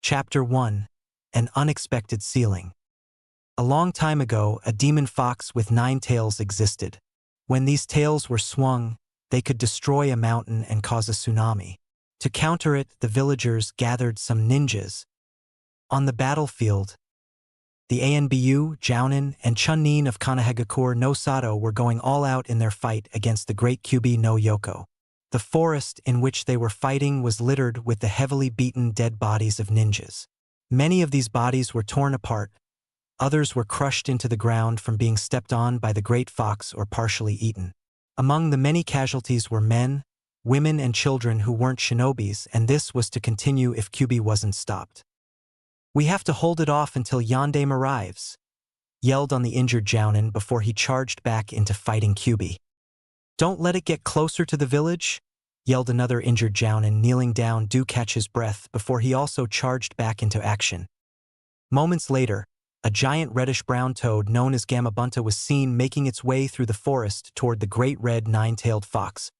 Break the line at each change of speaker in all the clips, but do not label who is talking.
Chapter 1. An Unexpected Sealing. A long time ago, a demon fox with 9 tails existed. When these tails were swung, they could destroy a mountain and cause a tsunami. To counter it, the villagers gathered some ninjas. On the battlefield, the Anbu, Jounin, and Chunnin of Kanehagakure no Sato were going all out in their fight against the great Kyubi no Yoko. The forest in which they were fighting was littered with the heavily beaten dead bodies of ninjas. Many of these bodies were torn apart, others were crushed into the ground from being stepped on by the great fox or partially eaten. Among the many casualties were men, women, and children who weren't shinobis, and this was to continue if Kyubi wasn't stopped. "We have to hold it off until Yandame arrives," yelled on the injured Jounin before he charged back into fighting Kyubi. "Don't let it get closer to the village," yelled another injured Jounin, kneeling down to catch his breath before he also charged back into action. Moments later, a giant reddish-brown toad known as Gamabunta was seen making its way through the forest toward the great red 9-tailed fox,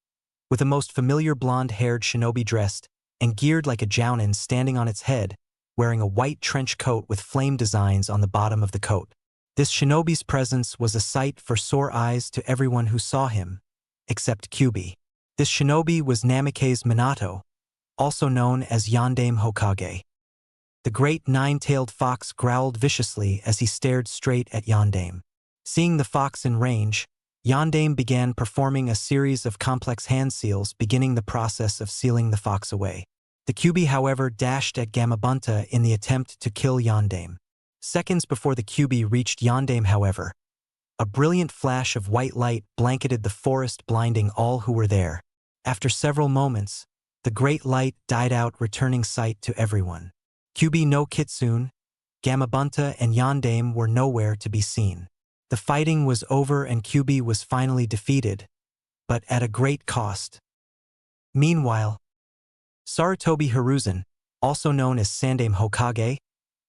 with a most familiar blonde-haired shinobi dressed and geared like a Jounin standing on its head, wearing a white trench coat with flame designs on the bottom of the coat. This shinobi's presence was a sight for sore eyes to everyone who saw him, except Kyubi. This shinobi was Namikaze's Minato, also known as Yandame Hokage. The great 9-tailed fox growled viciously as he stared straight at Yandame. Seeing the fox in range, Yandame began performing a series of complex hand seals, beginning the process of sealing the fox away. The Kyubi, however, dashed at Gamabunta in the attempt to kill Yandame. Seconds before the Kyubi reached Yandame, however, a brilliant flash of white light blanketed the forest, blinding all who were there. After several moments, the great light died out, returning sight to everyone. Kyubi no Kitsune, Gamabunta, and Yandame were nowhere to be seen. The fighting was over and Kyubi was finally defeated, but at a great cost. Meanwhile, Sarutobi Hiruzen, also known as Sandame Hokage,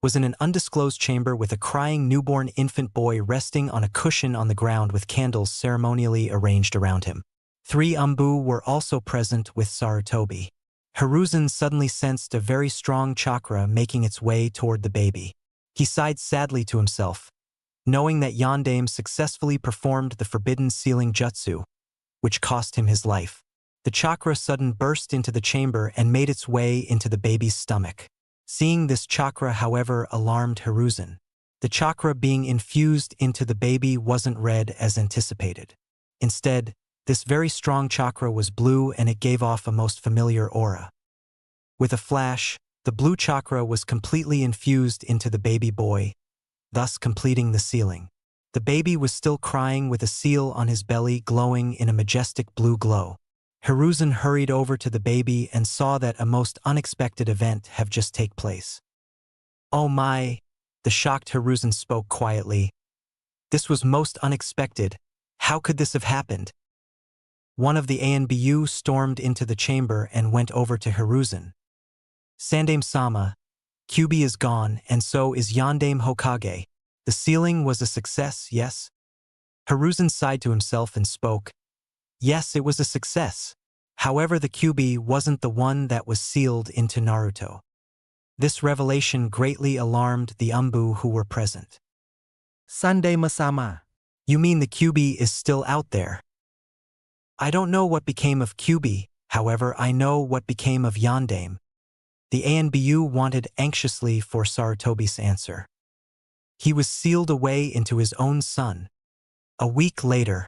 was in an undisclosed chamber with a crying newborn infant boy resting on a cushion on the ground with candles ceremonially arranged around him. 3 Umbu were also present with Sarutobi. Hiruzen suddenly sensed a very strong chakra making its way toward the baby. He sighed sadly to himself, knowing that Yandame successfully performed the forbidden sealing jutsu, which cost him his life. The chakra suddenly burst into the chamber and made its way into the baby's stomach. Seeing this chakra, however, alarmed Hiruzen. The chakra being infused into the baby wasn't red as anticipated. Instead, this very strong chakra was blue and it gave off a most familiar aura. With a flash, the blue chakra was completely infused into the baby boy, thus completing the sealing. The baby was still crying with a seal on his belly glowing in a majestic blue glow. Hiruzen hurried over to the baby and saw that a most unexpected event had just taken place. "Oh my," the shocked Hiruzen spoke quietly. "This was most unexpected. How could this have happened?" One of the Anbu stormed into the chamber and went over to Hiruzen. "Sandame-sama, Kyubi is gone and so is Yandame Hokage. The sealing was a success, yes?" Hiruzen sighed to himself and spoke. "Yes, it was a success. However, the Kyubi wasn't the one that was sealed into Naruto." This revelation greatly alarmed the Umbu who were present.
"Sandame-sama.
You mean the Kyubi is still out there?" "I don't know what became of Kyubi, however I know what became of Yandame." The Anbu wanted anxiously for Sarutobi's answer. "He was sealed away into his own son." A week later,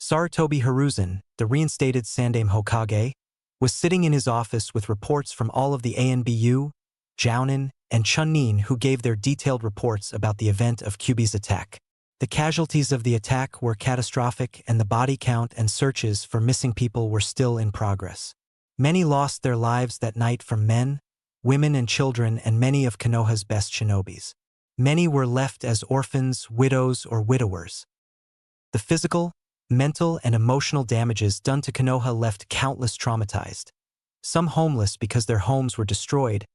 Sarutobi Hiruzen, the reinstated Sandame Hokage, was sitting in his office with reports from all of the Anbu, Jounin, and Chunnin who gave their detailed reports about the event of Kyubi's attack. The casualties of the attack were catastrophic and the body count and searches for missing people were still in progress. Many lost their lives that night, from men, women, and children, and many of Konoha's best shinobis. Many were left as orphans, widows, or widowers. The physical, mental, and emotional damages done to Konoha left countless traumatized. Some homeless because their homes were destroyed,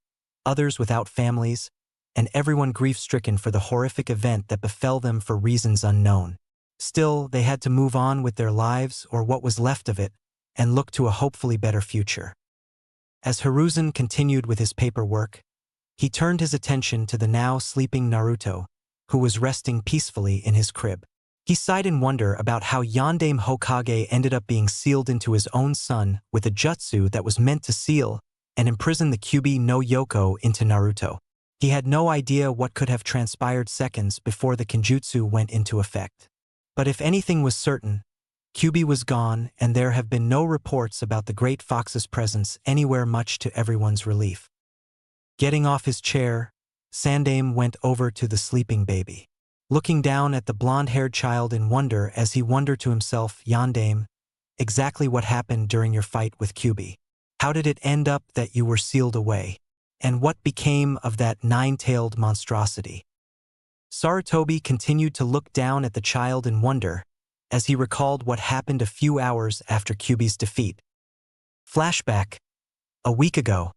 others without families, and everyone grief-stricken for the horrific event that befell them for reasons unknown. Still, they had to move on with their lives, or what was left of it, and look to a hopefully better future. As Hiruzen continued with his paperwork, He turned his attention to the now sleeping Naruto, who was resting peacefully in his crib. He sighed in wonder about how Yondaime Hokage ended up being sealed into his own son with a jutsu that was meant to seal and imprison the Kyuubi no Yoko into Naruto. He had no idea what could have transpired seconds before the Kenjutsu went into effect. But if anything was certain, Kyuubi was gone, and there have been no reports about the Great Fox's presence anywhere, much to everyone's relief. Getting off his chair, Sandaime went over to the sleeping baby. Looking down at the blonde-haired child in wonder as he wondered to himself, Yondaime, exactly what happened during your fight with Kyuubi? How did it end up that you were sealed away? And what became of that nine-tailed monstrosity? Sarutobi continued to look down at the child in wonder as he recalled what happened a few hours after Kyuubi's defeat. Flashback. A week ago.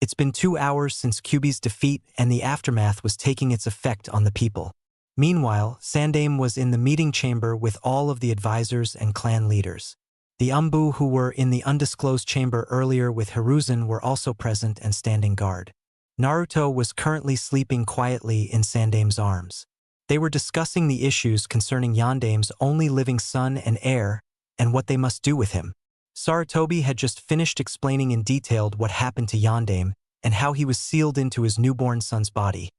It's been 2 hours since Kyuubi's defeat, and the aftermath was taking its effect on the people. Meanwhile, Sandaime was in the meeting chamber with all of the advisors and clan leaders. The Umbu who were in the undisclosed chamber earlier with Hiruzen were also present and standing guard. Naruto was currently sleeping quietly in Sandaime's arms. They were discussing the issues concerning Yondaime's only living son and heir, and what they must do with him. Sarutobi had just finished explaining in detail what happened to Yondaime and how he was sealed into his newborn son's body.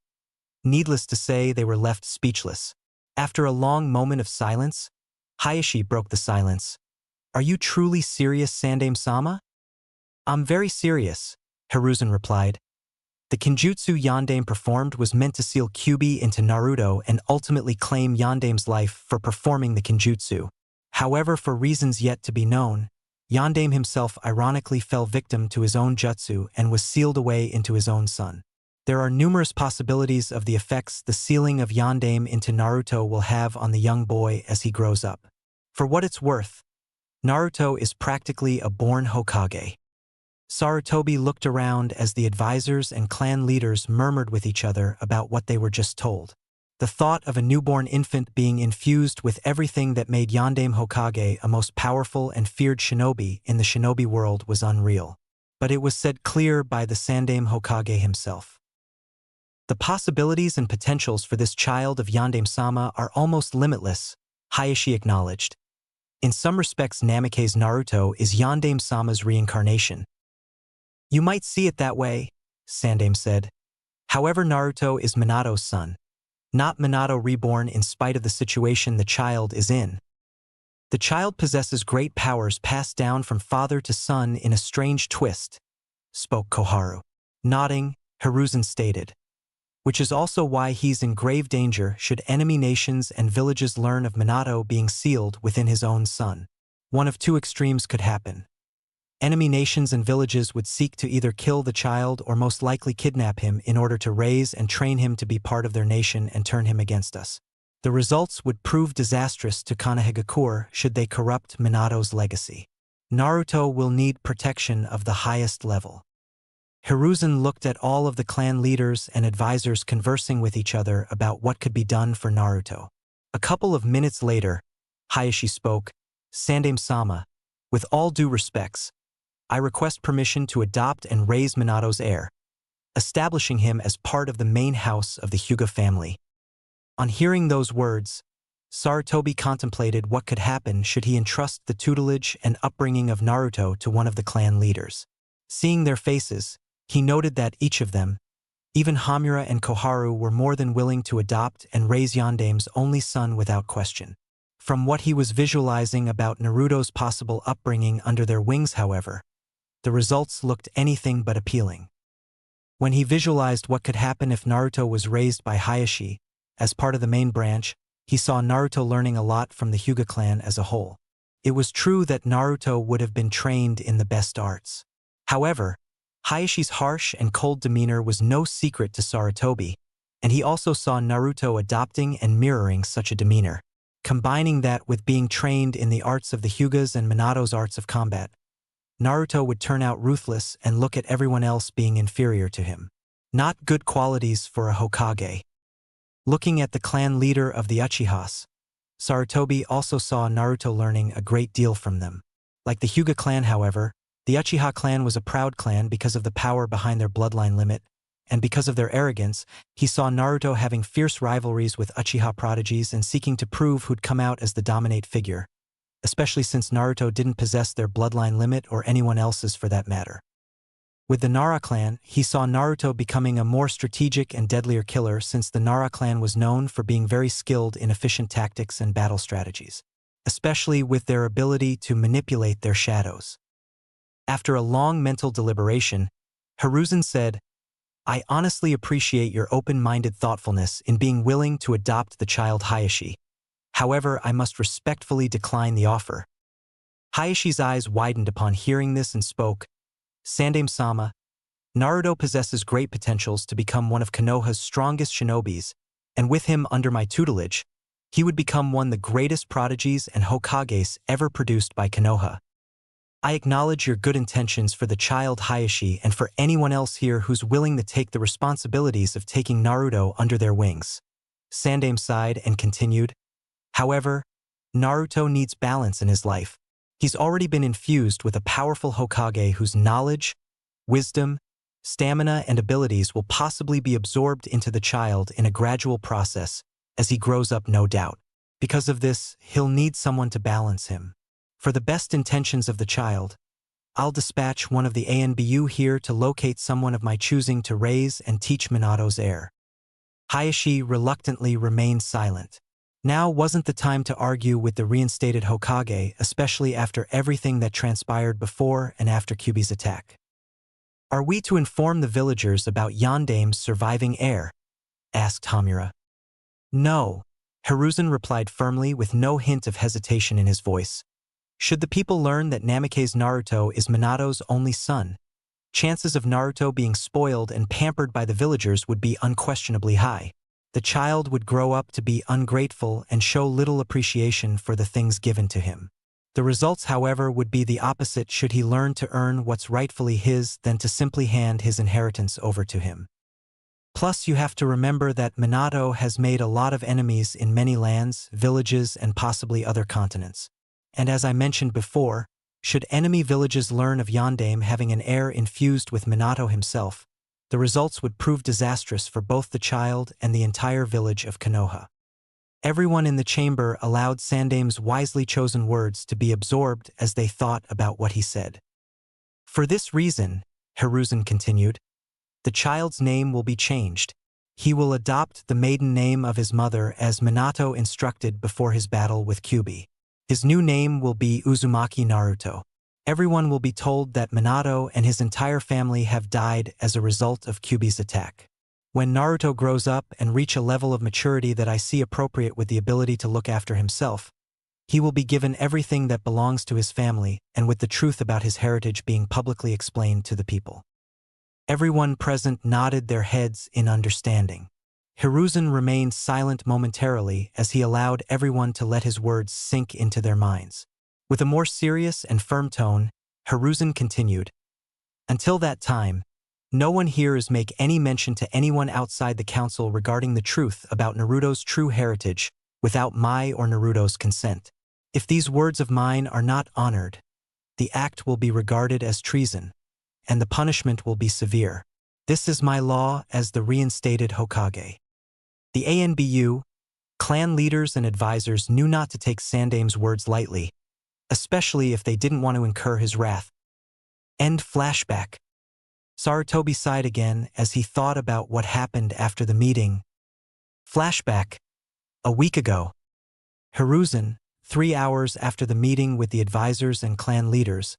Needless to say, they were left speechless. After a long moment of silence, Hayashi broke the silence. "Are you truly serious, Sandaime-sama?" "I'm very serious," Hiruzen replied. The Kenjutsu Yondaime performed was meant to seal Kyuubi into Naruto and ultimately claim Yondaime's life for performing the Kenjutsu. However, for reasons yet to be known, Yondaime himself ironically fell victim to his own jutsu and was sealed away into his own son. There are numerous possibilities of the effects the sealing of Yondaime into Naruto will have on the young boy as he grows up. For what it's worth, Naruto is practically a born Hokage. Sarutobi looked around as the advisors and clan leaders murmured with each other about what they were just told. The thought of a newborn infant being infused with everything that made Yondaime Hokage a most powerful and feared shinobi in the shinobi world was unreal. But it was said clear by the Sandaime Hokage himself. The possibilities and potentials for this child of Yondaime-sama are almost limitless, Hayashi acknowledged. In some respects, Namikaze Naruto is Yondaime-sama's reincarnation. "You might see it that way," Sandaime said. "However, Naruto is Minato's son, not Minato reborn in spite of the situation the child is in. The child possesses great powers passed down from father to son in a strange twist," spoke Koharu. Nodding, Hiruzen stated, "which is also why he's in grave danger should enemy nations and villages learn of Minato being sealed within his own son. One of two extremes could happen. Enemy nations and villages would seek to either kill the child or most likely kidnap him in order to raise and train him to be part of their nation and turn him against us. The results would prove disastrous to Konohagakure should they corrupt Minato's legacy. Naruto will need protection of the highest level." Hiruzen looked at all of the clan leaders and advisors conversing with each other about what could be done for Naruto. A couple of minutes later, Hayashi spoke, "Sandaime-sama, with all due respects, I request permission to adopt and raise Minato's heir, establishing him as part of the main house of the Hyuga family." On hearing those words, Sarutobi contemplated what could happen should he entrust the tutelage and upbringing of Naruto to one of the clan leaders. Seeing their faces, he noted that each of them, even Hamura and Koharu, were more than willing to adopt and raise Yondaime's only son without question. From what he was visualizing about Naruto's possible upbringing under their wings, however, the results looked anything but appealing. When he visualized what could happen if Naruto was raised by Hayashi, as part of the main branch, he saw Naruto learning a lot from the Hyuga clan as a whole. It was true that Naruto would have been trained in the best arts. However, Hayashi's harsh and cold demeanor was no secret to Sarutobi, and he also saw Naruto adopting and mirroring such a demeanor. Combining that with being trained in the arts of the Hyugas and Minato's arts of combat, Naruto would turn out ruthless and look at everyone else being inferior to him. Not good qualities for a Hokage. Looking at the clan leader of the Uchihas, Sarutobi also saw Naruto learning a great deal from them. Like the Hyuga clan, however, the Uchiha clan was a proud clan because of the power behind their bloodline limit, and because of their arrogance, he saw Naruto having fierce rivalries with Uchiha prodigies and seeking to prove who'd come out as the dominate figure, especially since Naruto didn't possess their bloodline limit or anyone else's for that matter. With the Nara clan, he saw Naruto becoming a more strategic and deadlier killer since the Nara clan was known for being very skilled in efficient tactics and battle strategies, especially with their ability to manipulate their shadows. After a long mental deliberation, Hiruzen said, "I honestly appreciate your open-minded thoughtfulness in being willing to adopt the child Hayashi. However, I must respectfully decline the offer." Hayashi's eyes widened upon hearing this and spoke, "Sandaime-sama, Naruto possesses great potentials to become one of Konoha's strongest shinobis, and with him under my tutelage, he would become one of the greatest prodigies and Hokages ever produced by Konoha. I acknowledge your good intentions for the child Hayashi and for anyone else here who's willing to take the responsibilities of taking Naruto under their wings." Sandaime sighed and continued, "However, Naruto needs balance in his life. He's already been infused with a powerful Hokage whose knowledge, wisdom, stamina, and abilities will possibly be absorbed into the child in a gradual process as he grows up, no doubt. Because of this, he'll need someone to balance him. For the best intentions of the child, I'll dispatch one of the ANBU here to locate someone of my choosing to raise and teach Minato's heir." Hayashi reluctantly remained silent. Now wasn't the time to argue with the reinstated Hokage, especially after everything that transpired before and after Kyuubi's attack. "Are we to inform the villagers about Yondaime's surviving heir?" asked Hamura. "No," Hiruzen replied firmly with no hint of hesitation in his voice. "Should the people learn that Namake's Naruto is Minato's only son, chances of Naruto being spoiled and pampered by the villagers would be unquestionably high. The child would grow up to be ungrateful and show little appreciation for the things given to him. The results, however, would be the opposite should he learn to earn what's rightfully his than to simply hand his inheritance over to him. Plus, you have to remember that Minato has made a lot of enemies in many lands, villages, and possibly other continents. And as I mentioned before, should enemy villages learn of Yondaime having an heir infused with Minato himself, the results would prove disastrous for both the child and the entire village of Konoha." Everyone in the chamber allowed Sandaime's wisely chosen words to be absorbed as they thought about what he said. "For this reason," Hiruzen continued, "the child's name will be changed. He will adopt the maiden name of his mother as Minato instructed before his battle with Kyuubi. His new name will be Uzumaki Naruto. Everyone will be told that Minato and his entire family have died as a result of Kyuubi's attack. When Naruto grows up and reach a level of maturity that I see appropriate with the ability to look after himself, he will be given everything that belongs to his family and with the truth about his heritage being publicly explained to the people." Everyone present nodded their heads in understanding. Hiruzen remained silent momentarily as he allowed everyone to let his words sink into their minds. With a more serious and firm tone, Hiruzen continued, "Until that time, no one here is make any mention to anyone outside the council regarding the truth about Naruto's true heritage without my or Naruto's consent. If these words of mine are not honored, the act will be regarded as treason, and the punishment will be severe. This is my law as the reinstated Hokage." The ANBU, clan leaders and advisors knew not to take Sandaime's words lightly, especially if they didn't want to incur his wrath. End flashback. Sarutobi sighed again as he thought about what happened after the meeting. Flashback. A week ago. Hiruzen, 3 hours after the meeting with the advisors and clan leaders,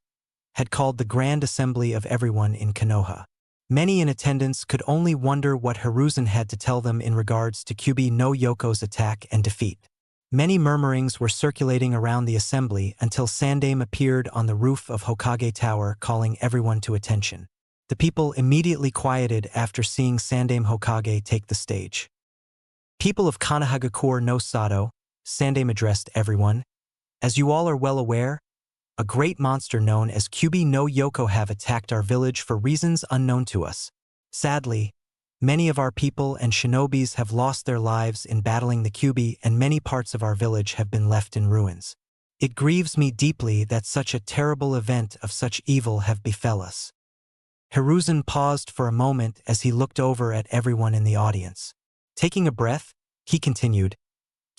had called the grand assembly of everyone in Konoha. Many in attendance could only wonder what Hiruzen had to tell them in regards to Kyuubi no Yoko's attack and defeat. Many murmurings were circulating around the assembly until Sandaime appeared on the roof of Hokage Tower calling everyone to attention. The people immediately quieted after seeing Sandaime Hokage take the stage. "People of Konohagakure no Sato," Sandaime addressed everyone, "as you all are well aware, a great monster known as Kyuubi no Yoko have attacked our village for reasons unknown to us. Sadly, many of our people and shinobis have lost their lives in battling the Kyuubi and many parts of our village have been left in ruins. It grieves me deeply that such a terrible event of such evil have befell us. Hiruzen paused for a moment as he looked over at everyone in the audience. Taking a breath, he continued,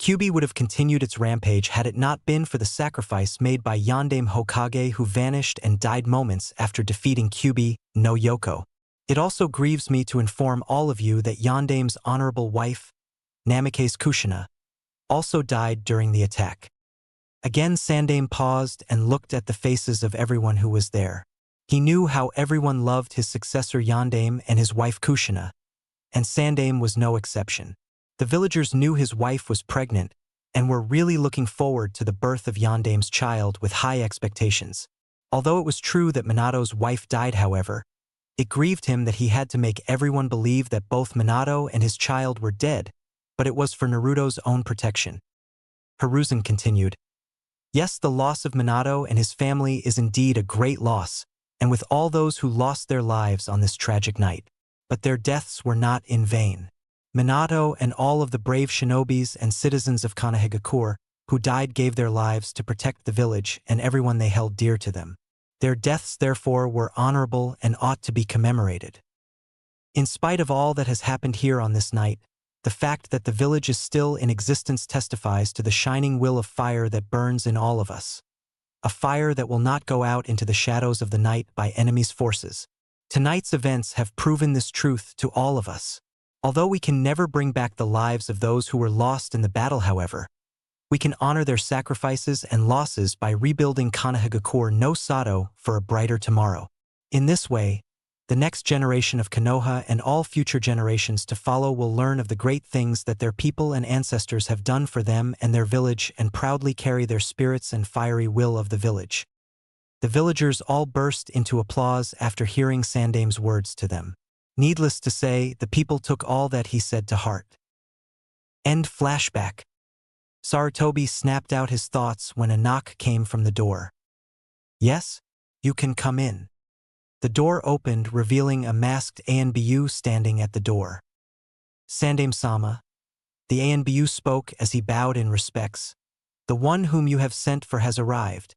Kyuubi would have continued its rampage had it not been for the sacrifice made by Yandame Hokage, who vanished and died moments after defeating Kyuubi no Yoko. It also grieves me to inform all of you that Yandame's honorable wife, Namikaze Kushina, also died during the attack. Again Sandame paused and looked at the faces of everyone who was there. He knew how everyone loved his successor Yandame and his wife Kushina, and Sandame was no exception. The villagers knew his wife was pregnant and were really looking forward to the birth of Yandame's child with high expectations. Although it was true that Minato's wife died, however, it grieved him that he had to make everyone believe that both Minato and his child were dead, but it was for Naruto's own protection. Hiruzen continued, Yes, the loss of Minato and his family is indeed a great loss, and with all those who lost their lives on this tragic night. But their deaths were not in vain. Minato and all of the brave shinobis and citizens of Konohagakure who died gave their lives to protect the village and everyone they held dear to them. Their deaths, therefore, were honorable and ought to be commemorated. In spite of all that has happened here on this night, the fact that the village is still in existence testifies to the shining will of fire that burns in all of us. A fire that will not go out into the shadows of the night by enemy's forces. Tonight's events have proven this truth to all of us. Although we can never bring back the lives of those who were lost in the battle, however, we can honor their sacrifices and losses by rebuilding Konohagakure no Sato for a brighter tomorrow. In this way, the next generation of Konoha and all future generations to follow will learn of the great things that their people and ancestors have done for them and their village and proudly carry their spirits and fiery will of the village. The villagers all burst into applause after hearing Sandame's words to them. Needless to say, the people took all that he said to heart. End flashback. Sarutobi snapped out his thoughts when a knock came from the door. Yes, you can come in. The door opened, revealing a masked Anbu standing at the door. Sandame-sama, the Anbu spoke as he bowed in respects. The one whom you have sent for has arrived.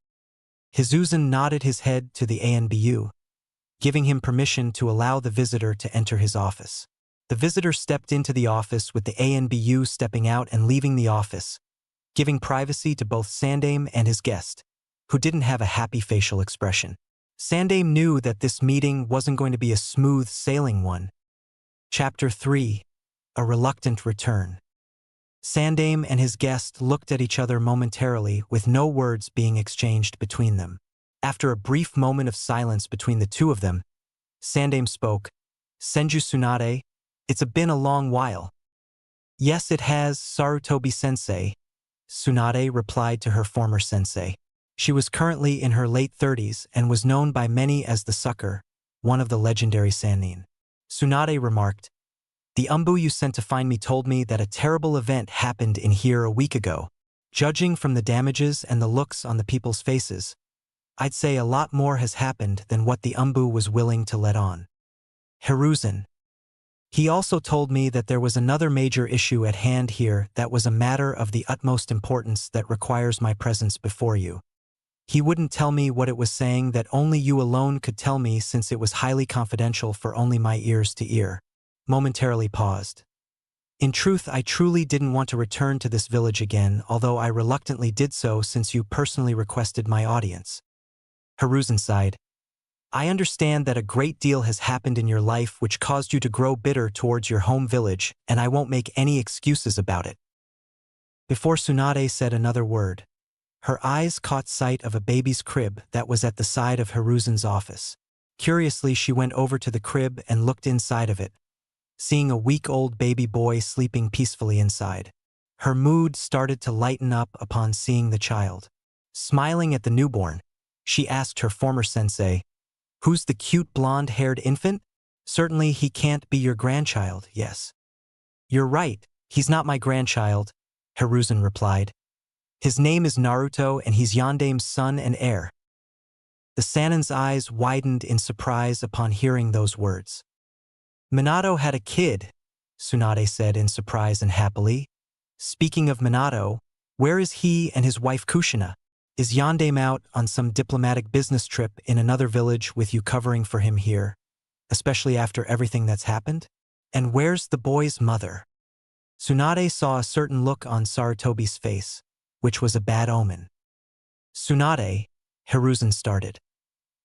Hiruzen nodded his head to the Anbu, giving him permission to allow the visitor to enter his office. The visitor stepped into the office with the Anbu stepping out and leaving the office, giving privacy to both Sandame and his guest, who didn't have a happy facial expression. Sandame knew that this meeting wasn't going to be a smooth sailing one. Chapter 3. A Reluctant Return. Sandame and his guest looked at each other momentarily, with no words being exchanged between them. After a brief moment of silence between the two of them, Sandame spoke, Senju Tsunade, it's been a long while. Yes, it has, Sarutobi-sensei, Tsunade replied to her former sensei. She was currently in her late 30s and was known by many as the Sucker, one of the legendary Sannin. Tsunade remarked, The Umbu you sent to find me told me that a terrible event happened in here a week ago. Judging from the damages and the looks on the people's faces, I'd say a lot more has happened than what the Umbu was willing to let on. Hiruzen. He also told me that there was another major issue at hand here that was a matter of the utmost importance that requires my presence before you. He wouldn't tell me what it was, saying that only you alone could tell me since it was highly confidential for only my ears to ear. Momentarily paused. In truth, I truly didn't want to return to this village again, although I reluctantly did so since you personally requested my audience. Hiruzen sighed. I understand that a great deal has happened in your life which caused you to grow bitter towards your home village, and I won't make any excuses about it. Before Tsunade said another word, her eyes caught sight of a baby's crib that was at the side of Hiruzen's office. Curiously, she went over to the crib and looked inside of it, seeing a week-old baby boy sleeping peacefully inside. Her mood started to lighten up upon seeing the child. Smiling at the newborn, she asked her former sensei, Who's the cute blonde-haired infant? Certainly he can't be your grandchild, yes. You're right, he's not my grandchild, Hiruzen replied. His name is Naruto and he's Yandame's son and heir. The Sannin's eyes widened in surprise upon hearing those words. Minato had a kid, Tsunade said in surprise and happily. Speaking of Minato, where is he and his wife Kushina? Is Yandame out on some diplomatic business trip in another village with you covering for him here? especially after everything that's happened? And where's the boy's mother? Tsunade saw a certain look on Sarutobi's face, which was a bad omen. Tsunade, Hiruzen started.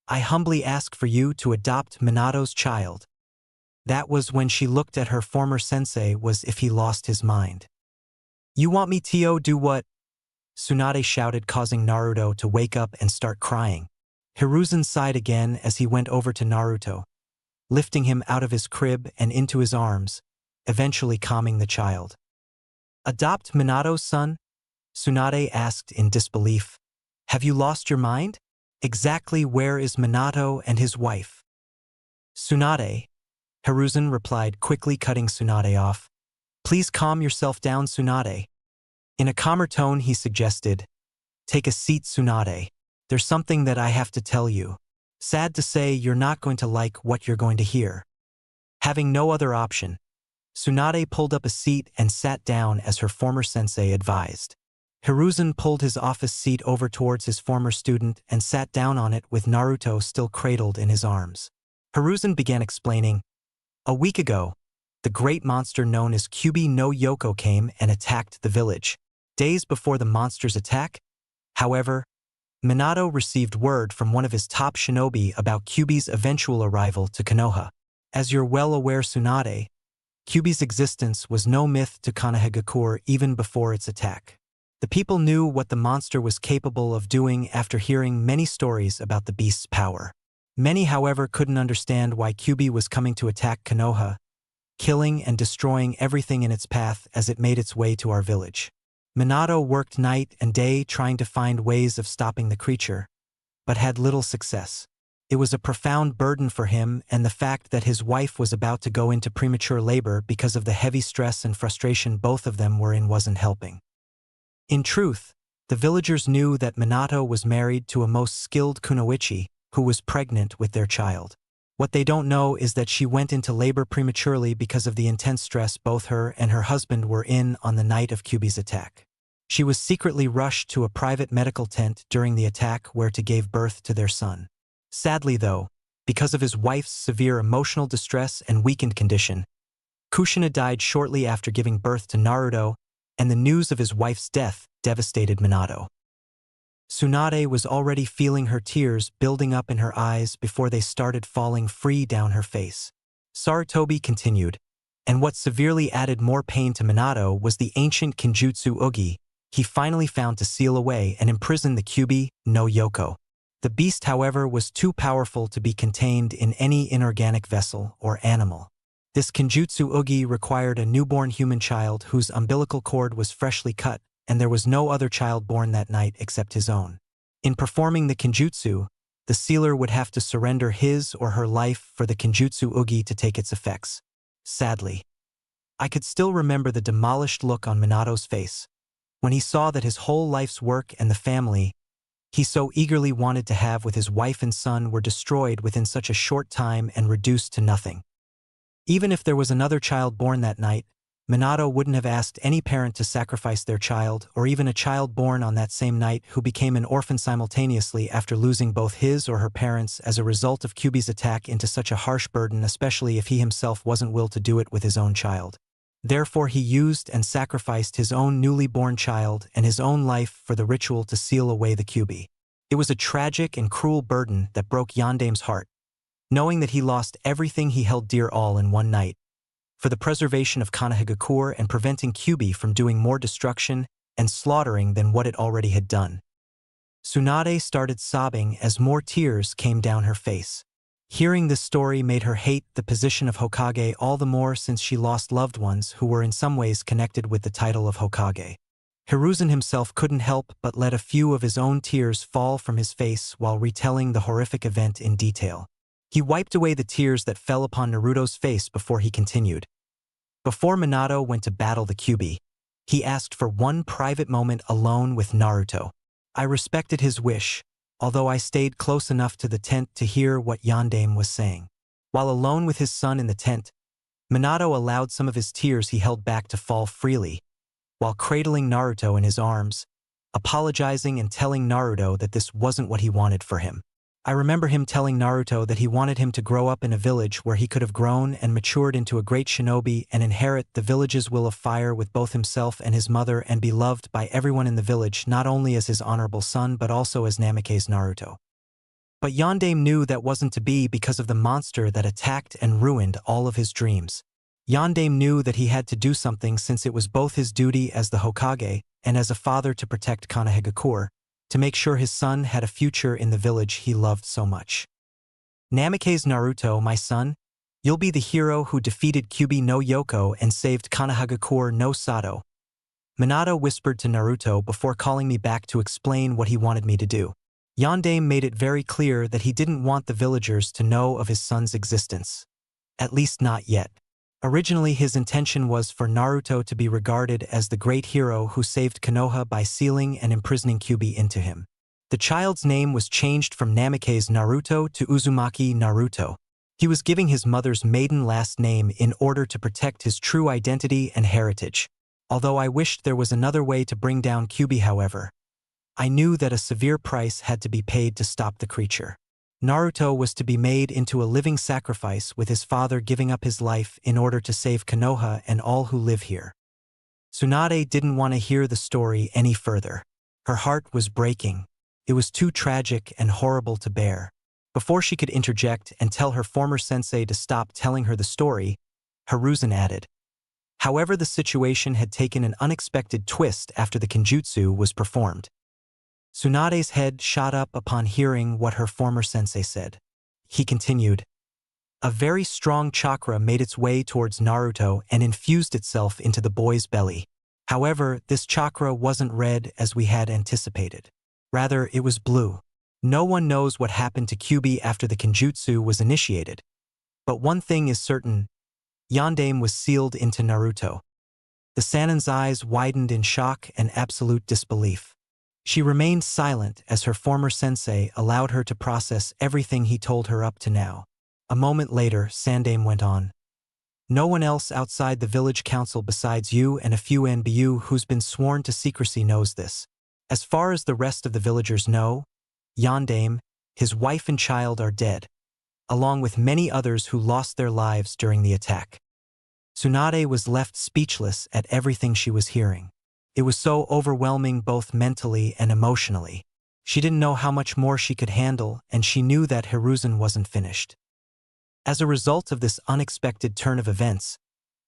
I humbly ask for you to adopt Minato's child. That was when she looked at her former sensei was if he lost his mind. You want me to do what? Tsunade shouted, causing Naruto to wake up and start crying. Hiruzen sighed again as he went over to Naruto, lifting him out of his crib and into his arms, eventually calming the child. Adopt Minato's son? Tsunade asked in disbelief. Have you lost your mind? Exactly where is Minato and his wife? Tsunade, Hiruzen replied, quickly cutting Tsunade off. Please calm yourself down, Tsunade. In a calmer tone, he suggested, take a seat, Tsunade. There's something that I have to tell you. Sad to say, you're not going to like what you're going to hear. Having no other option, Tsunade pulled up a seat and sat down as her former sensei advised. Hiruzen pulled his office seat over towards his former student and sat down on it with Naruto still cradled in his arms. Hiruzen began explaining, a week ago, the great monster known as Kyuubi no Yoko came and attacked the village. Days before the monster's attack, however, Minato received word from one of his top shinobi about Kyuubi's eventual arrival to Konoha. As you're well aware, Tsunade, Kyuubi's existence was no myth to Konohagakure even before its attack. The people knew what the monster was capable of doing after hearing many stories about the beast's power. Many, however, couldn't understand why Kyuubi was coming to attack Konoha, killing and destroying everything in its path as it made its way to our village. Minato worked night and day trying to find ways of stopping the creature, but had little success. It was a profound burden for him, and the fact that his wife was about to go into premature labor because of the heavy stress and frustration both of them were in wasn't helping. In truth, the villagers knew that Minato was married to a most skilled kunoichi who was pregnant with their child. What they don't know is that she went into labor prematurely because of the intense stress both her and her husband were in on the night of Kyuubi's attack. She was secretly rushed to a private medical tent during the attack where to gave birth to their son. Sadly though, because of his wife's severe emotional distress and weakened condition, Kushina died shortly after giving birth to Naruto, and the news of his wife's death devastated Minato. Tsunade was already feeling her tears building up in her eyes before they started falling free down her face. Sarutobi continued, and what severely added more pain to Minato was the ancient Kinjutsu Ugi he finally found to seal away and imprison the Kyuubi no Yoko. The beast, however, was too powerful to be contained in any inorganic vessel or animal. This Kinjutsu Ugi required a newborn human child whose umbilical cord was freshly cut, and there was no other child born that night except his own. In performing the Kinjutsu, the sealer would have to surrender his or her life for the Kinjutsu Ugi to take its effects. Sadly, I could still remember the demolished look on Minato's face when he saw that his whole life's work and the family he so eagerly wanted to have with his wife and son were destroyed within such a short time and reduced to nothing. Even if there was another child born that night, Minato wouldn't have asked any parent to sacrifice their child, or even a child born on that same night who became an orphan simultaneously after losing both his or her parents as a result of Kyuubi's attack into such a harsh burden, especially if he himself wasn't willed to do it with his own child. Therefore he used and sacrificed his own newly born child and his own life for the ritual to seal away the Kyuubi. It was a tragic and cruel burden that broke Yandame's heart, knowing that he lost everything he held dear all in one night, for the preservation of Konohagakure and preventing Kyuubi from doing more destruction and slaughtering than what it already had done. Tsunade started sobbing as more tears came down her face. Hearing this story made her hate the position of Hokage all the more since she lost loved ones who were in some ways connected with the title of Hokage. Hiruzen himself couldn't help but let a few of his own tears fall from his face while retelling the horrific event in detail. He wiped away the tears that fell upon Naruto's face before he continued. Before Minato went to battle the Kyuubi, he asked for one private moment alone with Naruto. I respected his wish, although I stayed close enough to the tent to hear what Yandame was saying. While alone with his son in the tent, Minato allowed some of his tears he held back to fall freely, while cradling Naruto in his arms, apologizing and telling Naruto that this wasn't what he wanted for him. I remember him telling Naruto that he wanted him to grow up in a village where he could have grown and matured into a great shinobi and inherit the village's will of fire with both himself and his mother and be loved by everyone in the village not only as his honorable son but also as Namake's Naruto. But Yondaime knew that wasn't to be because of the monster that attacked and ruined all of his dreams. Yondaime knew that he had to do something since it was both his duty as the Hokage and as a father to protect Konohagakure, to make sure his son had a future in the village he loved so much. Namake's Naruto, my son, you'll be the hero who defeated Kyuubi no Yoko and saved Konohagakure no Sato. Minato whispered to Naruto before calling me back to explain what he wanted me to do. Yondaime made it very clear that he didn't want the villagers to know of his son's existence. At least not yet. Originally, his intention was for Naruto to be regarded as the great hero who saved Konoha by sealing and imprisoning Kyuubi into him. The child's name was changed from Namake's Naruto to Uzumaki Naruto. He was giving his mother's maiden last name in order to protect his true identity and heritage. Although I wished there was another way to bring down Kyuubi, however, I knew that a severe price had to be paid to stop the creature. Naruto was to be made into a living sacrifice with his father giving up his life in order to save Konoha and all who live here. Tsunade didn't want to hear the story any further. Her heart was breaking. It was too tragic and horrible to bear. Before she could interject and tell her former sensei to stop telling her the story, Hiruzen added. However, the situation had taken an unexpected twist after the Kenjutsu was performed. Tsunade's head shot up upon hearing what her former sensei said. He continued. A very strong chakra made its way towards Naruto and infused itself into the boy's belly. However, this chakra wasn't red as we had anticipated. Rather, it was blue. No one knows what happened to Kyuubi after the Kenjutsu was initiated. But one thing is certain, Yondaime was sealed into Naruto. The Sanin's eyes widened in shock and absolute disbelief. She remained silent as her former sensei allowed her to process everything he told her up to now. A moment later, Sandaime went on. No one else outside the village council besides you and a few NBU who's been sworn to secrecy knows this. As far as the rest of the villagers know, Yondaime, his wife and child are dead, along with many others who lost their lives during the attack. Tsunade was left speechless at everything she was hearing. It was so overwhelming both mentally and emotionally. She didn't know how much more she could handle, and she knew that Hiruzen wasn't finished. As a result of this unexpected turn of events,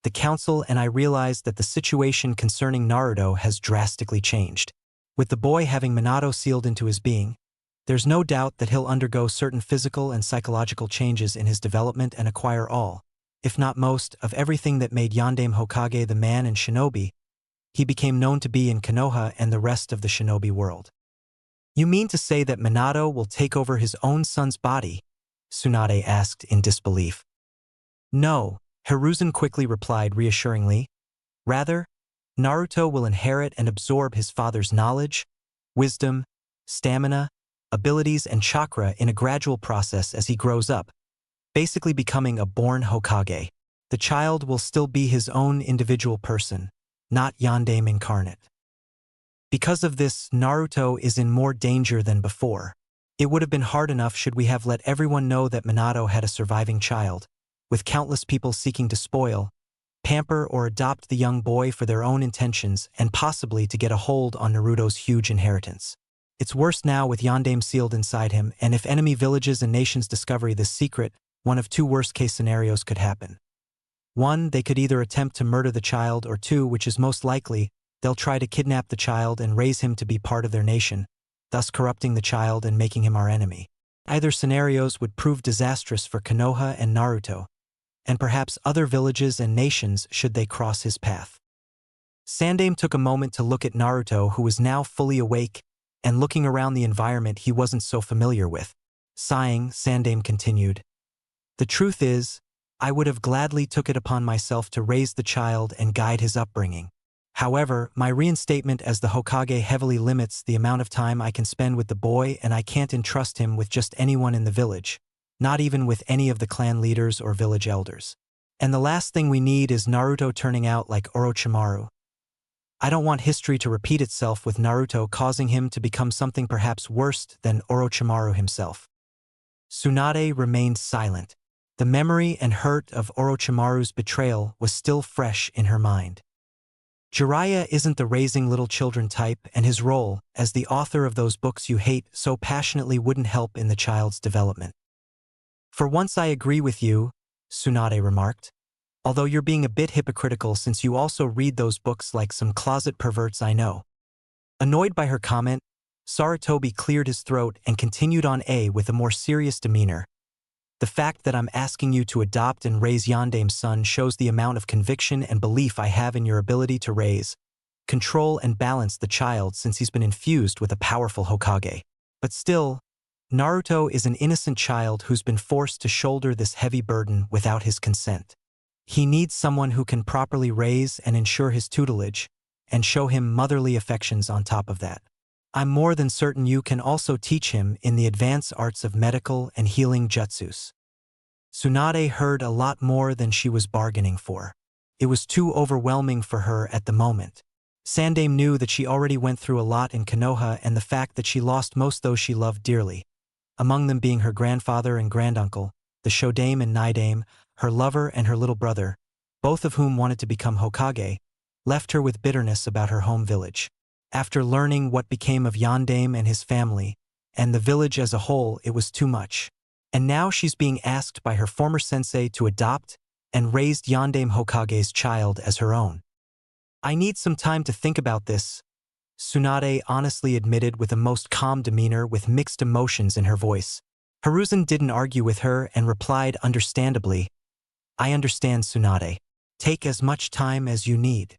the council and I realized that the situation concerning Naruto has drastically changed. With the boy having Minato sealed into his being, there's no doubt that he'll undergo certain physical and psychological changes in his development and acquire all, if not most, of everything that made Yondaime Hokage the man and shinobi he became known to be in Konoha and the rest of the shinobi world. You mean to say that Minato will take over his own son's body? Tsunade asked in disbelief. No, Hiruzen quickly replied reassuringly. Rather, Naruto will inherit and absorb his father's knowledge, wisdom, stamina, abilities, and chakra in a gradual process as he grows up, basically becoming a born Hokage. The child will still be his own individual person, not Yondaime incarnate. Because of this, Naruto is in more danger than before. It would have been hard enough should we have let everyone know that Minato had a surviving child, with countless people seeking to spoil, pamper or adopt the young boy for their own intentions and possibly to get a hold on Naruto's huge inheritance. It's worse now with Yondaime sealed inside him, and if enemy villages and nations discover this secret, one of two worst-case scenarios could happen. One, they could either attempt to murder the child, or two, which is most likely, they'll try to kidnap the child and raise him to be part of their nation, thus corrupting the child and making him our enemy. Either scenarios would prove disastrous for Konoha and Naruto, and perhaps other villages and nations should they cross his path. Sandaime took a moment to look at Naruto, who was now fully awake and looking around the environment he wasn't so familiar with. Sighing, Sandaime continued, "The truth is, I would have gladly took it upon myself to raise the child and guide his upbringing. However, my reinstatement as the Hokage heavily limits the amount of time I can spend with the boy, and I can't entrust him with just anyone in the village, not even with any of the clan leaders or village elders. And the last thing we need is Naruto turning out like Orochimaru. I don't want history to repeat itself with Naruto causing him to become something perhaps worse than Orochimaru himself." Tsunade remained silent. The memory and hurt of Orochimaru's betrayal was still fresh in her mind. Jiraiya isn't the raising little children type, and his role, as the author of those books you hate so passionately, wouldn't help in the child's development. For once I agree with you, Tsunade remarked. Although you're being a bit hypocritical since you also read those books like some closet perverts I know. Annoyed by her comment, Sarutobi cleared his throat and continued on with a more serious demeanor. The fact that I'm asking you to adopt and raise Yandame's son shows the amount of conviction and belief I have in your ability to raise, control and balance the child since he's been infused with a powerful Hokage. But still, Naruto is an innocent child who's been forced to shoulder this heavy burden without his consent. He needs someone who can properly raise and ensure his tutelage, and show him motherly affections on top of that. I'm more than certain you can also teach him in the advanced arts of medical and healing jutsus. Tsunade heard a lot more than she was bargaining for. It was too overwhelming for her at the moment. Sandaime knew that she already went through a lot in Konoha, and the fact that she lost most those she loved dearly, among them being her grandfather and granduncle, the Shodame and Nidaime, her lover and her little brother, both of whom wanted to become Hokage, left her with bitterness about her home village. After learning what became of Yandaime and his family, and the village as a whole, it was too much. And now she's being asked by her former sensei to adopt and raise Yandaime Hokage's child as her own. I need some time to think about this, Tsunade honestly admitted with a most calm demeanor with mixed emotions in her voice. Hiruzen didn't argue with her and replied understandably, I understand, Tsunade. Take as much time as you need.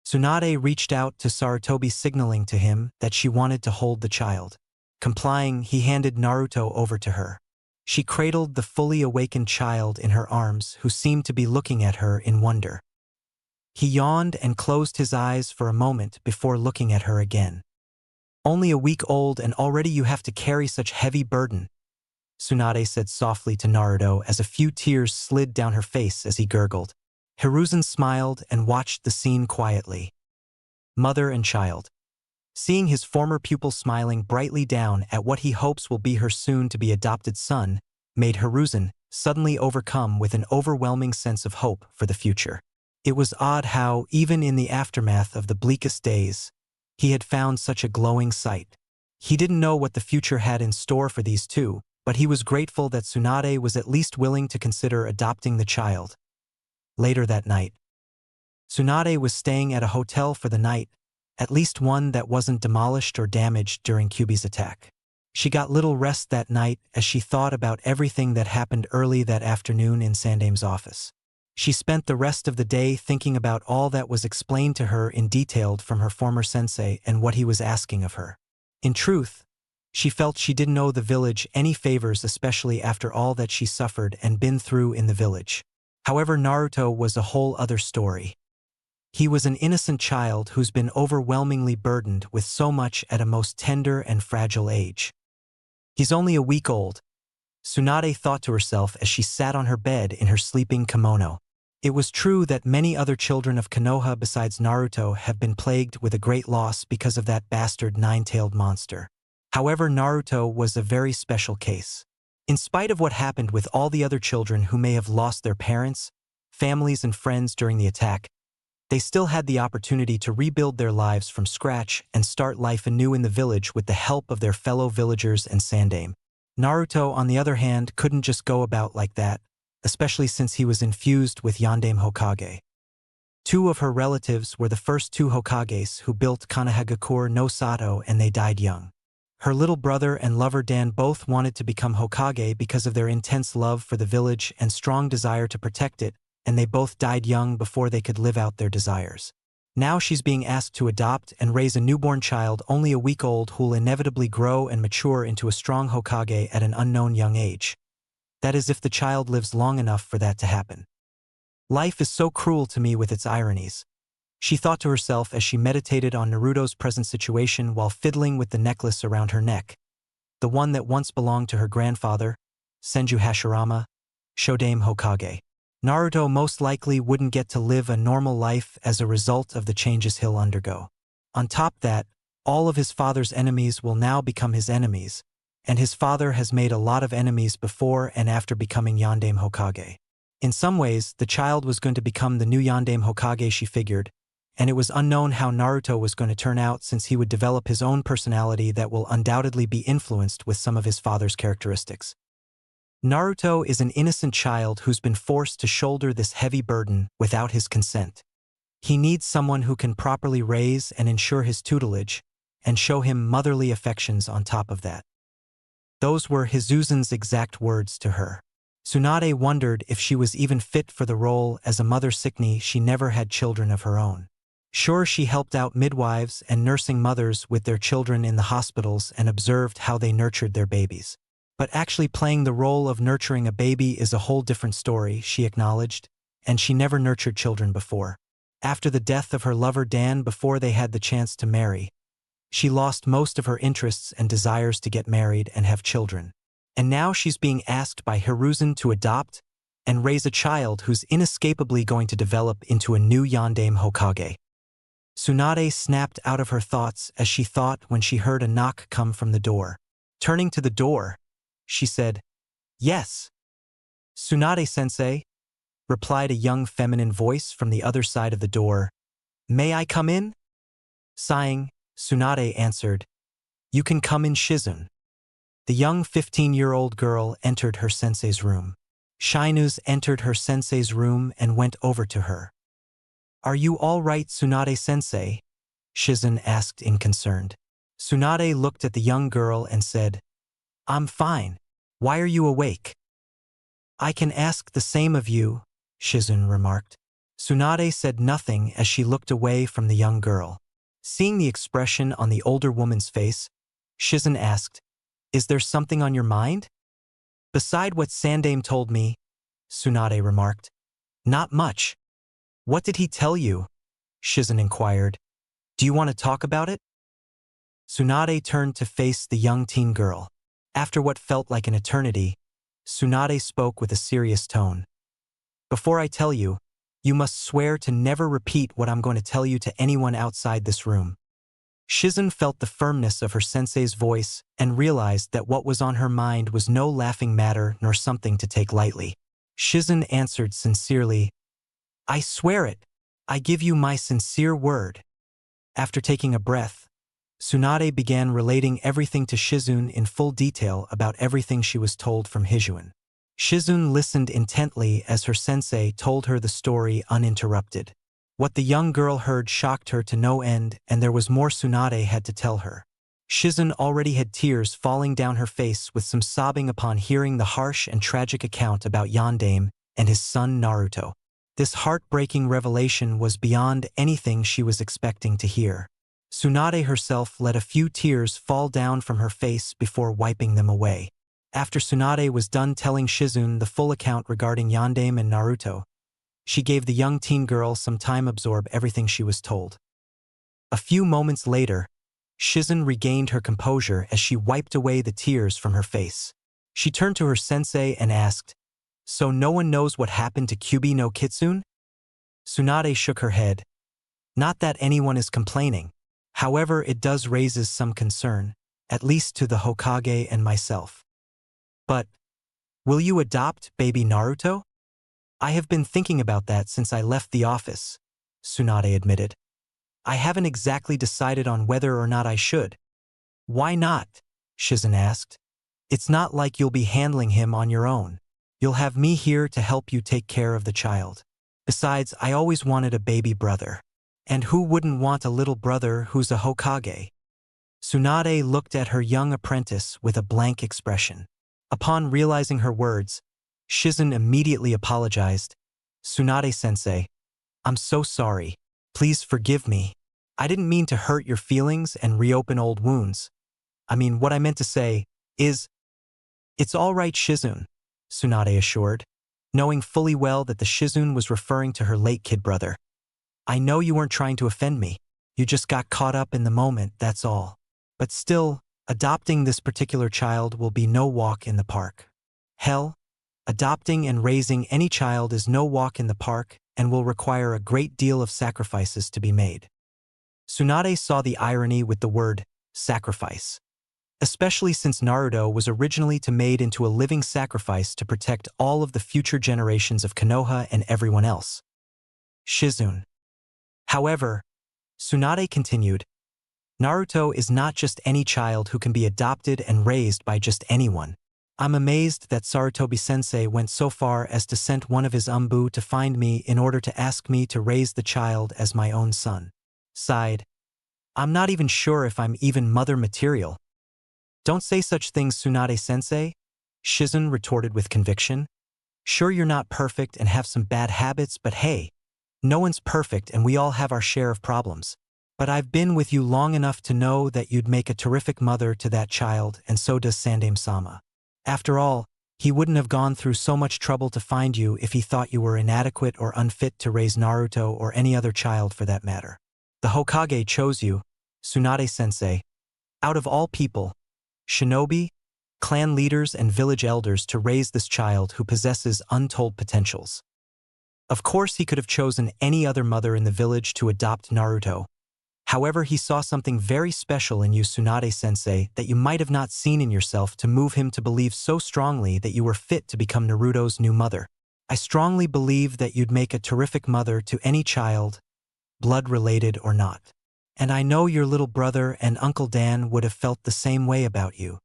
Tsunade reached out to Sarutobi, signaling to him that she wanted to hold the child. Complying, he handed Naruto over to her. She cradled the fully awakened child in her arms, who seemed to be looking at her in wonder. He yawned and closed his eyes for a moment before looking at her again. Only a week old and already you have to carry such heavy burden, Tsunade said softly to Naruto as a few tears slid down her face as he gurgled. Hiruzen smiled and watched the scene quietly. Mother and child. Seeing his former pupil smiling brightly down at what he hopes will be her soon-to-be adopted son, made Hiruzen suddenly overcome with an overwhelming sense of hope for the future. It was odd how, even in the aftermath of the bleakest days, he had found such a glowing sight. He didn't know what the future had in store for these two, but he was grateful that Tsunade was at least willing to consider adopting the child. Later that night, Tsunade was staying at a hotel for the night, at least one that wasn't demolished or damaged during Kyuubi's attack. She got little rest that night as she thought about everything that happened early that afternoon in Sandaime's office. She spent the rest of the day thinking about all that was explained to her in detail from her former sensei and what he was asking of her. In truth, she felt she didn't owe the village any favors, especially after all that she suffered and been through in the village. However, Naruto was a whole other story. He was an innocent child who's been overwhelmingly burdened with so much at a most tender and fragile age. He's only a week old, Tsunade thought to herself as she sat on her bed in her sleeping kimono. It was true that many other children of Konoha besides Naruto have been plagued with a great loss because of that bastard nine-tailed monster. However, Naruto was a very special case. In spite of what happened with all the other children who may have lost their parents, families and friends during the attack, they still had the opportunity to rebuild their lives from scratch and start life anew in the village with the help of their fellow villagers and Sandaime. Naruto, on the other hand, couldn't just go about like that, especially since he was infused with Yandaime Hokage. Two of her relatives were the first two Hokages who built Konohagakure no Sato, and they died young. Her little brother and lover Dan both wanted to become Hokage because of their intense love for the village and strong desire to protect it, and they both died young before they could live out their desires. Now she's being asked to adopt and raise a newborn child only a week old who'll inevitably grow and mature into a strong Hokage at an unknown young age. That is, if the child lives long enough for that to happen. Life is so cruel to me with its ironies, she thought to herself as she meditated on Naruto's present situation while fiddling with the necklace around her neck, the one that once belonged to her grandfather, Senju Hashirama, Shodame Hokage. Naruto most likely wouldn't get to live a normal life as a result of the changes he'll undergo. On top of that, all of his father's enemies will now become his enemies, and his father has made a lot of enemies before and after becoming Yondaime Hokage. In some ways, the child was going to become the new Yondaime Hokage, she figured, and it was unknown how Naruto was going to turn out since he would develop his own personality that will undoubtedly be influenced with some of his father's characteristics. Naruto is an innocent child who's been forced to shoulder this heavy burden without his consent. He needs someone who can properly raise and ensure his tutelage, and show him motherly affections on top of that. Those were Hizuzun's exact words to her. Tsunade wondered if she was even fit for the role as a mother sickney. She never had children of her own. Sure, she helped out midwives and nursing mothers with their children in the hospitals and observed how they nurtured their babies. But actually playing the role of nurturing a baby is a whole different story, she acknowledged, and she never nurtured children before. After the death of her lover Dan, before they had the chance to marry, she lost most of her interests and desires to get married and have children. And now she's being asked by Hiruzen to adopt and raise a child who's inescapably going to develop into a new Yondaime Hokage. Tsunade snapped out of her thoughts as she thought when she heard a knock come from the door. Turning to the door, she said, "Yes." "Tsunade-sensei," replied a young feminine voice from the other side of the door. "May I come in?" Sighing, Tsunade answered, "You can come in, Shizun." The young 15-year-old girl entered her sensei's room. Shinuz entered her sensei's room and went over to her. "Are you all right, Tsunade-sensei?" Shizun asked unconcerned. Tsunade looked at the young girl and said, "I'm fine. Why are you awake?" "I can ask the same of you," Shizun remarked. Tsunade said nothing as she looked away from the young girl. Seeing the expression on the older woman's face, Shizun asked, "Is there something on your mind?" "Beside what Sandaime told me," Tsunade remarked. "Not much." "What did he tell you?" Shizun inquired. "Do you want to talk about it?" Tsunade turned to face the young teen girl. After what felt like an eternity, Tsunade spoke with a serious tone. "Before I tell you, you must swear to never repeat what I'm going to tell you to anyone outside this room." Shizun felt the firmness of her sensei's voice and realized that what was on her mind was no laughing matter nor something to take lightly. Shizun answered sincerely, "I swear it. I give you my sincere word." After taking a breath, Tsunade began relating everything to Shizun in full detail about everything she was told from Hizun. Shizun listened intently as her sensei told her the story uninterrupted. What the young girl heard shocked her to no end, and there was more Tsunade had to tell her. Shizun already had tears falling down her face with some sobbing upon hearing the harsh and tragic account about Yondaime and his son Naruto. This heartbreaking revelation was beyond anything she was expecting to hear. Tsunade herself let a few tears fall down from her face before wiping them away. After Tsunade was done telling Shizun the full account regarding Yondaime and Naruto, she gave the young teen girl some time to absorb everything she was told. A few moments later, Shizun regained her composure as she wiped away the tears from her face. She turned to her sensei and asked, "So no one knows what happened to Kyubi no Kitsune?" Tsunade shook her head. "Not that anyone is complaining. However, it does raises some concern, at least to the Hokage and myself." "But, will you adopt baby Naruto?" "I have been thinking about that since I left the office," Tsunade admitted. "I haven't exactly decided on whether or not I should." "Why not?" Shizun asked. "It's not like you'll be handling him on your own. You'll have me here to help you take care of the child. Besides, I always wanted a baby brother. And who wouldn't want a little brother who's a Hokage?" Tsunade looked at her young apprentice with a blank expression. Upon realizing her words, Shizun immediately apologized. "Tsunade-sensei, I'm so sorry. Please forgive me. I didn't mean to hurt your feelings and reopen old wounds. I mean, what I meant to say is—" "It's all right, Shizun," Tsunade assured, knowing fully well that the Shizun was referring to her late kid brother. "I know you weren't trying to offend me. You just got caught up in the moment, that's all. But still, adopting this particular child will be no walk in the park. Hell, adopting and raising any child is no walk in the park and will require a great deal of sacrifices to be made." Tsunade saw the irony with the word sacrifice. especially since Naruto was originally made into a living sacrifice to protect all of the future generations of Konoha and everyone else. Shizune. However, Tsunade continued, Naruto is not just any child who can be adopted and raised by just anyone. I'm amazed that Sarutobi-sensei went so far as to send one of his umbu to find me in order to ask me to raise the child as my own son. Sighed. I'm not even sure if I'm even mother material. Don't say such things, Tsunade-sensei, Shizune retorted with conviction. Sure, you're not perfect and have some bad habits, but hey, no one's perfect and we all have our share of problems. But I've been with you long enough to know that you'd make a terrific mother to that child, and so does Sandaime-sama. After all, he wouldn't have gone through so much trouble to find you if he thought you were inadequate or unfit to raise Naruto or any other child for that matter. The Hokage chose you, Tsunade-sensei, out of all people, shinobi, clan leaders and village elders, to raise this child who possesses untold potentials. Of course, he could have chosen any other mother in the village to adopt Naruto. However, he saw something very special in you, Tsunade-sensei, that you might have not seen in yourself to move him to believe so strongly that you were fit to become Naruto's new mother. I strongly believe that you'd make a terrific mother to any child, blood-related or not. And I know your little brother and Uncle Dan would have felt the same way about you.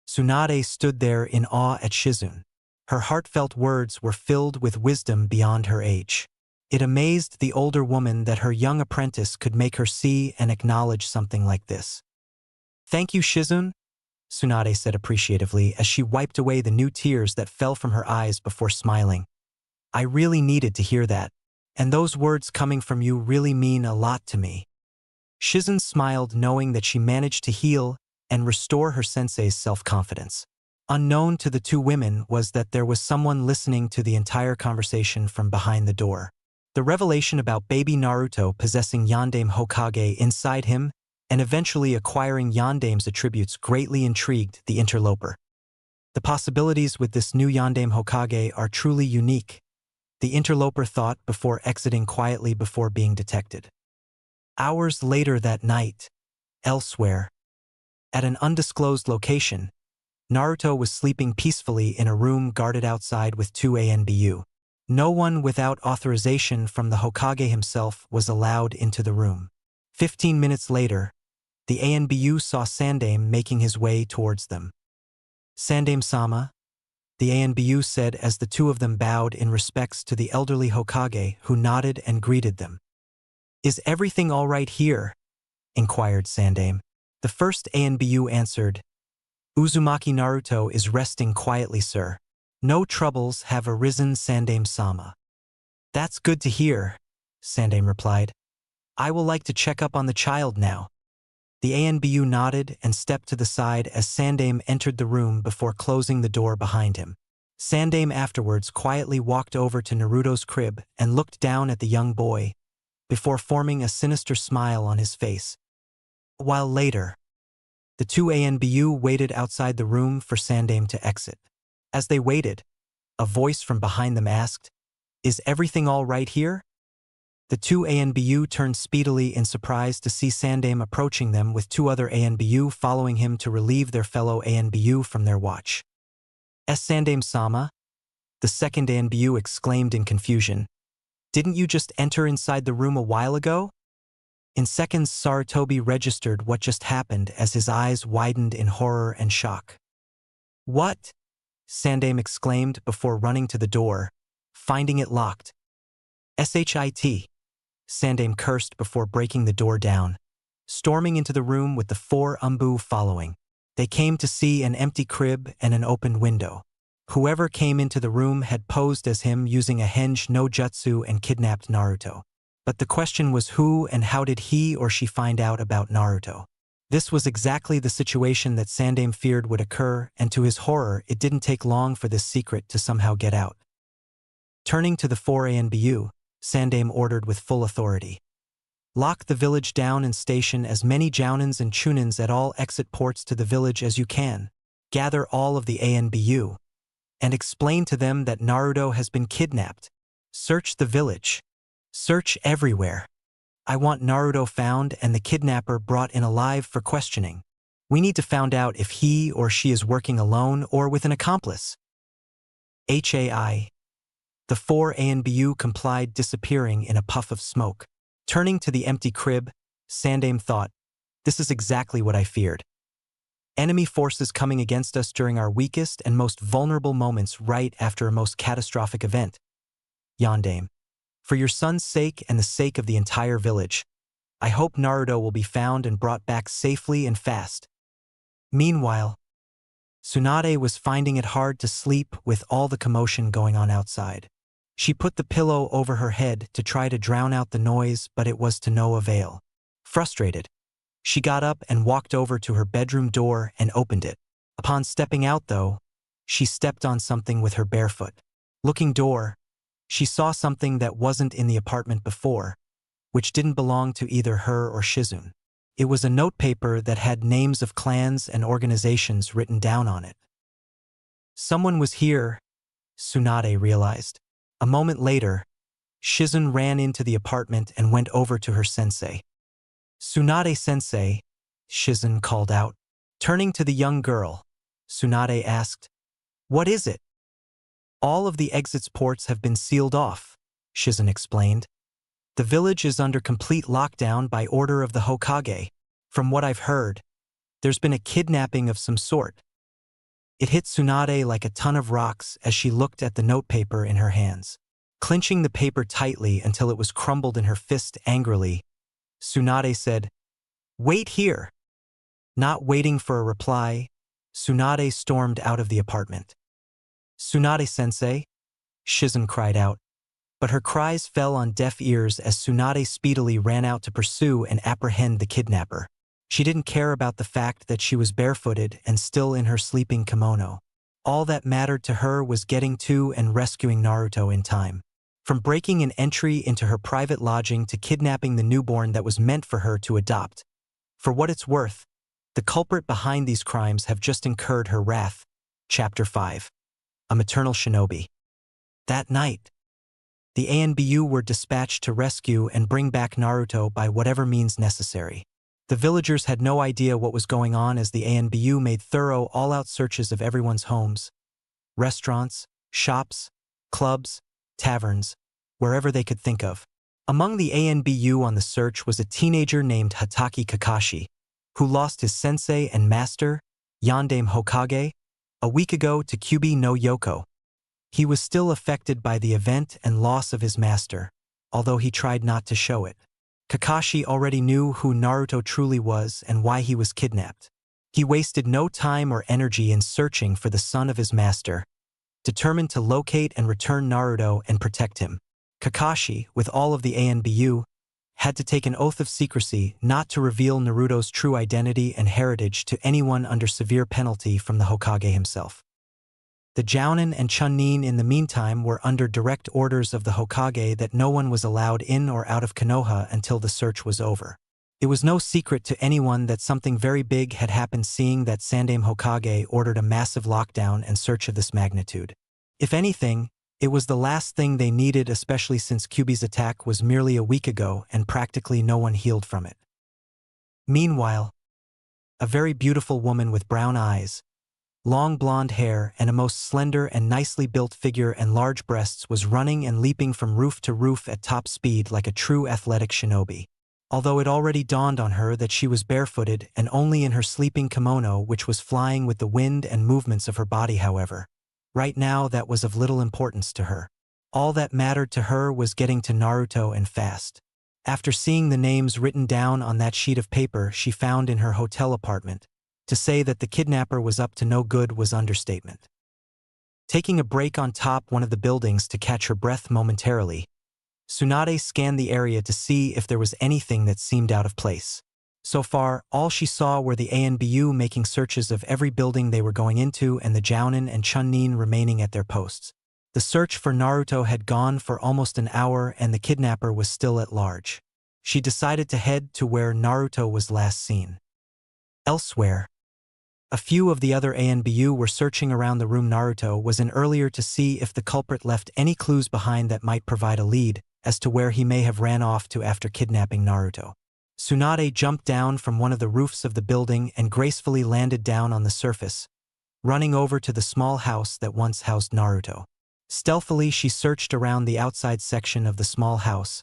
Tsunade stood there in awe at Shizune. Her heartfelt words were filled with wisdom beyond her age. It amazed the older woman that her young apprentice could make her see and acknowledge something like this. Thank you, Shizune, Tsunade said appreciatively as she wiped away the new tears that fell from her eyes before smiling. I really needed to hear that, and those words coming from you really mean a lot to me. Shizune smiled, knowing that she managed to heal and restore her sensei's self-confidence. Unknown to the two women was that there was someone listening to the entire conversation from behind the door. The revelation about baby Naruto possessing Yondaime Hokage inside him and eventually acquiring Yondaime's attributes greatly intrigued the interloper. The possibilities with this new Yondaime Hokage are truly unique, the interloper thought before exiting quietly before being detected. Hours later that night, elsewhere, at an undisclosed location, Naruto was sleeping peacefully in a room guarded outside with two ANBU. No one without authorization from the Hokage himself was allowed into the room. 15 minutes later, the ANBU saw Sandaime making his way towards them. Sandaime-sama, the ANBU said as the two of them bowed in respects to the elderly Hokage, who nodded and greeted them. Is everything all right here? Inquired Sandaime. The first ANBU answered, Uzumaki Naruto is resting quietly, sir. No troubles have arisen, Sandaime-sama. That's good to hear, Sandaime replied. I will like to check up on the child now. The ANBU nodded and stepped to the side as Sandaime entered the room before closing the door behind him. Sandaime afterwards quietly walked over to Naruto's crib and looked down at the young boy, before forming a sinister smile on his face. A while later, the two ANBU waited outside the room for Sandaime to exit. As they waited, a voice from behind them asked, Is everything all right here? The two ANBU turned speedily in surprise to see Sandaime approaching them with two other ANBU following him to relieve their fellow ANBU from their watch. Sandaime-sama, the second ANBU exclaimed in confusion. Didn't you just enter inside the room a while ago? In seconds, Sarutobi registered what just happened as his eyes widened in horror and shock. What? Sandaime exclaimed before running to the door, finding it locked. Shit. Sandaime cursed before breaking the door down, storming into the room with the four umbu following. They came to see an empty crib and an open window. Whoever came into the room had posed as him using a henge no jutsu and kidnapped Naruto. But the question was who and how did he or she find out about Naruto? This was exactly the situation that Sandaime feared would occur, and to his horror, it didn't take long for this secret to somehow get out. Turning to the four ANBU, Sandaime ordered with full authority. Lock the village down and station as many jounins and chunins at all exit ports to the village as you can. Gather all of the ANBU and explain to them that Naruto has been kidnapped. Search the village. Search everywhere. I want Naruto found and the kidnapper brought in alive for questioning. We need to find out if he or she is working alone or with an accomplice. HAI. The four ANBU complied, disappearing in a puff of smoke. Turning to the empty crib, Sandame thought, "This is exactly what I feared. Enemy forces coming against us during our weakest and most vulnerable moments right after a most catastrophic event. Yandame, for your son's sake and the sake of the entire village, I hope Naruto will be found and brought back safely and fast." Meanwhile, Tsunade was finding it hard to sleep with all the commotion going on outside. She put the pillow over her head to try to drown out the noise, but it was to no avail. Frustrated, she got up and walked over to her bedroom door and opened it. Upon stepping out, though, she stepped on something with her bare foot. Looking door, she saw something that wasn't in the apartment before, which didn't belong to either her or Shizune. It was a notepaper that had names of clans and organizations written down on it. Someone was here, Tsunade realized. A moment later, Shizune ran into the apartment and went over to her sensei. "Tsunade-sensei," Shizune called out. Turning to the young girl, Tsunade asked, "What is it?" "All of the exits ports have been sealed off," Shizune explained. "The village is under complete lockdown by order of the Hokage. From what I've heard, there's been a kidnapping of some sort." It hit Tsunade like a ton of rocks as she looked at the notepaper in her hands. Clenching the paper tightly until it was crumbled in her fist angrily, Tsunade said, "Wait here." Not waiting for a reply, Tsunade stormed out of the apartment. "Tsunade-sensei," Shizune cried out, but her cries fell on deaf ears as Tsunade speedily ran out to pursue and apprehend the kidnapper. She didn't care about the fact that she was barefooted and still in her sleeping kimono. All that mattered to her was getting to and rescuing Naruto in time. From breaking an entry into her private lodging to kidnapping the newborn that was meant for her to adopt. For what it's worth, the culprit behind these crimes have just incurred her wrath. Chapter 5. A Maternal Shinobi. That night, the ANBU were dispatched to rescue and bring back Naruto by whatever means necessary. The villagers had no idea what was going on as the ANBU made thorough all-out searches of everyone's homes, restaurants, shops, clubs, taverns, wherever they could think of. Among the ANBU on the search was a teenager named Hatake Kakashi, who lost his sensei and master, Yandame Hokage, a week ago to Kyubi no Yoko. He was still affected by the event and loss of his master, although he tried not to show it. Kakashi already knew who Naruto truly was and why he was kidnapped. He wasted no time or energy in searching for the son of his master, determined to locate and return Naruto and protect him. Kakashi, with all of the ANBU, had to take an oath of secrecy not to reveal Naruto's true identity and heritage to anyone under severe penalty from the Hokage himself. The Jounin and Chunin in the meantime were under direct orders of the Hokage that no one was allowed in or out of Konoha until the search was over. It was no secret to anyone that something very big had happened, seeing that Sandame Hokage ordered a massive lockdown and search of this magnitude. If anything, it was the last thing they needed, especially since Kyubi's attack was merely a week ago and practically no one healed from it. Meanwhile, a very beautiful woman with brown eyes, long blonde hair, and a most slender and nicely built figure and large breasts was running and leaping from roof to roof at top speed like a true athletic shinobi. Although it already dawned on her that she was barefooted and only in her sleeping kimono, which was flying with the wind and movements of her body, however, right now that was of little importance to her. All that mattered to her was getting to Naruto and fast. After seeing the names written down on that sheet of paper she found in her hotel apartment, to say that the kidnapper was up to no good was understatement. Taking a break on top one of the buildings to catch her breath momentarily, Tsunade scanned the area to see if there was anything that seemed out of place. So far, all she saw were the ANBU making searches of every building they were going into and the Jounin and Chunin remaining at their posts. The search for Naruto had gone for almost an hour and the kidnapper was still at large. She decided to head to where Naruto was last seen. Elsewhere, a few of the other ANBU were searching around the room Naruto was in earlier to see if the culprit left any clues behind that might provide a lead as to where he may have ran off to after kidnapping Naruto. Tsunade jumped down from one of the roofs of the building and gracefully landed down on the surface, running over to the small house that once housed Naruto. Stealthily, she searched around the outside section of the small house,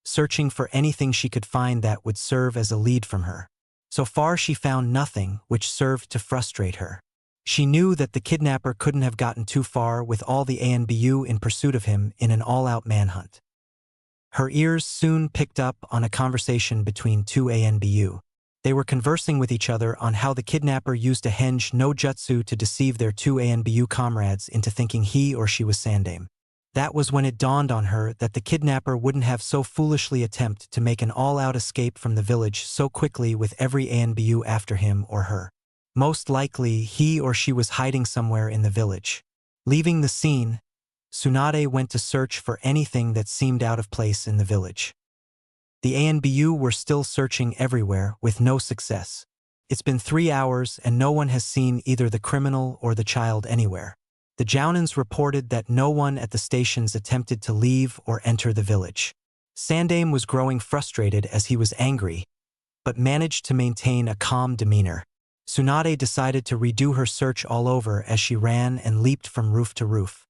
searching for anything she could find that would serve as a lead from her. So far, she found nothing, which served to frustrate her. She knew that the kidnapper couldn't have gotten too far with all the ANBU in pursuit of him in an all-out manhunt. Her ears soon picked up on a conversation between two ANBU. They were conversing with each other on how the kidnapper used a henge no jutsu to deceive their two ANBU comrades into thinking he or she was Sandame. That was when it dawned on her that the kidnapper wouldn't have so foolishly attempt to make an all-out escape from the village so quickly with every ANBU after him or her. Most likely, he or she was hiding somewhere in the village. Leaving the scene, Tsunade went to search for anything that seemed out of place in the village. The ANBU were still searching everywhere with no success. It's been 3 hours and no one has seen either the criminal or the child anywhere. The Jounins reported that no one at the stations attempted to leave or enter the village. Sandame was growing frustrated as he was angry, but managed to maintain a calm demeanor. Tsunade decided to redo her search all over as she ran and leaped from roof to roof.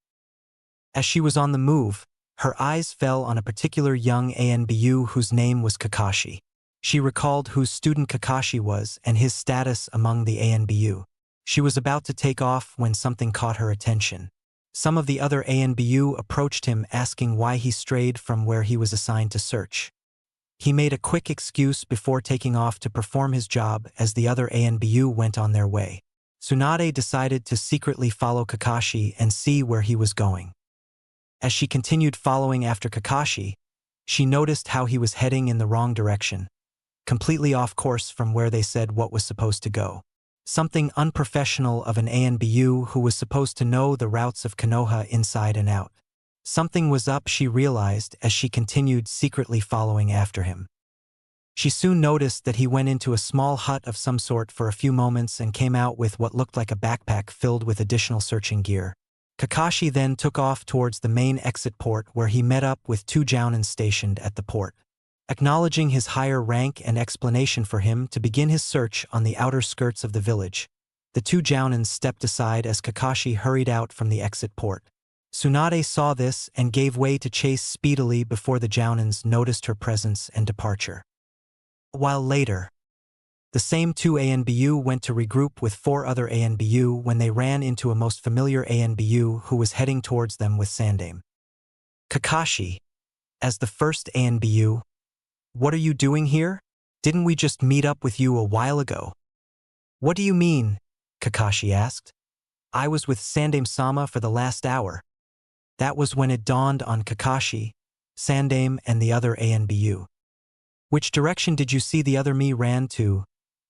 As she was on the move, her eyes fell on a particular young ANBU whose name was Kakashi. She recalled whose student Kakashi was and his status among the ANBU. She was about to take off when something caught her attention. Some of the other ANBU approached him asking why he strayed from where he was assigned to search. He made a quick excuse before taking off to perform his job as the other ANBU went on their way. Tsunade decided to secretly follow Kakashi and see where he was going. As she continued following after Kakashi, she noticed how he was heading in the wrong direction, completely off course from where they said what was supposed to go. Something unprofessional of an ANBU who was supposed to know the routes of Konoha inside and out. Something was up, she realized, as she continued secretly following after him. She soon noticed that he went into a small hut of some sort for a few moments and came out with what looked like a backpack filled with additional searching gear. Kakashi then took off towards the main exit port where he met up with two Jounins stationed at the port. Acknowledging his higher rank and explanation for him to begin his search on the outer skirts of the village, the two Jounins stepped aside as Kakashi hurried out from the exit port. Tsunade saw this and gave way to chase speedily before the Jounins noticed her presence and departure. A while later, the same two ANBU went to regroup with 4 other ANBU when they ran into a most familiar ANBU who was heading towards them with Sandame. Kakashi, as the first ANBU, "What are you doing here? Didn't we just meet up with you a while ago?" "What do you mean?" Kakashi asked. "I was with Sandame-sama for the last hour." That was when it dawned on Kakashi, Sandame, and the other ANBU. "Which direction did you see the other me ran to?"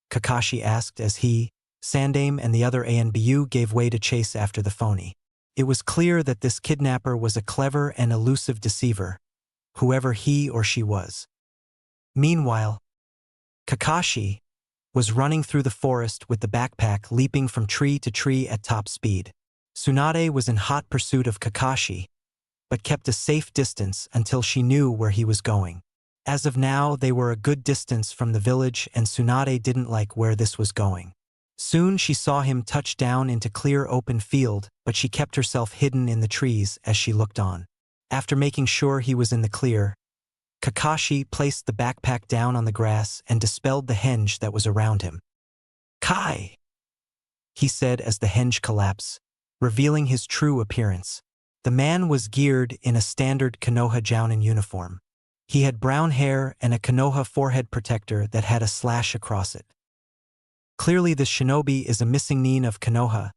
Kakashi asked as he, Sandame, and the other ANBU gave way to chase after the phony. It was clear that this kidnapper was a clever and elusive deceiver, whoever he or she was. Meanwhile, Kakashi was running through the forest with the backpack leaping from tree to tree at top speed. Tsunade was in hot pursuit of Kakashi, but kept a safe distance until she knew where he was going. As of now, they were a good distance from the village and Tsunade didn't like where this was going. Soon she saw him touch down into clear open field, but she kept herself hidden in the trees as she looked on. After making sure he was in the clear, Kakashi placed the backpack down on the grass and dispelled the henge that was around him. "Kai!" he said as the henge collapsed, revealing his true appearance. The man was geared in a standard Konoha Jounin uniform. He had brown hair and a Konoha forehead protector that had a slash across it. Clearly this shinobi is a missing nin of Konoha,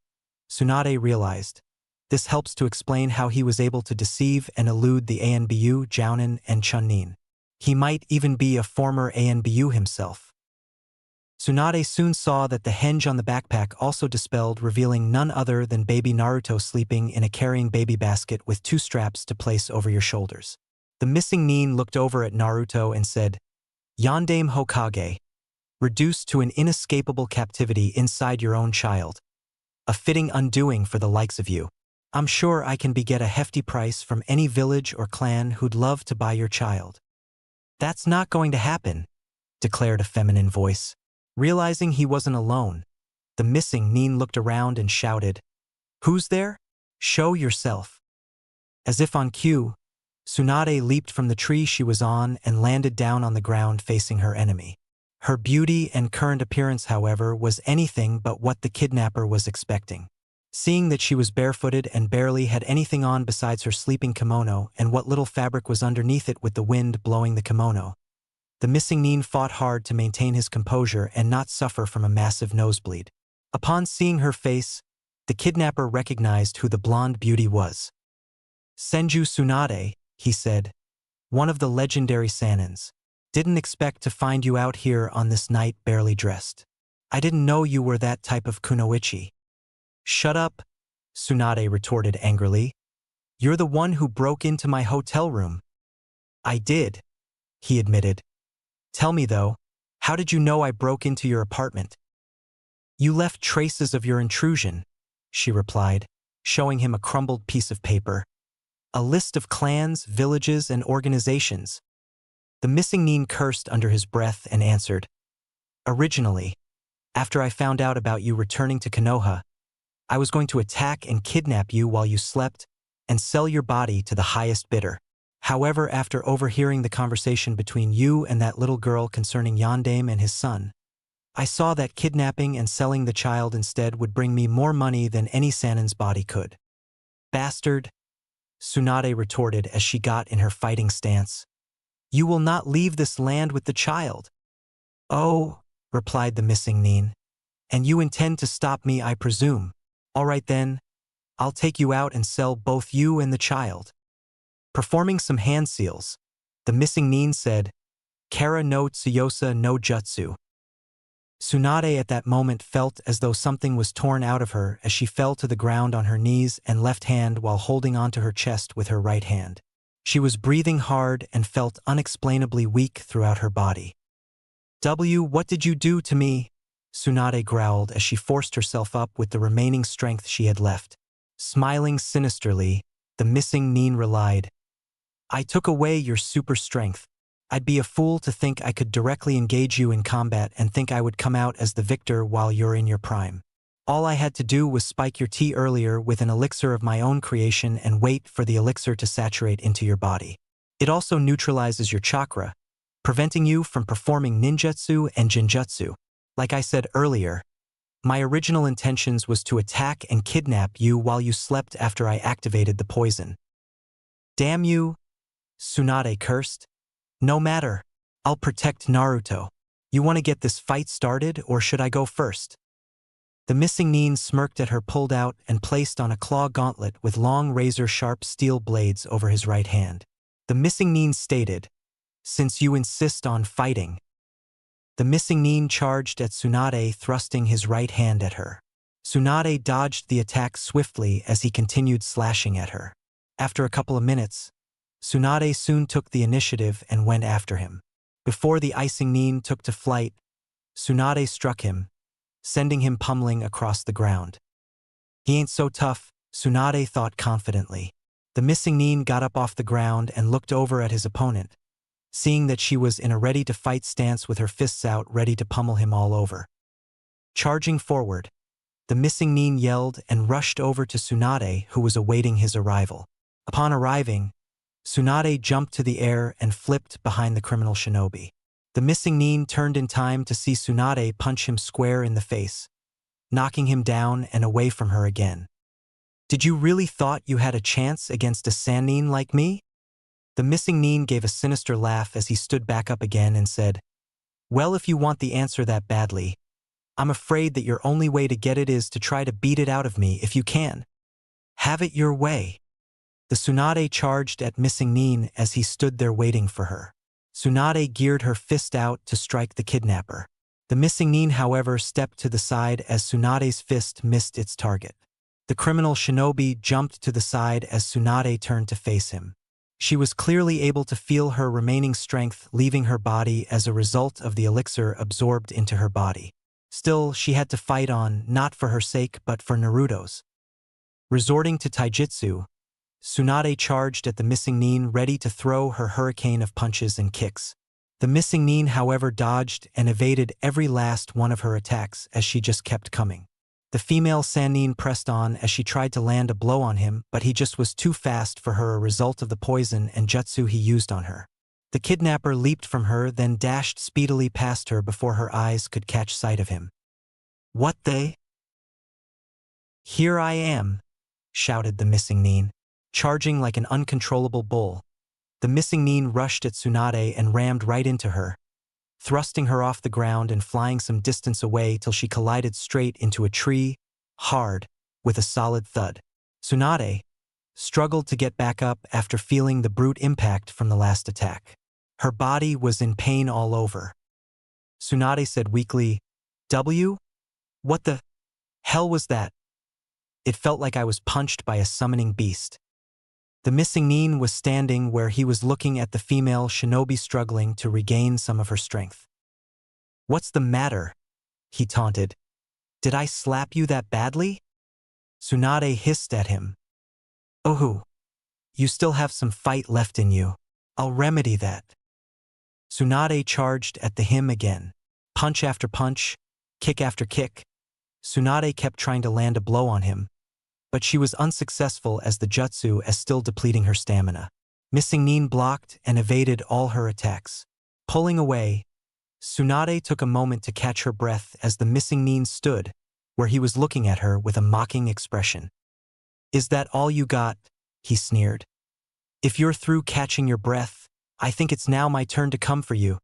Tsunade realized. This helps to explain how he was able to deceive and elude the ANBU, Jounin, and Chunin. He might even be a former ANBU himself. Tsunade soon saw that the henge on the backpack also dispelled, revealing none other than baby Naruto sleeping in a carrying baby basket with 2 straps to place over your shoulders. The missing nin looked over at Naruto and said, "Yandame Hokage, reduced to an inescapable captivity inside your own child. A fitting undoing for the likes of you. I'm sure I can beget a hefty price from any village or clan who'd love to buy your child." "That's not going to happen," declared a feminine voice. Realizing he wasn't alone, the missing nin looked around and shouted, "Who's there? Show yourself." As if on cue, Tsunade leaped from the tree she was on and landed down on the ground facing her enemy. Her beauty and current appearance, however, was anything but what the kidnapper was expecting. Seeing that she was barefooted and barely had anything on besides her sleeping kimono and what little fabric was underneath it with the wind blowing the kimono, the missing nin fought hard to maintain his composure and not suffer from a massive nosebleed. Upon seeing her face, the kidnapper recognized who the blonde beauty was. "Senju Tsunade," he said, "one of the legendary Sanins. Didn't expect to find you out here on this night barely dressed. I didn't know you were that type of kunoichi." "Shut up," Tsunade retorted angrily. "You're the one who broke into my hotel room." "I did," he admitted. "Tell me though, how did you know I broke into your apartment?" "You left traces of your intrusion," she replied, showing him a crumbled piece of paper. "A list of clans, villages, and organizations." The missing nin cursed under his breath and answered, "Originally, after I found out about you returning to Konoha, I was going to attack and kidnap you while you slept and sell your body to the highest bidder. However, after overhearing the conversation between you and that little girl concerning Yondaime and his son, I saw that kidnapping and selling the child instead would bring me more money than any Sanin's body could." "Bastard," Tsunade retorted as she got in her fighting stance. "You will not leave this land with the child." "Oh," replied the missing nin, "and you intend to stop me, I presume. All right then, I'll take you out and sell both you and the child." Performing some hand seals, the missing nin said, "Kara no Tsuyosa no Jutsu." Tsunade at that moment felt as though something was torn out of her as she fell to the ground on her knees and left hand while holding onto her chest with her right hand. She was breathing hard and felt unexplainably weak throughout her body. What did you do to me?" Tsunade growled as she forced herself up with the remaining strength she had left. Smiling sinisterly, the missing nin relied, "I took away your super strength. I'd be a fool to think I could directly engage you in combat and think I would come out as the victor while you're in your prime. All I had to do was spike your tea earlier with an elixir of my own creation and wait for the elixir to saturate into your body. It also neutralizes your chakra, preventing you from performing ninjutsu and jinjutsu. Like I said earlier, my original intentions was to attack and kidnap you while you slept after I activated the poison." "Damn you," Tsunade cursed. "No matter, I'll protect Naruto. You want to get this fight started, or should I go first?" The missing nin smirked at her, pulled out and placed on a claw gauntlet with long razor-sharp steel blades over his right hand. The missing nin stated, "Since you insist on fighting." The missing nin charged at Tsunade, thrusting his right hand at her. Tsunade dodged the attack swiftly as he continued slashing at her. After a couple of minutes, Tsunade soon took the initiative and went after him. Before the icing nin took to flight, Tsunade struck him, sending him pummeling across the ground. "He ain't so tough," Tsunade thought confidently. The missing nin got up off the ground and looked over at his opponent, seeing that she was in a ready-to-fight stance with her fists out ready to pummel him all over. Charging forward, the missing nin yelled and rushed over to Tsunade, who was awaiting his arrival. Upon arriving, Tsunade jumped to the air and flipped behind the criminal shinobi. The missing nin turned in time to see Tsunade punch him square in the face, knocking him down and away from her again. "Did you really thought you had a chance against a Sannin like me?" The missing nin gave a sinister laugh as he stood back up again and said, "Well, if you want the answer that badly, I'm afraid that your only way to get it is to try to beat it out of me if you can. Have it your way." The Tsunade charged at missing nin as he stood there waiting for her. Tsunade geared her fist out to strike the kidnapper. The missing nin, however, stepped to the side as Tsunade's fist missed its target. The criminal shinobi jumped to the side as Tsunade turned to face him. She was clearly able to feel her remaining strength leaving her body as a result of the elixir absorbed into her body. Still, she had to fight on, not for her sake but for Naruto's. Resorting to taijutsu, Tsunade charged at the missing nin, ready to throw her hurricane of punches and kicks. The missing Nin, however, dodged and evaded every last one of her attacks as she just kept coming. The female Sannin pressed on as she tried to land a blow on him, but he just was too fast for her, a result of the poison and jutsu he used on her. The kidnapper leaped from her, then dashed speedily past her before her eyes could catch sight of him. "What the?" "Here I am," shouted the missing Nin, charging like an uncontrollable bull. The missing Nin rushed at Tsunade and rammed right into her, thrusting her off the ground and flying some distance away till she collided straight into a tree, hard, with a solid thud. Tsunade struggled to get back up after feeling the brute impact from the last attack. Her body was in pain all over. Tsunade said weakly, What the hell was that? It felt like I was punched by a summoning beast." The missing Nin was standing where he was, looking at the female shinobi struggling to regain some of her strength. "What's the matter?" he taunted. "Did I slap you that badly?" Tsunade hissed at him. "Oh, you still have some fight left in you. I'll remedy that." Tsunade charged at him again. Punch after punch, kick after kick. Tsunade kept trying to land a blow on him, but she was unsuccessful as the jutsu is still depleting her stamina. Missing Nin blocked and evaded all her attacks. Pulling away, Tsunade took a moment to catch her breath as the missing Nin stood, where he was looking at her with a mocking expression. "Is that all you got?" he sneered. "If you're through catching your breath, I think it's now my turn to come for you."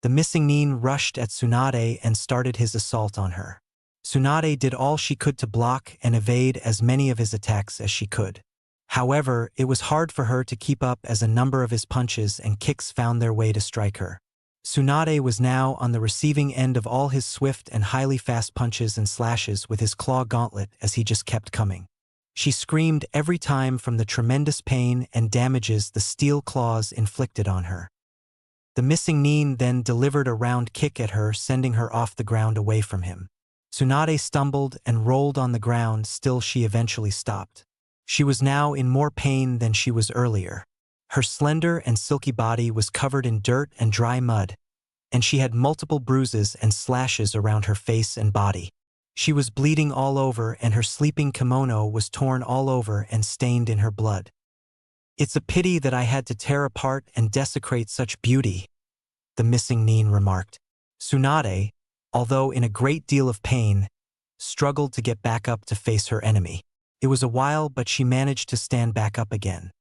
The missing Nin rushed at Tsunade and started his assault on her. Tsunade did all she could to block and evade as many of his attacks as she could. However, it was hard for her to keep up as a number of his punches and kicks found their way to strike her. Tsunade was now on the receiving end of all his swift and highly fast punches and slashes with his claw gauntlet as he just kept coming. She screamed every time from the tremendous pain and damages the steel claws inflicted on her. The missing Nin then delivered a round kick at her, sending her off the ground away from him. Tsunade stumbled and rolled on the ground, still she eventually stopped. She was now in more pain than she was earlier. Her slender and silky body was covered in dirt and dry mud, and she had multiple bruises and slashes around her face and body. She was bleeding all over, and her sleeping kimono was torn all over and stained in her blood. "It's a pity that I had to tear apart and desecrate such beauty," the missing Nin remarked. Tsunade, although in a great deal of pain, struggled to get back up to face her enemy. It was a while, but she managed to stand back up again.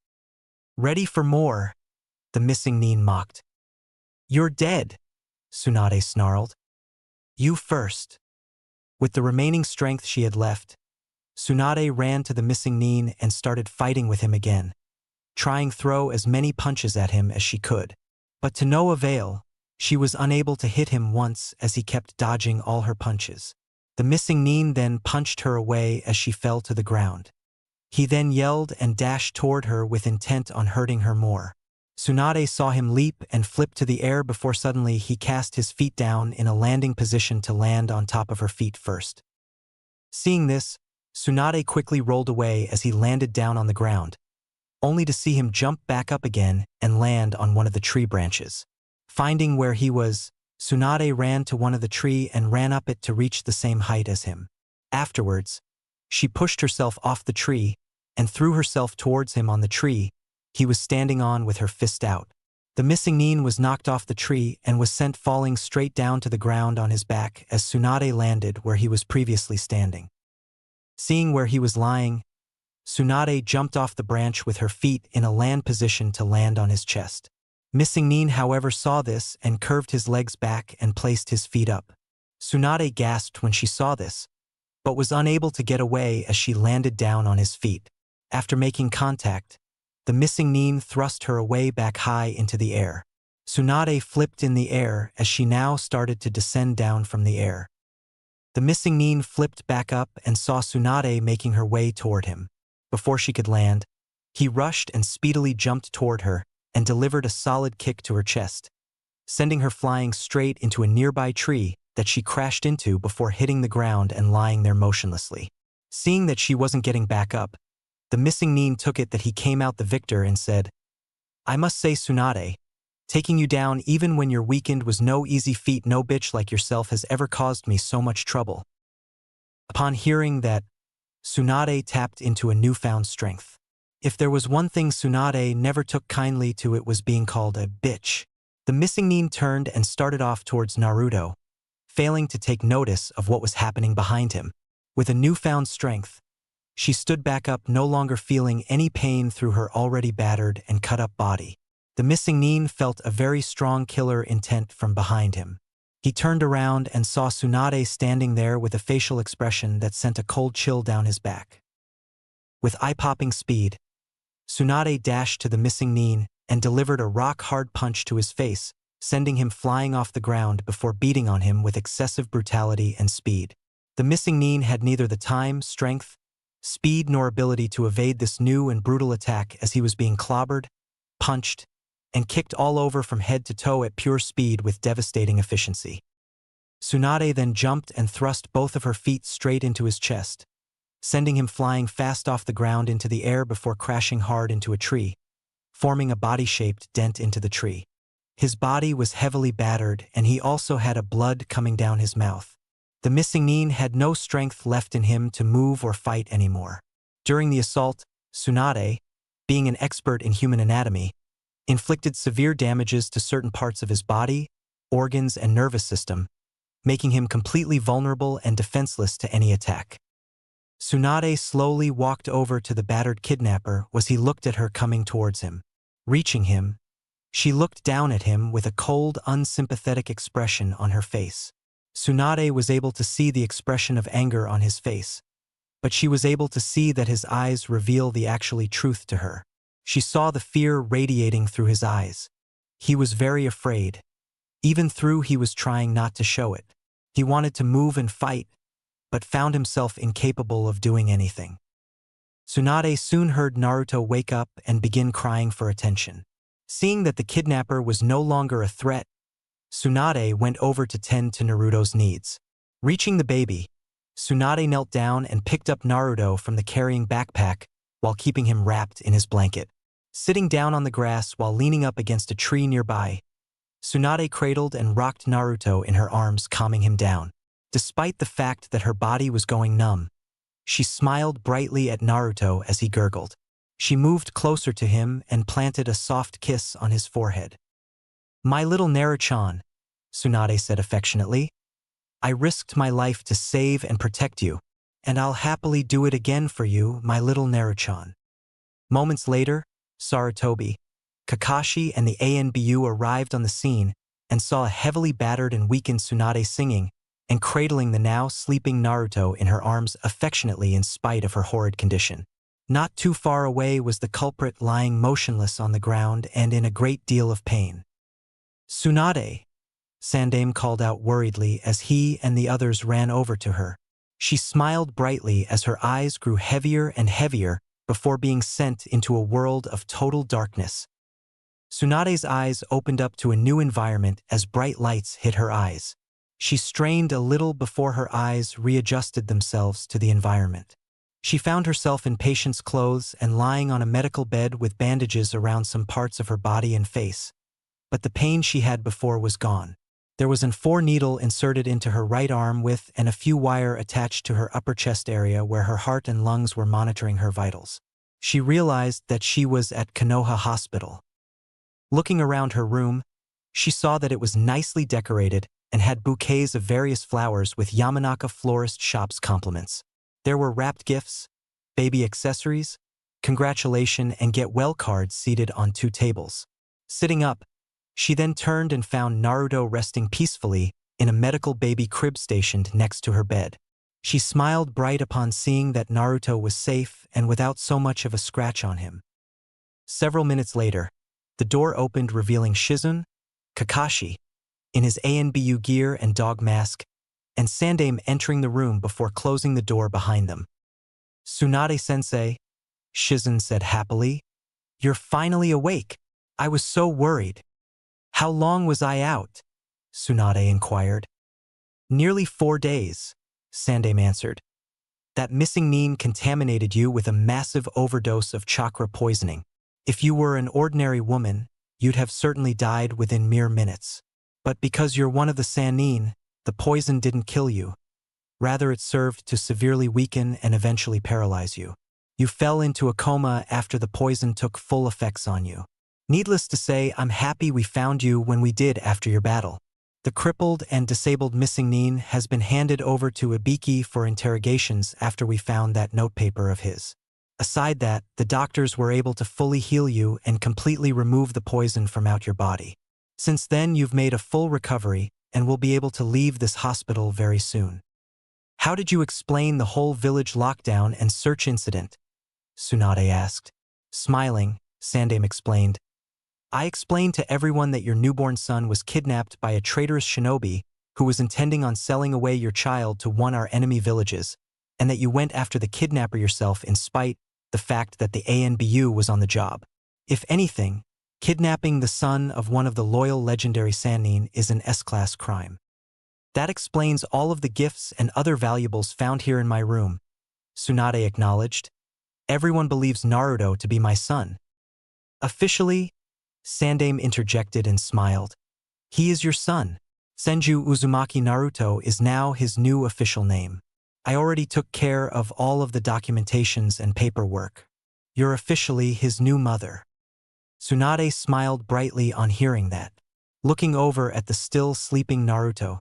"Ready for more?" the missing Nin mocked. "You're dead," Tsunade snarled. "You first." With the remaining strength she had left, Tsunade ran to the missing Nin and started fighting with him again, trying to throw as many punches at him as she could. But to no avail, she was unable to hit him once as he kept dodging all her punches. The missing Nin then punched her away as she fell to the ground. He then yelled and dashed toward her with intent on hurting her more. Tsunade saw him leap and flip to the air before suddenly he cast his feet down in a landing position to land on top of her feet first. Seeing this, Tsunade quickly rolled away as he landed down on the ground, only to see him jump back up again and land on one of the tree branches. Finding where he was, Tsunade ran to one of the tree and ran up it to reach the same height as him. Afterwards, she pushed herself off the tree and threw herself towards him on the tree he was standing on with her fist out. The missing Nin was knocked off the tree and was sent falling straight down to the ground on his back as Tsunade landed where he was previously standing. Seeing where he was lying, Tsunade jumped off the branch with her feet in a land position to land on his chest. Missing Nin, however, saw this and curved his legs back and placed his feet up. Tsunade gasped when she saw this, but was unable to get away as she landed down on his feet. After making contact, the missing Nin thrust her away back high into the air. Tsunade flipped in the air as she now started to descend down from the air. The missing Nin flipped back up and saw Tsunade making her way toward him. Before she could land, he rushed and speedily jumped toward her and delivered a solid kick to her chest, sending her flying straight into a nearby tree that she crashed into before hitting the ground and lying there motionlessly. Seeing that she wasn't getting back up, the missing Nin took it that he came out the victor and said, "I must say, Tsunade, Taking you down even when you're weakened was no easy feat. No bitch like yourself has ever caused me so much trouble." Upon hearing that, Tsunade tapped into a newfound strength. If there was one thing Tsunade never took kindly to, it was being called a bitch. The missing Nin turned and started off towards Naruto, failing to take notice of what was happening behind him. With a newfound strength, she stood back up, no longer feeling any pain through her already battered and cut-up body. The missing Nin felt a very strong killer intent from behind him. He turned around and saw Tsunade standing there with a facial expression that sent a cold chill down his back. With eye-popping speed, Tsunade dashed to the missing Nin and delivered a rock-hard punch to his face, sending him flying off the ground before beating on him with excessive brutality and speed. The missing Nin had neither the time, strength, speed nor ability to evade this new and brutal attack, as he was being clobbered, punched, and kicked all over from head to toe at pure speed with devastating efficiency. Tsunade then jumped and thrust both of her feet straight into his chest, sending him flying fast off the ground into the air before crashing hard into a tree, forming a body-shaped dent into the tree. His body was heavily battered, and he also had a blood coming down his mouth. The missing Nin had no strength left in him to move or fight anymore. During the assault, Tsunade, being an expert in human anatomy, inflicted severe damages to certain parts of his body, organs, and nervous system, making him completely vulnerable and defenseless to any attack. Tsunade slowly walked over to the battered kidnapper as he looked at her coming towards him. Reaching him, she looked down at him with a cold, unsympathetic expression on her face. Tsunade was able to see the expression of anger on his face, but she was able to see that his eyes reveal the actually truth to her. She saw the fear radiating through his eyes. He was very afraid, even though he was trying not to show it. He wanted to move and fight, but found himself incapable of doing anything. Tsunade soon heard Naruto wake up and begin crying for attention. Seeing that the kidnapper was no longer a threat, Tsunade went over to tend to Naruto's needs. Reaching the baby, Tsunade knelt down and picked up Naruto from the carrying backpack while keeping him wrapped in his blanket. Sitting down on the grass while leaning up against a tree nearby, Tsunade cradled and rocked Naruto in her arms, calming him down. Despite the fact that her body was going numb, she smiled brightly at Naruto as he gurgled. She moved closer to him and planted a soft kiss on his forehead. "My little Naruto," Tsunade said affectionately. "I risked my life to save and protect you, and I'll happily do it again for you, my little Naruto." Moments later, Sarutobi, Kakashi, and the ANBU arrived on the scene and saw a heavily battered and weakened Tsunade singing and cradling the now sleeping Naruto in her arms affectionately in spite of her horrid condition. Not too far away was the culprit lying motionless on the ground and in a great deal of pain. "Tsunade," Sandaime called out worriedly as he and the others ran over to her. She smiled brightly as her eyes grew heavier and heavier before being sent into a world of total darkness. Tsunade's eyes opened up to a new environment as bright lights hit her eyes. She strained a little before her eyes readjusted themselves to the environment. She found herself in patient's clothes and lying on a medical bed with bandages around some parts of her body and face. But the pain she had before was gone. There was a 4 needle inserted into her right arm with and a few wire attached to her upper chest area where her heart and lungs were monitoring her vitals. She realized that she was at Konoha Hospital. Looking around her room, she saw that it was nicely decorated and had bouquets of various flowers with Yamanaka florist shop's compliments. There were wrapped gifts, baby accessories, congratulation and get well cards seated on 2 tables. Sitting up, she then turned and found Naruto resting peacefully in a medical baby crib stationed next to her bed. She smiled bright upon seeing that Naruto was safe and without so much of a scratch on him. Several minutes later, the door opened revealing Shizune, Kakashi, in his ANBU gear and dog mask, and Sandaime entering the room before closing the door behind them. "Tsunade-sensei," Shizune said happily, "you're finally awake. I was so worried." "How long was I out?" Tsunade inquired. "Nearly 4 days," Sandaime answered. "That missing Nin contaminated you with a massive overdose of chakra poisoning. If you were an ordinary woman, you'd have certainly died within mere minutes. But because you're one of the Sannin, the poison didn't kill you. Rather, it served to severely weaken and eventually paralyze you. You fell into a coma after the poison took full effects on you. Needless to say, I'm happy we found you when we did after your battle. The crippled and disabled missing Nin has been handed over to Ibiki for interrogations after we found that notepaper of his. Aside that, the doctors were able to fully heal you and completely remove the poison from out your body. Since then, you've made a full recovery and will be able to leave this hospital very soon. How did you explain the whole village lockdown and search incident? Tsunade asked. Smiling, Sandaime explained. I explained to everyone that your newborn son was kidnapped by a traitorous shinobi who was intending on selling away your child to one of our enemy villages, and that you went after the kidnapper yourself in spite the fact that the ANBU was on the job. If anything, kidnapping the son of one of the loyal legendary Sannin is an S-class crime. That explains all of the gifts and other valuables found here in my room, Tsunade acknowledged. Everyone believes Naruto to be my son. Officially, Sandaime interjected and smiled. He is your son. Senju Uzumaki Naruto is now his new official name. I already took care of all of the documentations and paperwork. You're officially his new mother. Tsunade smiled brightly on hearing that. Looking over at the still sleeping Naruto,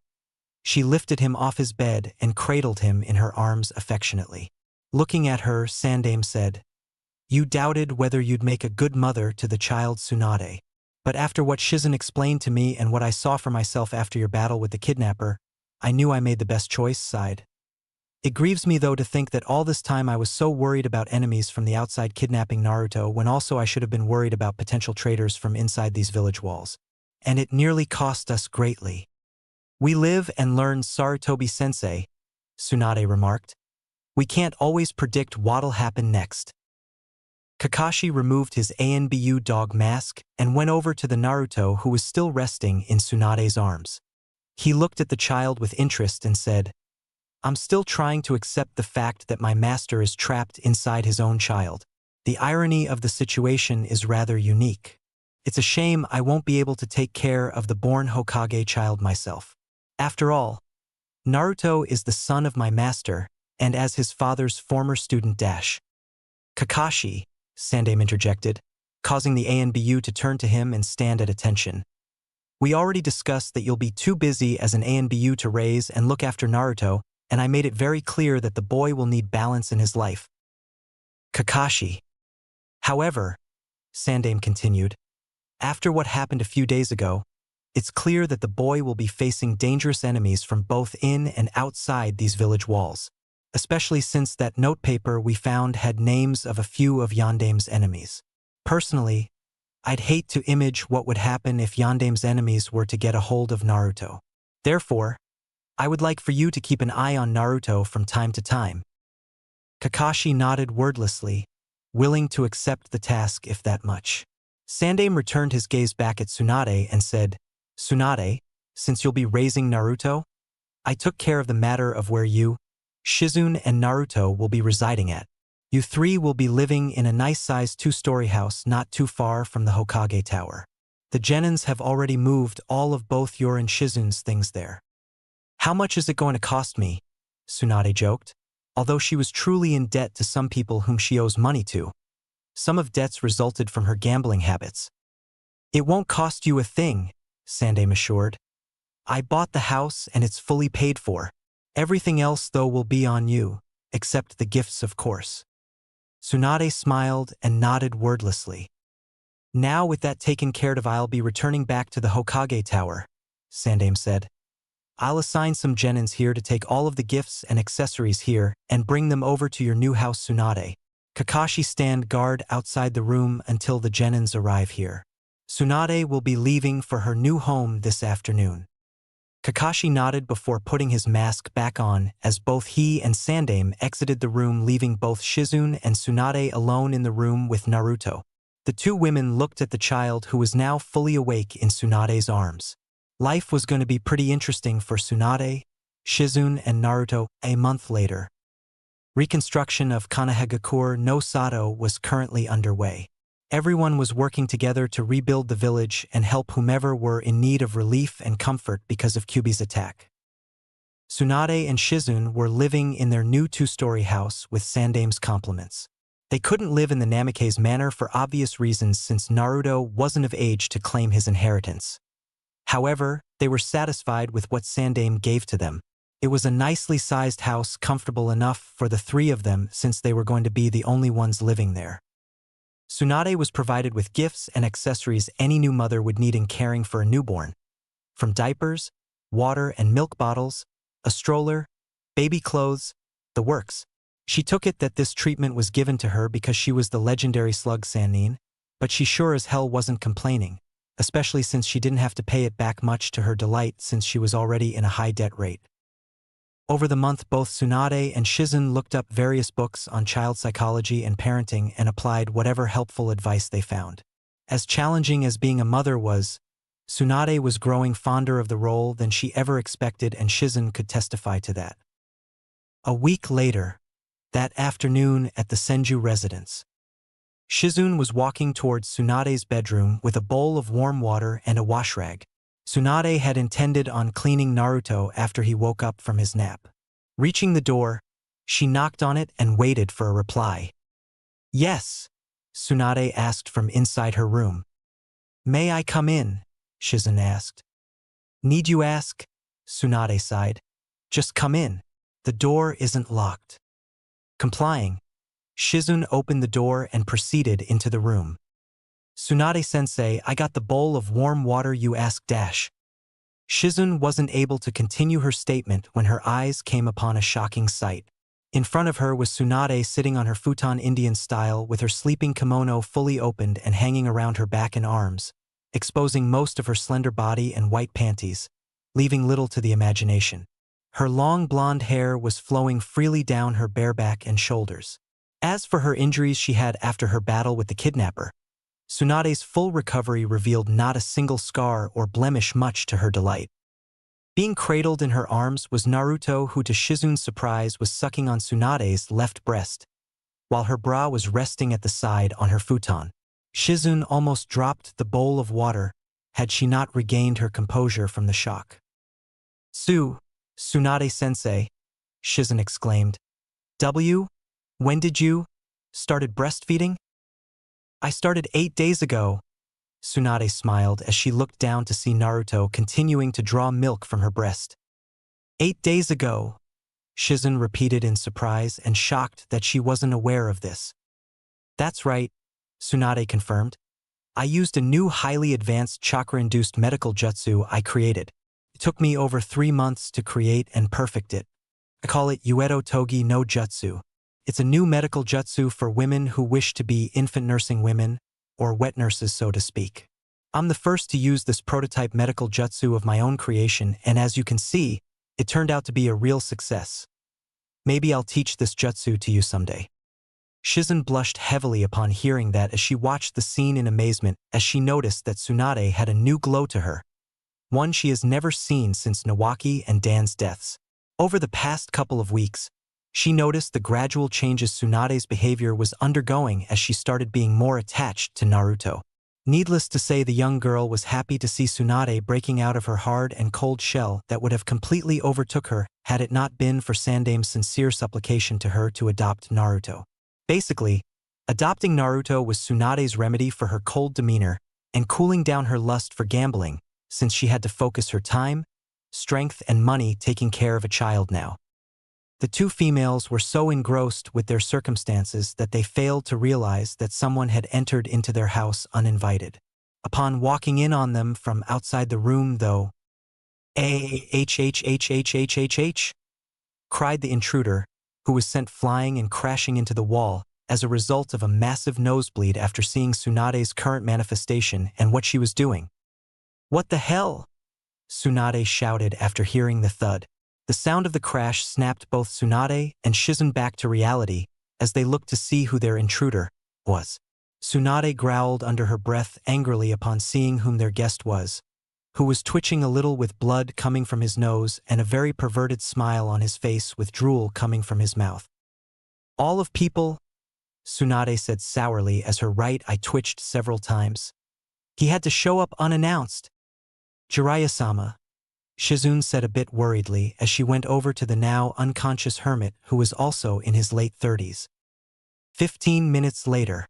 she lifted him off his bed and cradled him in her arms affectionately. Looking at her, Sandaime said, You doubted whether you'd make a good mother to the child Tsunade. But after what Shizen explained to me and what I saw for myself after your battle with the kidnapper, I knew I made the best choice, sighed. It grieves me though to think that all this time I was so worried about enemies from the outside kidnapping Naruto when also I should have been worried about potential traitors from inside these village walls. And it nearly cost us greatly. We live and learn, Sarutobi-sensei, Tsunade remarked. We can't always predict what'll happen next. Kakashi removed his ANBU dog mask and went over to the Naruto who was still resting in Tsunade's arms. He looked at the child with interest and said, I'm still trying to accept the fact that my master is trapped inside his own child. The irony of the situation is rather unique. It's a shame I won't be able to take care of the born Hokage child myself. After all, Naruto is the son of my master, and as his father's former student Kakashi, Sandaime interjected, causing the ANBU to turn to him and stand at attention. We already discussed that you'll be too busy as an ANBU to raise and look after Naruto, and I made it very clear that the boy will need balance in his life. Kakashi. However, Sandaime continued, after what happened a few days ago, it's clear that the boy will be facing dangerous enemies from both in and outside these village walls, especially since that notepaper we found had names of a few of Yondaime's enemies. Personally, I'd hate to image what would happen if Yondaime's enemies were to get a hold of Naruto. Therefore, I would like for you to keep an eye on Naruto from time to time. Kakashi nodded wordlessly, willing to accept the task if that much. Sandaime returned his gaze back at Tsunade and said, Tsunade, since you'll be raising Naruto, I took care of the matter of where you, Shizune and Naruto will be residing at. You three will be living in a nice-sized two-story house not too far from the Hokage Tower. The Genins have already moved all of both your and Shizune's things there. How much is it going to cost me? Tsunade joked, although she was truly in debt to some people whom she owes money to. Some of debts resulted from her gambling habits. It won't cost you a thing, Sandaime assured. I bought the house and it's fully paid for. Everything else, though, will be on you, except the gifts, of course. Tsunade smiled and nodded wordlessly. Now with that taken care of, I'll be returning back to the Hokage Tower, Sandaime said. I'll assign some Genins here to take all of the gifts and accessories here and bring them over to your new house, Tsunade. Kakashi stand guard outside the room until the Genins arrive here. Tsunade will be leaving for her new home this afternoon. Kakashi nodded before putting his mask back on as both he and Sandaime exited the room, leaving both Shizune and Tsunade alone in the room with Naruto. The two women looked at the child who was now fully awake in Tsunade's arms. Life was going to be pretty interesting for Tsunade, Shizune, and Naruto. A month later, reconstruction of Kanehagakure no Sato was currently underway. Everyone was working together to rebuild the village and help whomever were in need of relief and comfort because of Kyubi's attack. Tsunade and Shizune were living in their new two-story house with Sandame's compliments. They couldn't live in the Namikaze manor for obvious reasons since Naruto wasn't of age to claim his inheritance. However, they were satisfied with what Sandame gave to them. It was a nicely sized house, comfortable enough for the three of them since they were going to be the only ones living there. Tsunade was provided with gifts and accessories any new mother would need in caring for a newborn. From diapers, water and milk bottles, a stroller, baby clothes, the works. She took it that this treatment was given to her because she was the legendary slug Sannin, but she sure as hell wasn't complaining, especially since she didn't have to pay it back much to her delight since she was already in a high debt rate. Over the month, both Tsunade and Shizune looked up various books on child psychology and parenting and applied whatever helpful advice they found. As challenging as being a mother was, Tsunade was growing fonder of the role than she ever expected, and Shizune could testify to that. A week later, that afternoon at the Senju residence, Shizune was walking towards Tsunade's bedroom with a bowl of warm water and a wash rag. Tsunade had intended on cleaning Naruto after he woke up from his nap. Reaching the door, she knocked on it and waited for a reply. "Yes," Tsunade asked from inside her room. "May I come in?" Shizune asked. "Need you ask?" Tsunade sighed. "Just come in. The door isn't locked." Complying, Shizune opened the door and proceeded into the room. "Tsunade-sensei, I got the bowl of warm water you asked dash." Shizune wasn't able to continue her statement when her eyes came upon a shocking sight. In front of her was Tsunade sitting on her futon Indian style with her sleeping kimono fully opened and hanging around her back and arms, exposing most of her slender body and white panties, leaving little to the imagination. Her long blonde hair was flowing freely down her bare back and shoulders. As for her injuries she had after her battle with the kidnapper, Tsunade's full recovery revealed not a single scar or blemish, much to her delight. Being cradled in her arms was Naruto, who to Shizune's surprise was sucking on Tsunade's left breast, while her bra was resting at the side on her futon. Shizune almost dropped the bowl of water had she not regained her composure from the shock. Tsunade-sensei," Shizune exclaimed. When did you started breastfeeding?" "I started 8 days ago." Tsunade smiled as she looked down to see Naruto continuing to draw milk from her breast. 8 days ago," Shizune repeated in surprise and shocked that she wasn't aware of this. "That's right," Tsunade confirmed. "I used a new highly advanced chakra-induced medical jutsu I created. It took me over 3 months to create and perfect it. I call it Uedo Togi no Jutsu. It's a new medical jutsu for women who wish to be infant nursing women, or wet nurses so to speak. I'm the first to use this prototype medical jutsu of my own creation, and as you can see, it turned out to be a real success. Maybe I'll teach this jutsu to you someday." Shizune blushed heavily upon hearing that as she watched the scene in amazement as she noticed that Tsunade had a new glow to her, one she has never seen since Nawaki and Dan's deaths. Over the past couple of weeks, she noticed the gradual changes Tsunade's behavior was undergoing as she started being more attached to Naruto. Needless to say, the young girl was happy to see Tsunade breaking out of her hard and cold shell that would have completely overtook her had it not been for Sandame's sincere supplication to her to adopt Naruto. Basically, adopting Naruto was Tsunade's remedy for her cold demeanor and cooling down her lust for gambling, since she had to focus her time, strength, and money taking care of a child now. The two females were so engrossed with their circumstances that they failed to realize that someone had entered into their house uninvited. Upon walking in on them from outside the room, though, "H," cried the intruder, who was sent flying and crashing into the wall as a result of a massive nosebleed after seeing Tsunade's current manifestation and what she was doing. "What the hell?" Tsunade shouted after hearing the thud. The sound of the crash snapped both Tsunade and Shizune back to reality as they looked to see who their intruder was. Tsunade growled under her breath angrily upon seeing whom their guest was, who was twitching a little with blood coming from his nose and a very perverted smile on his face with drool coming from his mouth. "All of people, Tsunade said sourly as her right eye twitched several times. He had to show up unannounced. Jiraiya-sama, Shizune said a bit worriedly as she went over to the now unconscious hermit who was also in his late 30s. 15 minutes later,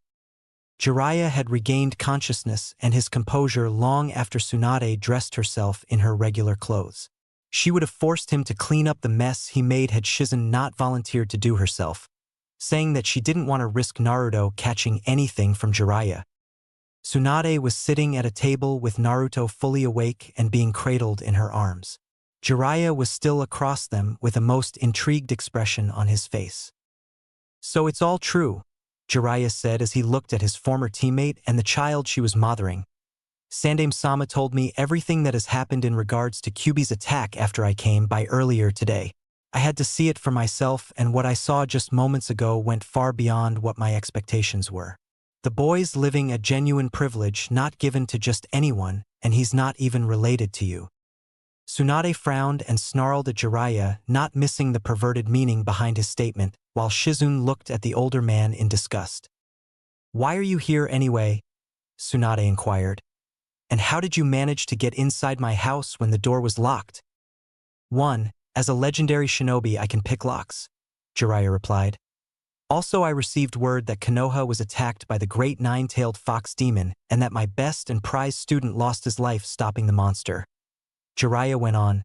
Jiraiya had regained consciousness and his composure long after Tsunade dressed herself in her regular clothes. She would have forced him to clean up the mess he made had Shizune not volunteered to do herself, saying that she didn't want to risk Naruto catching anything from Jiraiya. Tsunade was sitting at a table with Naruto fully awake and being cradled in her arms. Jiraiya was still across them with a most intrigued expression on his face. "So it's all true," Jiraiya said as he looked at his former teammate and the child she was mothering. "Sandaime-sama told me everything that has happened in regards to Kyuubi's attack after I came by earlier today. I had to see it for myself, and what I saw just moments ago went far beyond what my expectations were. The boy's living a genuine privilege not given to just anyone, and he's not even related to you." Tsunade frowned and snarled at Jiraiya, not missing the perverted meaning behind his statement, while Shizune looked at the older man in disgust. "Why are you here anyway?" Tsunade inquired. "And how did you manage to get inside my house when the door was locked?" "1. As a legendary shinobi I can pick locks," Jiraiya replied. "Also I received word that Konoha was attacked by the great nine-tailed fox demon and that my best and prized student lost his life stopping the monster." Jiraiya went on.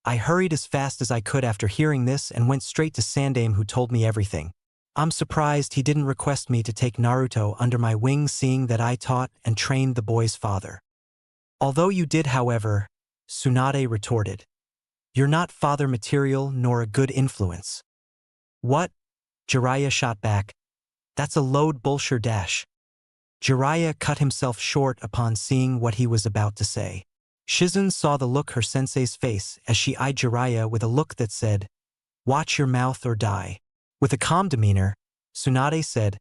"I hurried as fast as I could after hearing this and went straight to Sandaime, who told me everything. I'm surprised he didn't request me to take Naruto under my wing, seeing that I taught and trained the boy's father." "Although you did, however," Tsunade retorted, "you're not father material nor a good influence." "What?" Jiraiya shot back. "That's a load bullshit dash." Jiraiya cut himself short upon seeing what he was about to say. Shizune saw the look her sensei's face as she eyed Jiraiya with a look that said, "Watch your mouth or die." With a calm demeanor, Tsunade said,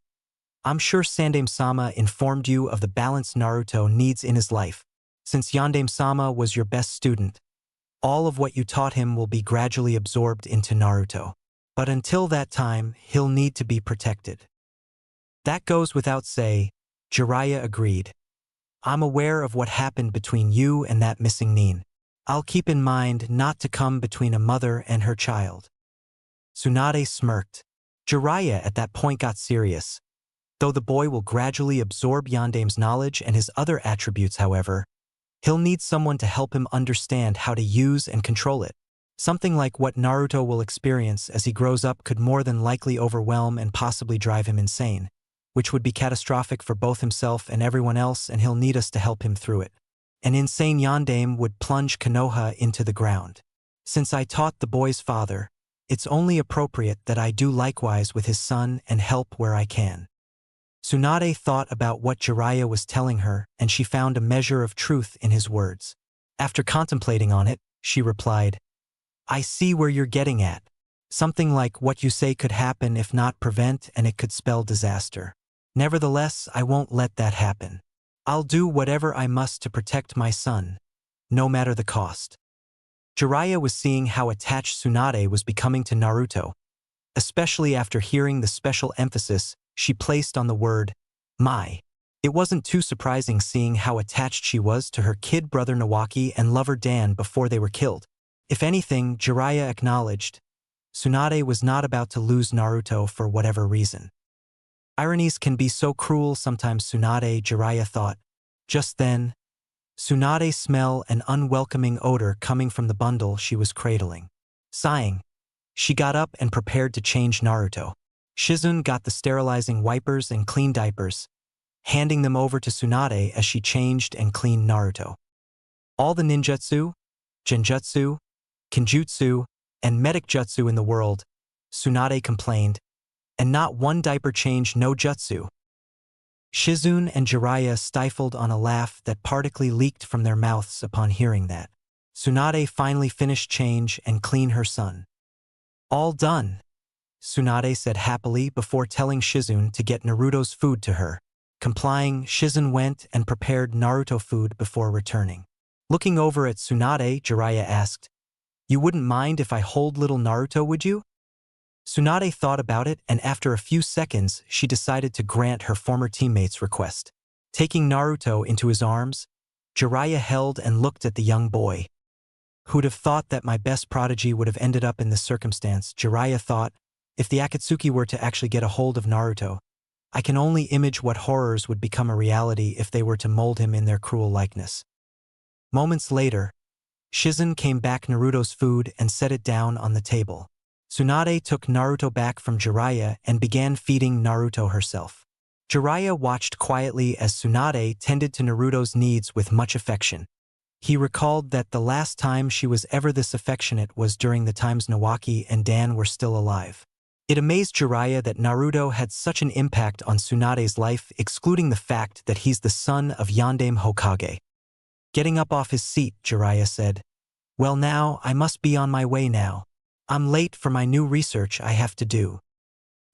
"I'm sure Sandaime-sama informed you of the balance Naruto needs in his life. Since Yondaime-sama was your best student, all of what you taught him will be gradually absorbed into Naruto. But until that time, he'll need to be protected." "That goes without say," Jiraiya agreed. "I'm aware of what happened between you and that missing Nin. I'll keep in mind not to come between a mother and her child." Tsunade smirked. Jiraiya at that point got serious. Though the boy will gradually absorb Yondaime's knowledge and his other attributes, however, he'll need someone to help him understand how to use and control it. Something like what Naruto will experience as he grows up could more than likely overwhelm and possibly drive him insane, which would be catastrophic for both himself and everyone else, and he'll need us to help him through it. An insane Yondaime would plunge Konoha into the ground. Since I taught the boy's father, it's only appropriate that I do likewise with his son and help where I can." Tsunade thought about what Jiraiya was telling her, and she found a measure of truth in his words. After contemplating on it, she replied, "I see where you're getting at. Something like what you say could happen if not prevent, and it could spell disaster. Nevertheless, I won't let that happen. I'll do whatever I must to protect my son, no matter the cost." Jiraiya was seeing how attached Tsunade was becoming to Naruto, especially after hearing the special emphasis she placed on the word, "my." It wasn't too surprising seeing how attached she was to her kid brother Nawaki and lover Dan before they were killed. If anything, Jiraiya acknowledged, Tsunade was not about to lose Naruto for whatever reason. Ironies can be so cruel sometimes, Jiraiya thought. Just then, Tsunade smelled an unwelcoming odor coming from the bundle she was cradling. Sighing, she got up and prepared to change Naruto. Shizune got the sterilizing wipers and clean diapers, handing them over to Tsunade as she changed and cleaned Naruto. All the ninjutsu, genjutsu, kinjutsu, and medic jutsu in the world, Tsunade complained, and not one diaper change, no jutsu. Shizune and Jiraiya stifled on a laugh that partially leaked from their mouths upon hearing that. Tsunade finally finished change and clean her son. "All done," Tsunade said happily before telling Shizune to get Naruto's food to her. Complying, Shizune went and prepared Naruto food before returning. Looking over at Tsunade, Jiraiya asked, "You wouldn't mind if I hold little Naruto, would you?" Tsunade thought about it, and after a few seconds, she decided to grant her former teammate's request. Taking Naruto into his arms, Jiraiya held and looked at the young boy. Who'd have thought that my best prodigy would have ended up in this circumstance? Jiraiya thought. If the Akatsuki were to actually get a hold of Naruto, I can only image what horrors would become a reality if they were to mold him in their cruel likeness. Moments later, Shizen came back Naruto's food and set it down on the table. Tsunade took Naruto back from Jiraiya and began feeding Naruto herself. Jiraiya watched quietly as Tsunade tended to Naruto's needs with much affection. He recalled that the last time she was ever this affectionate was during the times Nawaki and Dan were still alive. It amazed Jiraiya that Naruto had such an impact on Tsunade's life, excluding the fact that he's the son of Yondaime Hokage. Getting up off his seat, Jiraiya said, "Well, now, I must be on my way now. I'm late for my new research I have to do."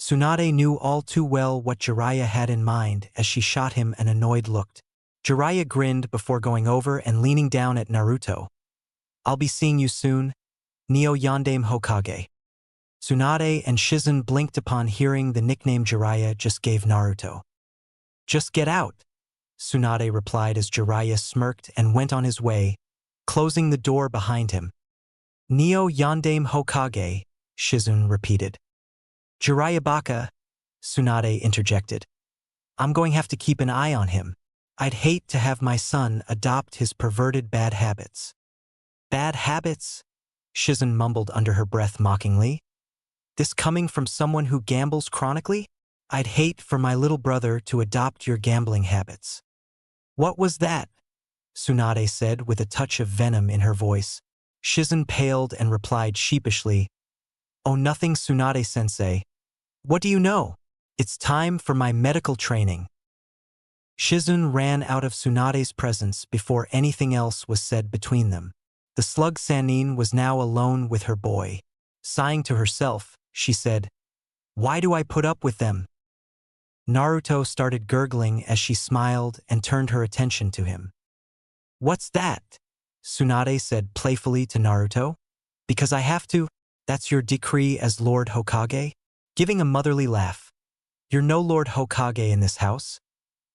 Tsunade knew all too well what Jiraiya had in mind as she shot him an annoyed look. Jiraiya grinned before going over and leaning down at Naruto. "I'll be seeing you soon, Neo Yondaime Hokage." Tsunade and Shizen blinked upon hearing the nickname Jiraiya just gave Naruto. "Just get out," Tsunade replied as Jiraiya smirked and went on his way, closing the door behind him. "Neo Yondaime Hokage," Shizen repeated. "Jiraiya Baka," Tsunade interjected. "I'm going to have to keep an eye on him. I'd hate to have my son adopt his perverted bad habits." "Bad habits?" Shizen mumbled under her breath mockingly. "This coming from someone who gambles chronically? I'd hate for my little brother to adopt your gambling habits." "What was that?" Tsunade said with a touch of venom in her voice. Shizen paled and replied sheepishly, "Oh, nothing, Tsunade-sensei. What do you know? It's time for my medical training." Shizen ran out of Tsunade's presence before anything else was said between them. The slug Sannin was now alone with her boy. Sighing to herself, she said, "Why do I put up with them?" Naruto started gurgling as she smiled and turned her attention to him. "What's that?" Tsunade said playfully to Naruto. "Because I have to? That's your decree as Lord Hokage?" Giving a motherly laugh. "You're no Lord Hokage in this house.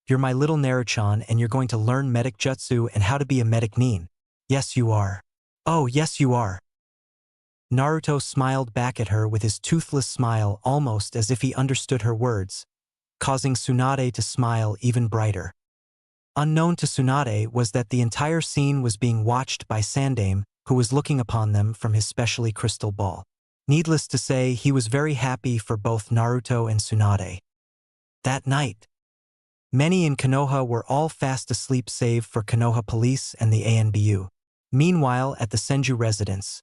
You're my little Naruchan and you're going to learn medic jutsu and how to be a medic nin. Yes, you are. Oh, yes, you are." Naruto smiled back at her with his toothless smile almost as if he understood her words, causing Tsunade to smile even brighter. Unknown to Tsunade was that the entire scene was being watched by Sandaime, who was looking upon them from his specially crystal ball. Needless to say, he was very happy for both Naruto and Tsunade. That night, many in Konoha were all fast asleep save for Konoha police and the ANBU. Meanwhile, at the Senju residence,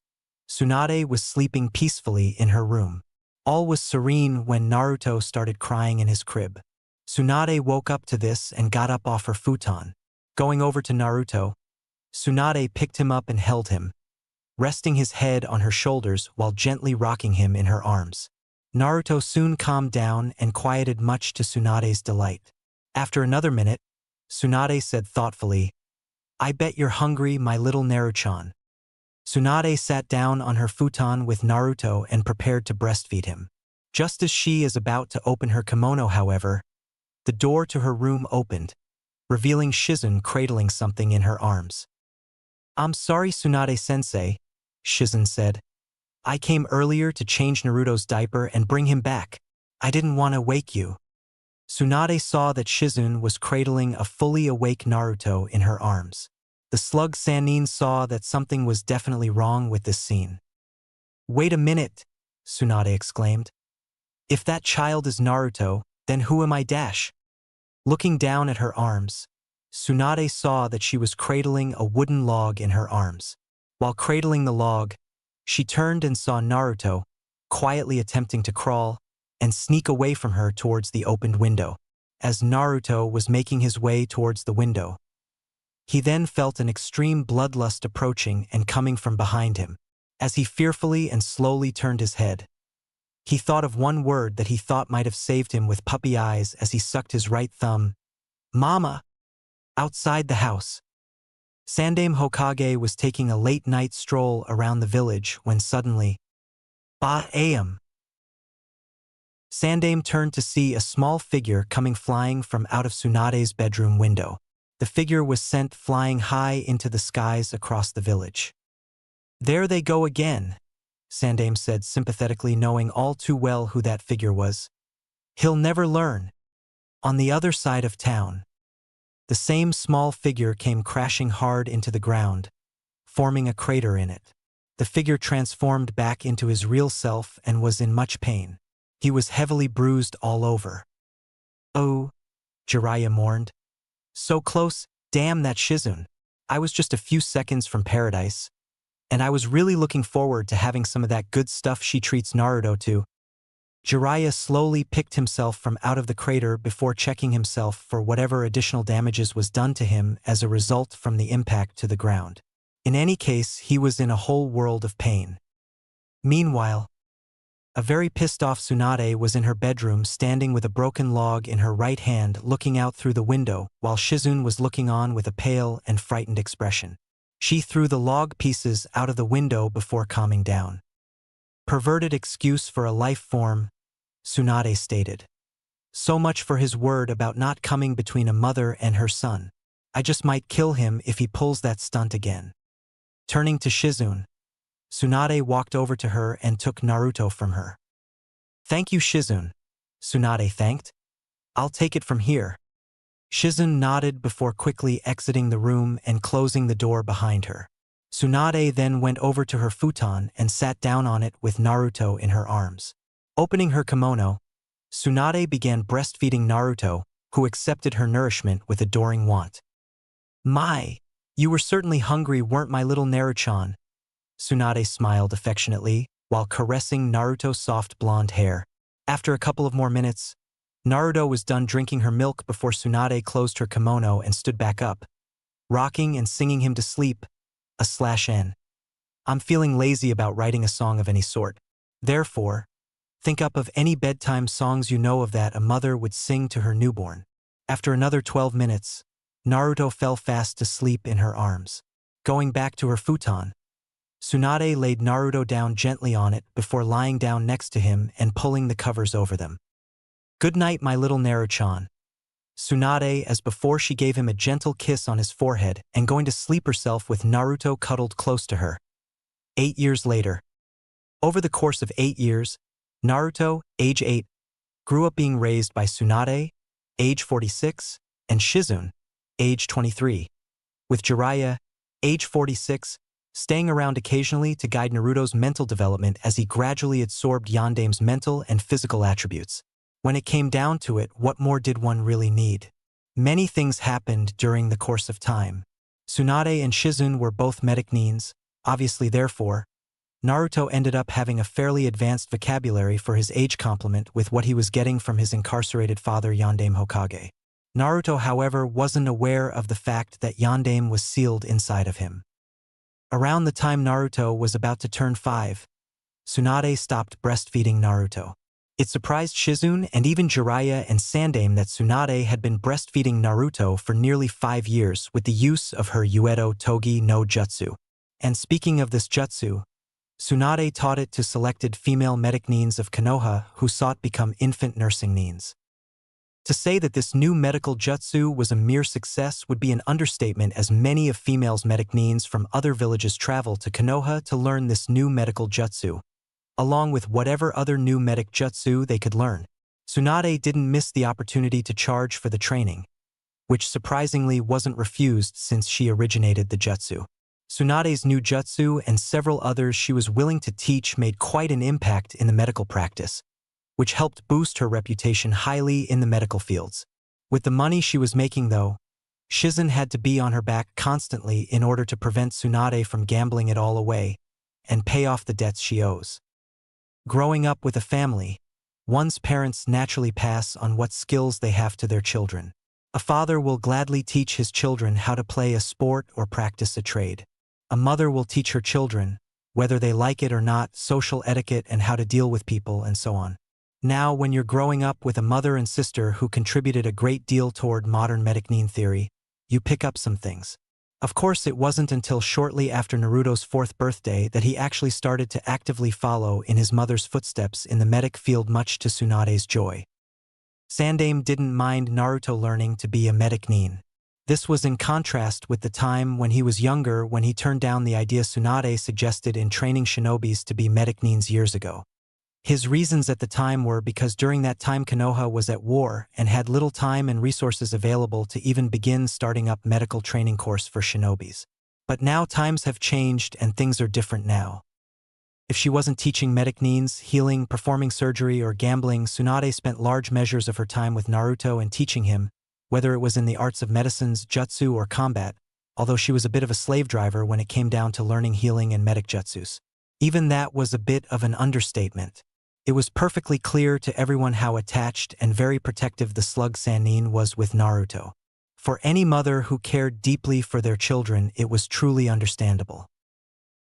Tsunade was sleeping peacefully in her room. All was serene when Naruto started crying in his crib. Tsunade woke up to this and got up off her futon. Going over to Naruto, Tsunade picked him up and held him, resting his head on her shoulders while gently rocking him in her arms. Naruto soon calmed down and quieted much to Tsunade's delight. After another minute, Tsunade said thoughtfully, "I bet you're hungry, my little Naruchan." Tsunade sat down on her futon with Naruto and prepared to breastfeed him. Just as she is about to open her kimono, however, the door to her room opened, revealing Shizen cradling something in her arms. "I'm sorry, Tsunade-sensei," Shizen said. "I came earlier to change Naruto's diaper and bring him back. I didn't want to wake you." Tsunade saw that Shizen was cradling a fully awake Naruto in her arms. The slug Sannin saw that something was definitely wrong with this scene. "Wait a minute," Tsunade exclaimed. "If that child is Naruto, then who am I dash?" Looking down at her arms, Tsunade saw that she was cradling a wooden log in her arms. While cradling the log, she turned and saw Naruto, quietly attempting to crawl and sneak away from her towards the opened window. As Naruto was making his way towards the window, he then felt an extreme bloodlust approaching and coming from behind him. As he fearfully and slowly turned his head, he thought of one word that he thought might have saved him with puppy eyes as he sucked his right thumb. "Mama!" Outside the house, Sandaime Hokage was taking a late-night stroll around the village when suddenly, "Ba-am!" Sandaime turned to see a small figure coming flying from out of Tsunade's bedroom window. The figure was sent flying high into the skies across the village. "There they go again," Sandaime said sympathetically, knowing all too well who that figure was. "He'll never learn." On the other side of town, the same small figure came crashing hard into the ground, forming a crater in it. The figure transformed back into his real self and was in much pain. He was heavily bruised all over. "Oh," Jiraiya mourned. "So close, damn that Shizune. I was just a few seconds from paradise. And I was really looking forward to having some of that good stuff she treats Naruto to." Jiraiya slowly picked himself from out of the crater before checking himself for whatever additional damages was done to him as a result from the impact to the ground. In any case, he was in a whole world of pain. Meanwhile, a very pissed-off Tsunade was in her bedroom standing with a broken log in her right hand looking out through the window while Shizune was looking on with a pale and frightened expression. She threw the log pieces out of the window before calming down. "Perverted excuse for a life form," Tsunade stated. "So much for his word about not coming between a mother and her son. I just might kill him if he pulls that stunt again." Turning to Shizune, Tsunade walked over to her and took Naruto from her. "Thank you, Shizune," Tsunade thanked. "I'll take it from here." Shizune nodded before quickly exiting the room and closing the door behind her. Tsunade then went over to her futon and sat down on it with Naruto in her arms. Opening her kimono, Tsunade began breastfeeding Naruto, who accepted her nourishment with adoring want. "My, you were certainly hungry, weren't my little Naruto-chan?" Tsunade smiled affectionately while caressing Naruto's soft blonde hair. After a couple of more minutes, Naruto was done drinking her milk before Tsunade closed her kimono and stood back up, rocking and singing him to sleep. /n. "I'm feeling lazy about writing a song of any sort. Therefore, think up of any bedtime songs you know of that a mother would sing to her newborn." After another 12 minutes, Naruto fell fast to sleep in her arms. Going back to her futon, Tsunade laid Naruto down gently on it before lying down next to him and pulling the covers over them. "Good night, my little Naruto-chan." Tsunade, as before, she gave him a gentle kiss on his forehead and going to sleep herself with Naruto cuddled close to her. 8 years later. Over the course of 8 years, Naruto, age 8, grew up being raised by Tsunade, age 46, and Shizune, age 23, with Jiraiya, age 46, staying around occasionally to guide Naruto's mental development as he gradually absorbed Yandaime's mental and physical attributes. When it came down to it, what more did one really need? Many things happened during the course of time. Tsunade and Shizune were both medic nines, obviously therefore, Naruto ended up having a fairly advanced vocabulary for his age complement with what he was getting from his incarcerated father Yandaime Hokage. Naruto, however, wasn't aware of the fact that Yandaime was sealed inside of him. Around the time Naruto was about to turn 5, Tsunade stopped breastfeeding Naruto. It surprised Shizune and even Jiraiya and Sandaime that Tsunade had been breastfeeding Naruto for nearly 5 years with the use of her Uedo Togi no Jutsu. And speaking of this jutsu, Tsunade taught it to selected female medic nines of Konoha who sought become infant nursing nines. To say that this new medical jutsu was a mere success would be an understatement, as many of females medic nines from other villages travel to Konoha to learn this new medical jutsu, along with whatever other new medic jutsu they could learn. Tsunade didn't miss the opportunity to charge for the training, which surprisingly wasn't refused since she originated the jutsu. Tsunade's new jutsu and several others she was willing to teach made quite an impact in the medical practice, which helped boost her reputation highly in the medical fields. With the money she was making, though, Shizune had to be on her back constantly in order to prevent Tsunade from gambling it all away and pay off the debts she owes. Growing up with a family, one's parents naturally pass on what skills they have to their children. A father will gladly teach his children how to play a sport or practice a trade. A mother will teach her children, whether they like it or not, social etiquette and how to deal with people and so on. Now, when you're growing up with a mother and sister who contributed a great deal toward modern medic nin theory, you pick up some things. Of course, it wasn't until shortly after Naruto's 4th birthday that he actually started to actively follow in his mother's footsteps in the medic field, much to Tsunade's joy. Sandaime didn't mind Naruto learning to be a medic nin. This was in contrast with the time when he was younger, when he turned down the idea Tsunade suggested in training shinobis to be medic nins years ago. His reasons at the time were because during that time Konoha was at war and had little time and resources available to even begin starting up medical training course for shinobis. But now times have changed and things are different now. If she wasn't teaching medic nins, healing, performing surgery, or gambling, Tsunade spent large measures of her time with Naruto and teaching him, whether it was in the arts of medicines, jutsu, or combat, although she was a bit of a slave driver when it came down to learning healing and medic jutsus. Even that was a bit of an understatement. It was perfectly clear to everyone how attached and very protective the slug Sannin was with Naruto. For any mother who cared deeply for their children, it was truly understandable.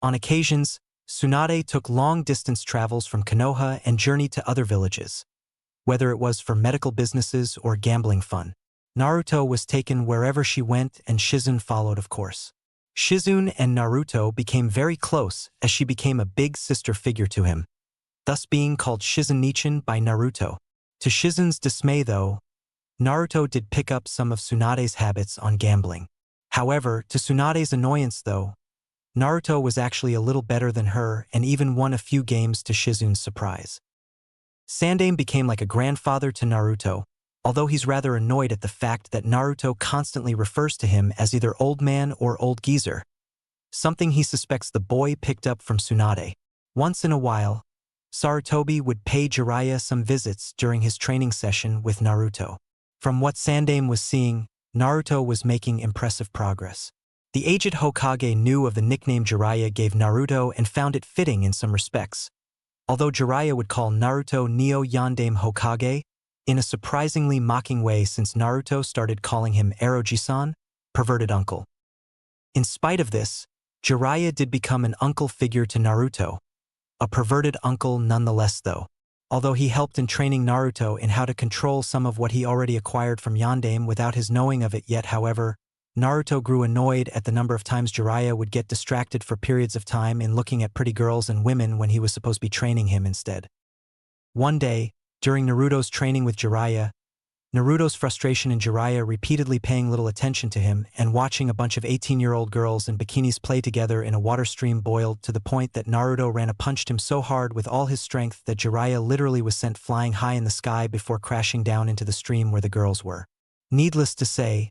On occasions, Tsunade took long-distance travels from Konoha and journeyed to other villages. Whether it was for medical businesses or gambling fun, Naruto was taken wherever she went, and Shizune followed, of course. Shizune and Naruto became very close as she became a big sister figure to him, thus being called Shizune-nichan by Naruto. To Shizune's dismay, though, Naruto did pick up some of Tsunade's habits on gambling. However, to Tsunade's annoyance though, Naruto was actually a little better than her and even won a few games to Shizune's surprise. Sandaime became like a grandfather to Naruto, although he's rather annoyed at the fact that Naruto constantly refers to him as either old man or old geezer, something he suspects the boy picked up from Tsunade. Once in a while, Sarutobi would pay Jiraiya some visits during his training session with Naruto. From what Sandaime was seeing, Naruto was making impressive progress. The aged Hokage knew of the nickname Jiraiya gave Naruto and found it fitting in some respects, although Jiraiya would call Naruto Neo Yondaime Hokage in a surprisingly mocking way, since Naruto started calling him Eroji-san, perverted uncle. In spite of this, Jiraiya did become an uncle figure to Naruto, a perverted uncle nonetheless though. Although he helped in training Naruto in how to control some of what he already acquired from Yondaime without his knowing of it yet, however, Naruto grew annoyed at the number of times Jiraiya would get distracted for periods of time in looking at pretty girls and women when he was supposed to be training him instead. One day, during Naruto's training with Jiraiya, Naruto's frustration in Jiraiya repeatedly paying little attention to him and watching a bunch of 18-year-old girls in bikinis play together in a water stream boiled to the point that Naruto ran and punched him so hard with all his strength that Jiraiya literally was sent flying high in the sky before crashing down into the stream where the girls were. Needless to say,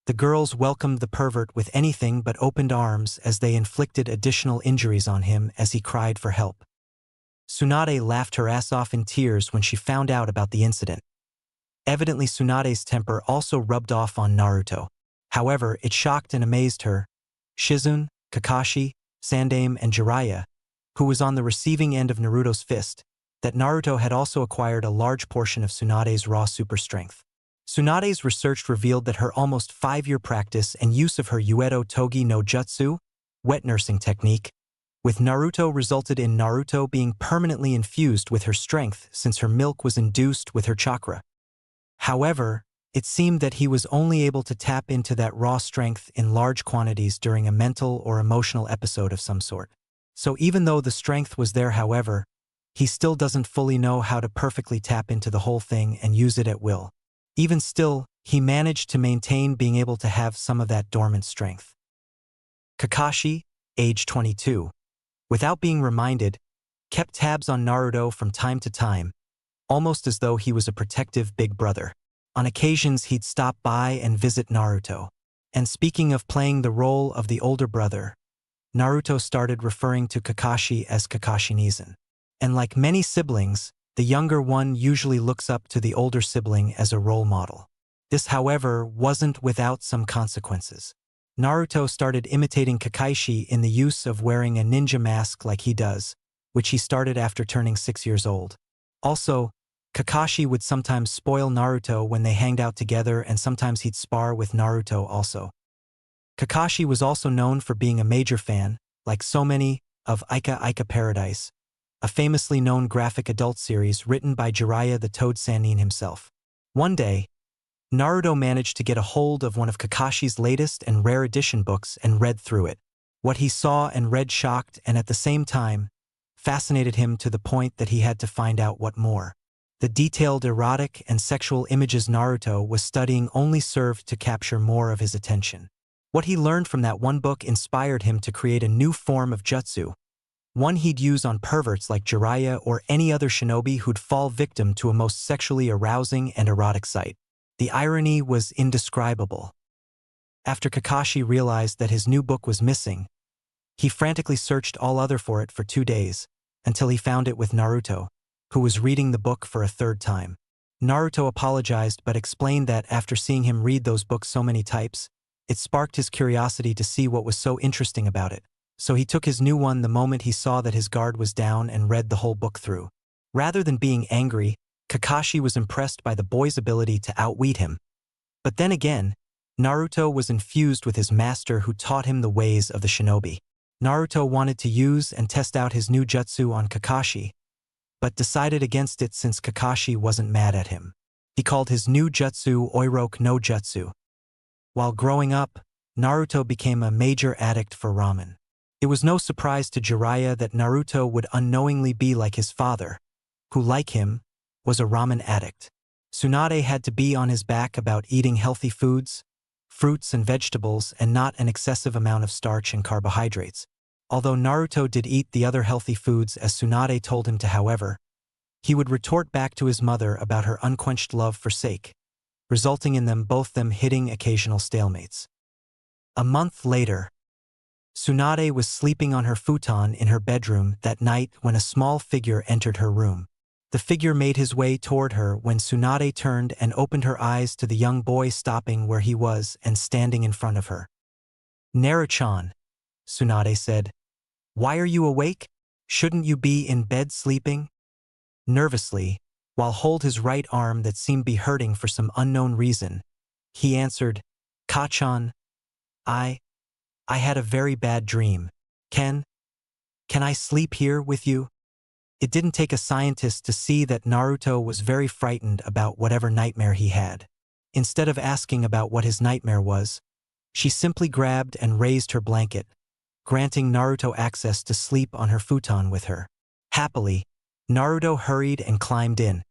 the girls welcomed the pervert with anything but opened arms as they inflicted additional injuries on him as he cried for help. Tsunade laughed her ass off in tears when she found out about the incident. Evidently, Tsunade's temper also rubbed off on Naruto. However, it shocked and amazed her, Shizune, Kakashi, Sandaime, and Jiraiya, who was on the receiving end of Naruto's fist, that Naruto had also acquired a large portion of Tsunade's raw super strength. Tsunade's research revealed that her almost 5-year practice and use of her Uedo Togi no Jutsu, wet nursing technique, with Naruto resulted in Naruto being permanently infused with her strength since her milk was induced with her chakra. However, it seemed that he was only able to tap into that raw strength in large quantities during a mental or emotional episode of some sort. So even though the strength was there, however, he still doesn't fully know how to perfectly tap into the whole thing and use it at will. Even still, he managed to maintain being able to have some of that dormant strength. Kakashi, age 22, without being reminded, kept tabs on Naruto from time to time, almost as though he was a protective big brother. On occasions, he'd stop by and visit Naruto. And speaking of playing the role of the older brother, Naruto started referring to Kakashi as Kakashi-nizan. And like many siblings, the younger one usually looks up to the older sibling as a role model. This, however, wasn't without some consequences. Naruto started imitating Kakashi in the use of wearing a ninja mask like he does, which he started after turning 6 years old. Also, Kakashi would sometimes spoil Naruto when they hanged out together, and sometimes he'd spar with Naruto also. Kakashi was also known for being a major fan, like so many, of Ika Ika Paradise, a famously known graphic adult series written by Jiraiya the Toad Sannin himself. One day, Naruto managed to get a hold of one of Kakashi's latest and rare edition books and read through it. What he saw and read shocked and at the same time fascinated him to the point that he had to find out what more. The detailed erotic and sexual images Naruto was studying only served to capture more of his attention. What he learned from that one book inspired him to create a new form of jutsu, one he'd use on perverts like Jiraiya or any other shinobi who'd fall victim to a most sexually arousing and erotic sight. The irony was indescribable. After Kakashi realized that his new book was missing, he frantically searched all other for it for 2 days, until he found it with Naruto, who was reading the book for a third time. Naruto apologized but explained that after seeing him read those books so many times, it sparked his curiosity to see what was so interesting about it. So he took his new one the moment he saw that his guard was down and read the whole book through. Rather than being angry, Kakashi was impressed by the boy's ability to outwit him. But then again, Naruto was infused with his master who taught him the ways of the shinobi. Naruto wanted to use and test out his new jutsu on Kakashi, but decided against it since Kakashi wasn't mad at him. He called his new jutsu Oiroku no Jutsu. While growing up, Naruto became a major addict for ramen. It was no surprise to Jiraiya that Naruto would unknowingly be like his father, who, like him, was a ramen addict. Tsunade had to be on his back about eating healthy foods, fruits and vegetables, and not an excessive amount of starch and carbohydrates. Although Naruto did eat the other healthy foods as Tsunade told him to, however, he would retort back to his mother about her unquenched love for sake, resulting in both them hitting occasional stalemates. A month later, Tsunade was sleeping on her futon in her bedroom that night when a small figure entered her room. The figure made his way toward her when Tsunade turned and opened her eyes to the young boy stopping where he was and standing in front of her. "Naru-chan," Tsunade said. "Why are you awake? Shouldn't you be in bed sleeping?" Nervously, while holding his right arm that seemed to be hurting for some unknown reason, he answered, "Ka-chan, I had a very bad dream. Can I sleep here with you?" It didn't take a scientist to see that Naruto was very frightened about whatever nightmare he had. Instead of asking about what his nightmare was, she simply grabbed and raised her blanket, granting Naruto access to sleep on her futon with her. Happily, Naruto hurried and climbed in,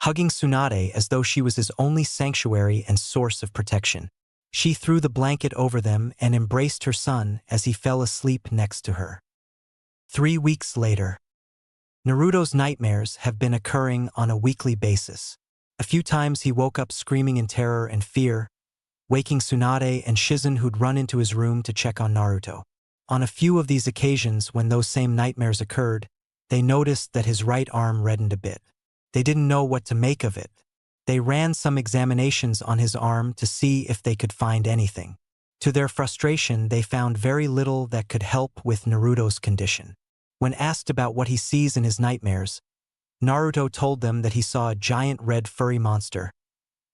hugging Tsunade as though she was his only sanctuary and source of protection. She threw the blanket over them and embraced her son as he fell asleep next to her. 3 weeks later, Naruto's nightmares have been occurring on a weekly basis. A few times he woke up screaming in terror and fear, waking Tsunade and Shizen who'd run into his room to check on Naruto. On a few of these occasions when those same nightmares occurred, they noticed that his right arm reddened a bit. They didn't know what to make of it. They ran some examinations on his arm to see if they could find anything. To their frustration, they found very little that could help with Naruto's condition. When asked about what he sees in his nightmares, Naruto told them that he saw a giant red furry monster,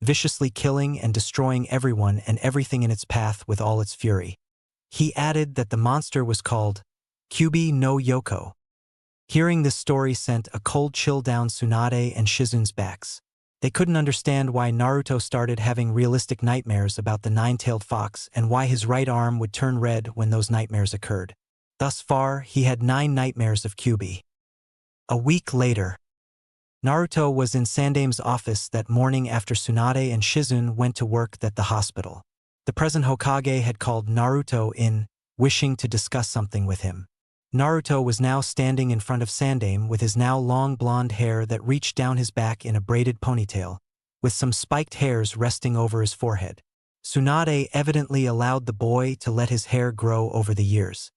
viciously killing and destroying everyone and everything in its path with all its fury. He added that the monster was called Kyubi no Yoko. Hearing this story sent a cold chill down Tsunade and Shizen's backs. They couldn't understand why Naruto started having realistic nightmares about the nine-tailed fox and why his right arm would turn red when those nightmares occurred. Thus far, he had 9 nightmares of Kyubi. A week later, Naruto was in Sandame's office that morning after Tsunade and Shizen went to work at the hospital. The present Hokage had called Naruto in, wishing to discuss something with him. Naruto was now standing in front of Sandame with his now long blonde hair that reached down his back in a braided ponytail, with some spiked hairs resting over his forehead. Tsunade evidently allowed the boy to let his hair grow over the years.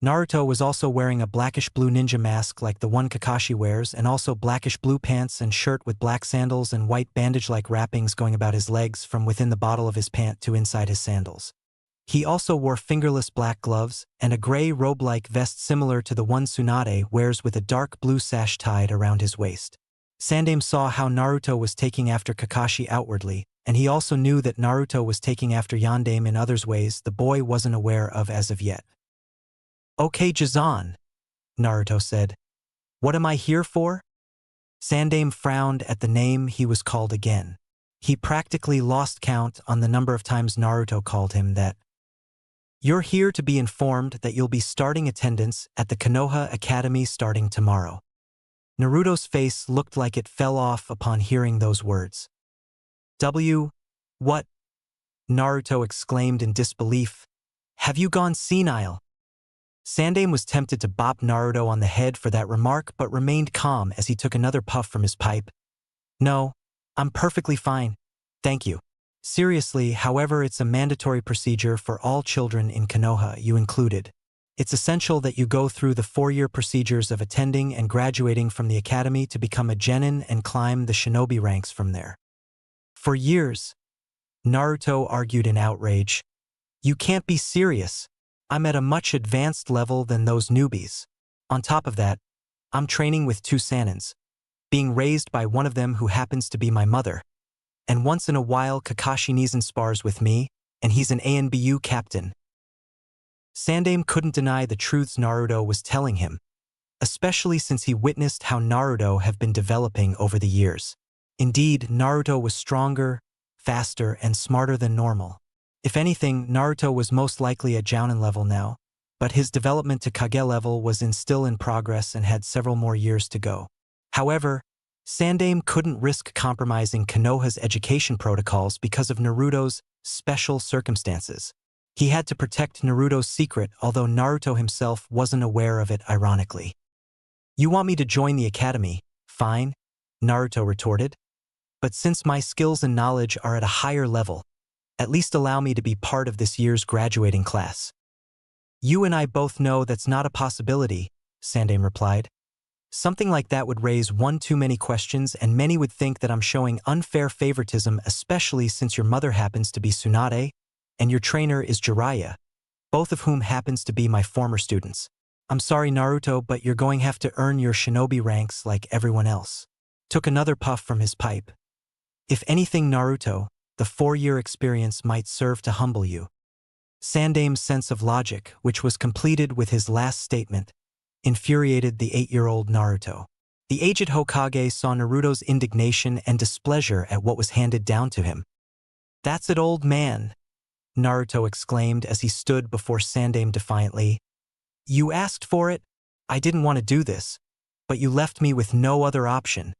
Naruto was also wearing a blackish-blue ninja mask like the one Kakashi wears and also blackish-blue pants and shirt with black sandals and white bandage-like wrappings going about his legs from within the bottle of his pant to inside his sandals. He also wore fingerless black gloves and a gray robe-like vest similar to the one Tsunade wears with a dark blue sash tied around his waist. Sandame saw how Naruto was taking after Kakashi outwardly, and he also knew that Naruto was taking after Yandame in others ways the boy wasn't aware of as of yet. "Okay, Jizan," Naruto said. "What am I here for?" Sandame frowned at the name he was called again. He practically lost count on the number of times Naruto called him that. You're here to be informed that you'll be starting attendance at the Konoha Academy starting tomorrow. Naruto's face looked like it fell off upon hearing those words. What? Naruto exclaimed in disbelief. Have you gone senile? Sandaime was tempted to bop Naruto on the head for that remark but remained calm as he took another puff from his pipe. No, I'm perfectly fine. Thank you. Seriously, however, it's a mandatory procedure for all children in Konoha, you included. It's essential that you go through the 4-year procedures of attending and graduating from the academy to become a genin and climb the shinobi ranks from there. For years, Naruto argued in outrage. You can't be serious. I'm at a much advanced level than those newbies. On top of that, I'm training with 2 Sanins, being raised by one of them who happens to be my mother. And once in a while Kakashi Nezen spars with me, and he's an ANBU captain. Sandaime couldn't deny the truths Naruto was telling him, especially since he witnessed how Naruto have been developing over the years. Indeed, Naruto was stronger, faster, and smarter than normal. If anything, Naruto was most likely at Jounin level now, but his development to Kage level was still in progress and had several more years to go. However, Sandaime couldn't risk compromising Konoha's education protocols because of Naruto's special circumstances. He had to protect Naruto's secret, although Naruto himself wasn't aware of it, ironically. You want me to join the academy? Fine, Naruto retorted. But since my skills and knowledge are at a higher level, at least allow me to be part of this year's graduating class. You and I both know that's not a possibility, Sandaime replied. Something like that would raise one too many questions, and many would think that I'm showing unfair favoritism, especially since your mother happens to be Tsunade, and your trainer is Jiraiya, both of whom happens to be my former students. I'm sorry, Naruto, but you're going to have to earn your shinobi ranks like everyone else. Took another puff from his pipe. If anything, Naruto, the 4-year experience might serve to humble you. Sandaime's sense of logic, which was completed with his last statement, infuriated the 8-year-old Naruto. The aged Hokage saw Naruto's indignation and displeasure at what was handed down to him. That's it, old man, Naruto exclaimed as he stood before Sandaime defiantly. You asked for it? I didn't want to do this, but you left me with no other option.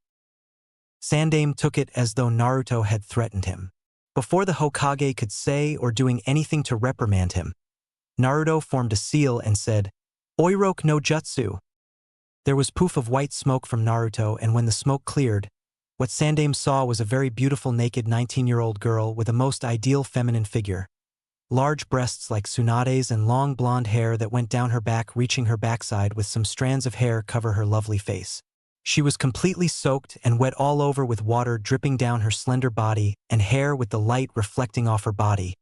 Sandaime took it as though Naruto had threatened him. Before the Hokage could say or doing anything to reprimand him, Naruto formed a seal and said, Oiroku no Jutsu. There was poof of white smoke from Naruto, and when the smoke cleared, what Sandaime saw was a very beautiful naked 19-year-old girl with a most ideal feminine figure. Large breasts like Tsunade's and long blonde hair that went down her back, reaching her backside, with some strands of hair cover her lovely face. She was completely soaked and wet all over, with water dripping down her slender body and hair with the light reflecting off her body,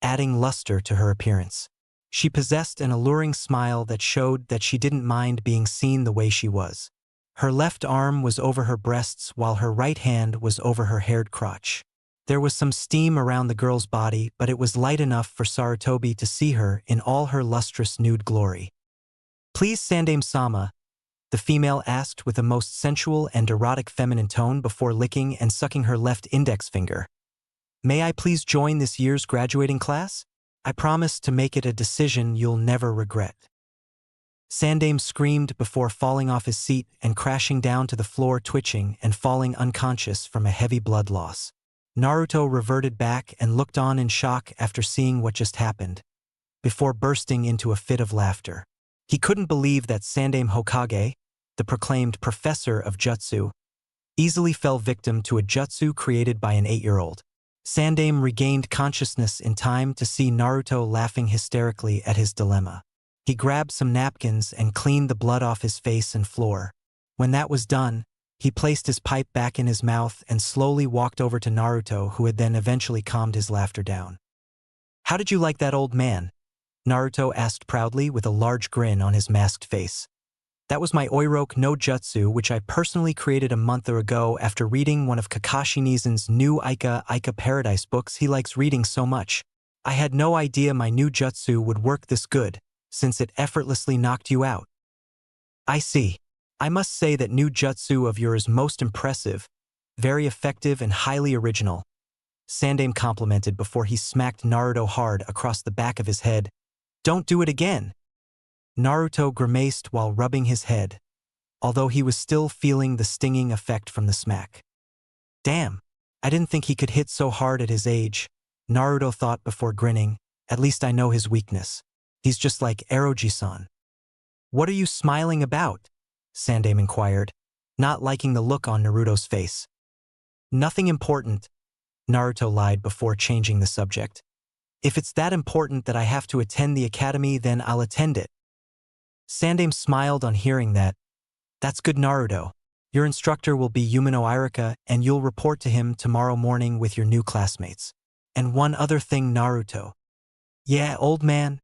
adding luster to her appearance. She possessed an alluring smile that showed that she didn't mind being seen the way she was. Her left arm was over her breasts while her right hand was over her haired crotch. There was some steam around the girl's body, but it was light enough for Sarutobi to see her in all her lustrous nude glory. Please, Sandaime-sama, the female asked with a most sensual and erotic feminine tone before licking and sucking her left index finger. May I please join this year's graduating class? I promise to make it a decision you'll never regret. Sandaime screamed before falling off his seat and crashing down to the floor, twitching and falling unconscious from a heavy blood loss. Naruto reverted back and looked on in shock after seeing what just happened, before bursting into a fit of laughter. He couldn't believe that Sandaime Hokage, the proclaimed professor of jutsu, easily fell victim to a jutsu created by an 8-year-old. Sandaime regained consciousness in time to see Naruto laughing hysterically at his dilemma. He grabbed some napkins and cleaned the blood off his face and floor. When that was done, he placed his pipe back in his mouth and slowly walked over to Naruto, who had then eventually calmed his laughter down. How did you like that, old man? Naruto asked proudly with a large grin on his masked face. That was my Oiroku no Jutsu, which I personally created a month ago after reading one of Kakashi Nezen's new Ica Paradise books he likes reading so much. I had no idea my new jutsu would work this good, since it effortlessly knocked you out. I see. I must say that new jutsu of yours is most impressive, very effective and highly original. Sandaime complimented before he smacked Naruto hard across the back of his head. Don't do it again! Naruto grimaced while rubbing his head, although he was still feeling the stinging effect from the smack. Damn, I didn't think he could hit so hard at his age, Naruto thought before grinning. At least I know his weakness. He's just like Eroji-san. What are you smiling about? Sandaime inquired, not liking the look on Naruto's face. Nothing important, Naruto lied before changing the subject. If it's that important that I have to attend the academy, then I'll attend it. Sandaime smiled on hearing that. That's good, Naruto. Your instructor will be Umino Irika, and you'll report to him tomorrow morning with your new classmates. And one other thing, Naruto. Yeah, old man?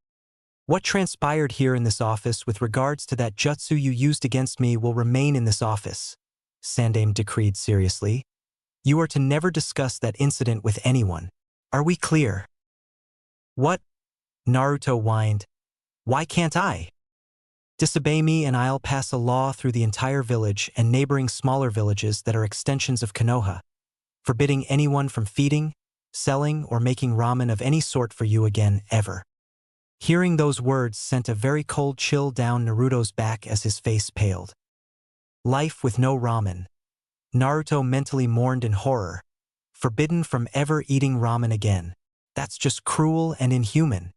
What transpired here in this office with regards to that jutsu you used against me will remain in this office, Sandaime decreed seriously. You are to never discuss that incident with anyone. Are we clear? What? Naruto whined. Why can't I? Disobey me and I'll pass a law through the entire village and neighboring smaller villages that are extensions of Konoha, forbidding anyone from feeding, selling, or making ramen of any sort for you again, ever. Hearing those words sent a very cold chill down Naruto's back as his face paled. Life with no ramen. Naruto mentally mourned in horror. Forbidden from ever eating ramen again. That's just cruel and inhuman.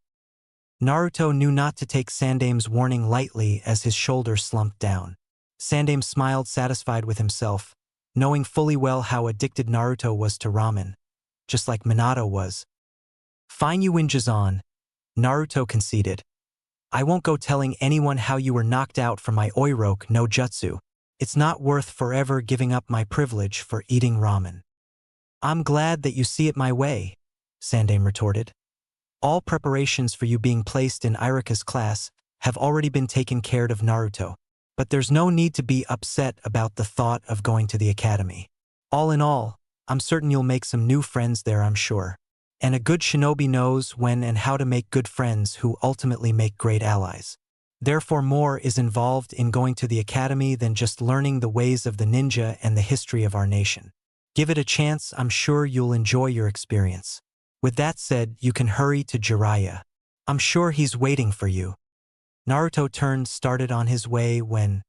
Naruto knew not to take Sandaime's warning lightly as his shoulder slumped down. Sandaime smiled, satisfied with himself, knowing fully well how addicted Naruto was to ramen, just like Minato was. Fine, you win, Jizan, Naruto conceded. I won't go telling anyone how you were knocked out from my Oiroke no Jutsu. It's not worth forever giving up my privilege for eating ramen. I'm glad that you see it my way, Sandaime retorted. All preparations for you being placed in Irika's class have already been taken care of, Naruto, but there's no need to be upset about the thought of going to the academy. All in all, I'm certain you'll make some new friends there, I'm sure. And a good shinobi knows when and how to make good friends who ultimately make great allies. Therefore, more is involved in going to the academy than just learning the ways of the ninja and the history of our nation. Give it a chance, I'm sure you'll enjoy your experience. With that said, you can hurry to Jiraiya. I'm sure he's waiting for you. Naruto started on his way when…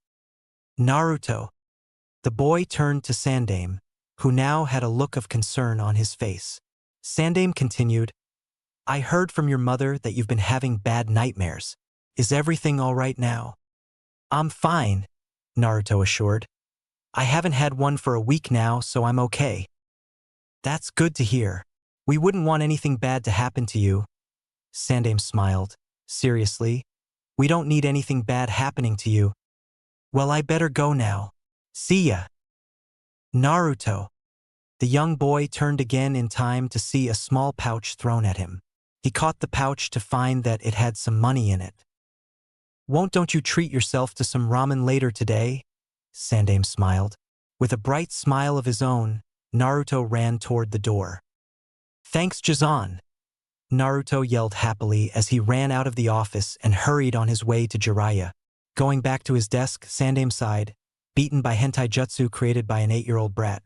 Naruto. The boy turned to Sandaime, who now had a look of concern on his face. Sandaime continued, I heard from your mother that you've been having bad nightmares. Is everything all right now? I'm fine, Naruto assured. I haven't had one for a week now, so I'm okay. That's good to hear. We wouldn't want anything bad to happen to you. Sandaime smiled. Seriously? We don't need anything bad happening to you. Well, I better go now. See ya. Naruto. The young boy turned again in time to see a small pouch thrown at him. He caught the pouch to find that it had some money in it. Don't you treat yourself to some ramen later today? Sandaime smiled. With a bright smile of his own, Naruto ran toward the door. Thanks, Jizan! Naruto yelled happily as he ran out of the office and hurried on his way to Jiraiya. Going back to his desk, Sandaime sighed, beaten by hentai jutsu created by an 8-year-old brat.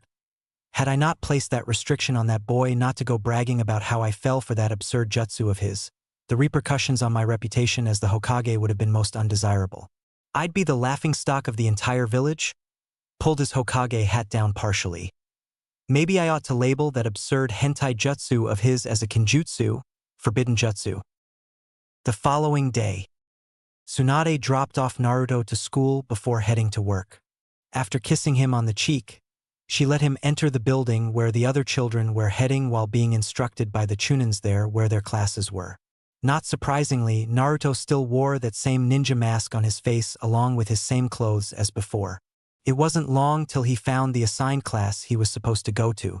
Had I not placed that restriction on that boy not to go bragging about how I fell for that absurd jutsu of his, the repercussions on my reputation as the Hokage would have been most undesirable. I'd be the laughingstock of the entire village. Pulled his Hokage hat down partially. Maybe I ought to label that absurd hentai jutsu of his as a kinjutsu, forbidden jutsu. The following day, Tsunade dropped off Naruto to school before heading to work. After kissing him on the cheek, she let him enter the building where the other children were heading while being instructed by the Chunins there where their classes were. Not surprisingly, Naruto still wore that same ninja mask on his face along with his same clothes as before. It wasn't long till he found the assigned class he was supposed to go to.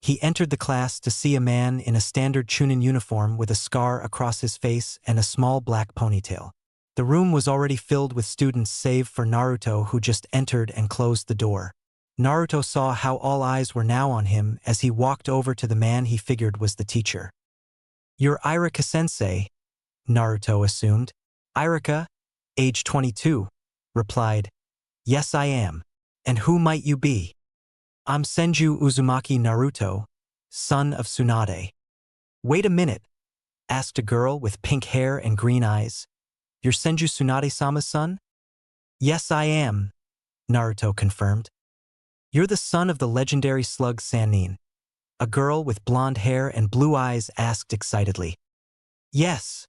He entered the class to see a man in a standard Chunin uniform with a scar across his face and a small black ponytail. The room was already filled with students save for Naruto, who just entered and closed the door. Naruto saw how all eyes were now on him as he walked over to the man he figured was the teacher. You're Irika-sensei, Naruto assumed. Irika, age 22, replied. Yes, I am. And who might you be? I'm Senju Uzumaki Naruto, son of Tsunade. Wait a minute, asked a girl with pink hair and green eyes. You're Senju Tsunade-sama's son? Yes, I am, Naruto confirmed. You're the son of the legendary slug Sannin. A girl with blonde hair and blue eyes asked excitedly. Yes,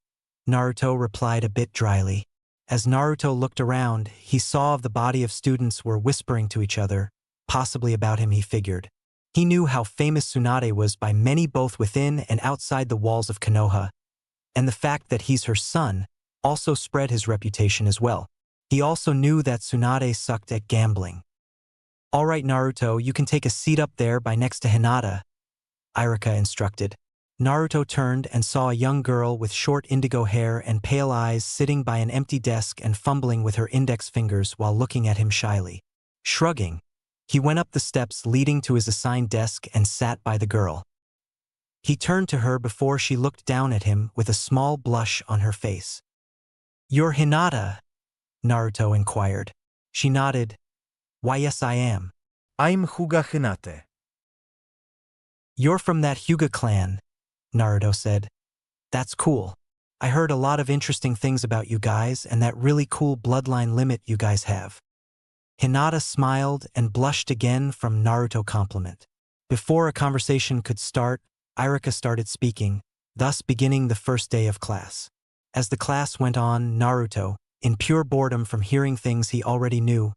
Naruto replied a bit dryly. As Naruto looked around, he saw the body of students were whispering to each other, possibly about him, he figured. He knew how famous Tsunade was by many both within and outside the walls of Konoha, and the fact that he's her son also spread his reputation as well. He also knew that Tsunade sucked at gambling. All right, Naruto, you can take a seat up there by next to Hinata, Irika instructed. Naruto turned and saw a young girl with short indigo hair and pale eyes sitting by an empty desk and fumbling with her index fingers while looking at him shyly. Shrugging, he went up the steps leading to his assigned desk and sat by the girl. He turned to her before she looked down at him with a small blush on her face. You're Hinata? Naruto inquired. She nodded. Why, yes, I am.
I'm Hyuga Hinata.
You're from that Hyuga clan, Naruto said. That's cool. I heard a lot of interesting things about you guys and that really cool bloodline limit you guys have. Hinata smiled and blushed again from Naruto's compliment. Before a conversation could start, Irika started speaking, thus beginning the first day of class. As the class went on, Naruto, in pure boredom from hearing things he already knew,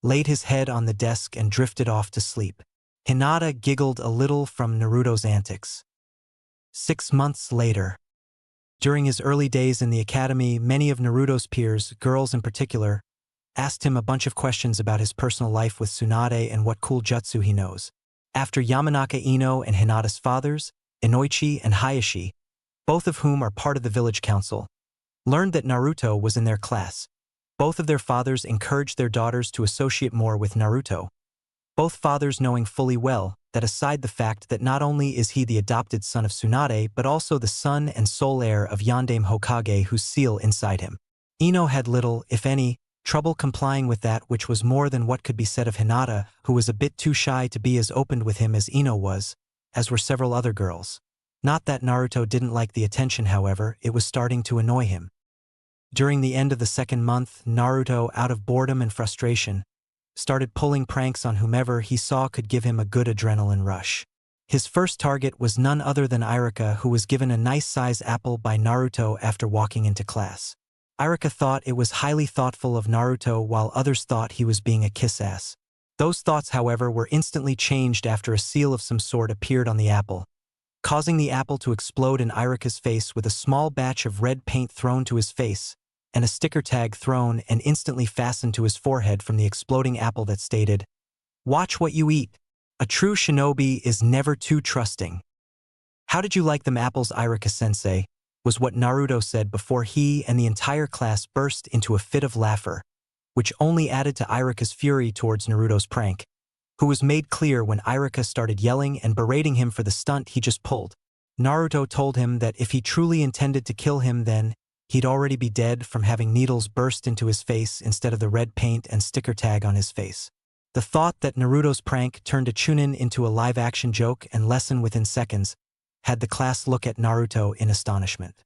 laid his head on the desk and drifted off to sleep. Hinata giggled a little from Naruto's antics. 6 months later. During his early days in the academy, many of Naruto's peers, girls in particular, asked him a bunch of questions about his personal life with Tsunade and what cool jutsu he knows. After Yamanaka Ino and Hinata's fathers, Inoichi and Hayashi, both of whom are part of the village council, learned that Naruto was in their class, both of their fathers encouraged their daughters to associate more with Naruto, both fathers knowing fully well that aside the fact that not only is he the adopted son of Tsunade but also the son and sole heir of Yondaime Hokage whose seal inside him. Ino had little, if any, trouble complying with that, which was more than what could be said of Hinata, who was a bit too shy to be as open with him as Ino was, as were several other girls. Not that Naruto didn't like the attention, however, it was starting to annoy him. During the end of the second month, Naruto, out of boredom and frustration, started pulling pranks on whomever he saw could give him a good adrenaline rush. His first target was none other than Irika, who was given a nice-size apple by Naruto after walking into class. Irika thought it was highly thoughtful of Naruto while others thought he was being a kiss-ass. Those thoughts, however, were instantly changed after a seal of some sort appeared on the apple, causing the apple to explode in Irika's face with a small batch of red paint thrown to his face, and a sticker tag thrown and instantly fastened to his forehead from the exploding apple that stated, "Watch what you eat. A true shinobi is never too trusting." "How did you like them apples, Irika-sensei?" was what Naruto said before he and the entire class burst into a fit of laughter, which only added to Irika's fury towards Naruto's prank, who was made clear when Irika started yelling and berating him for the stunt he just pulled. Naruto told him that if he truly intended to kill him, then he'd already be dead from having needles burst into his face instead of the red paint and sticker tag on his face. The thought that Naruto's prank turned a chunin into a live-action joke and lesson within seconds had the class look at Naruto in astonishment.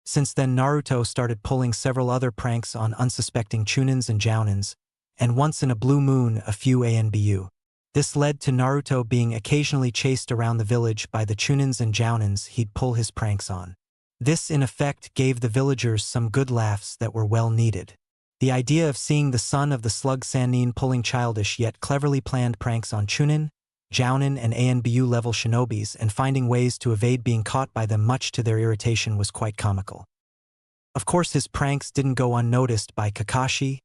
Since then, Naruto started pulling several other pranks on unsuspecting chunins and jounins, and once in a blue moon a few ANBU. This led to Naruto being occasionally chased around the village by the chunins and jounins he'd pull his pranks on. This, in effect, gave the villagers some good laughs that were well needed. The idea of seeing the son of the slug Sannin pulling childish yet cleverly planned pranks on chunin, jounin, and ANBU-level shinobis and finding ways to evade being caught by them much to their irritation was quite comical. Of course, his pranks didn't go unnoticed by Kakashi,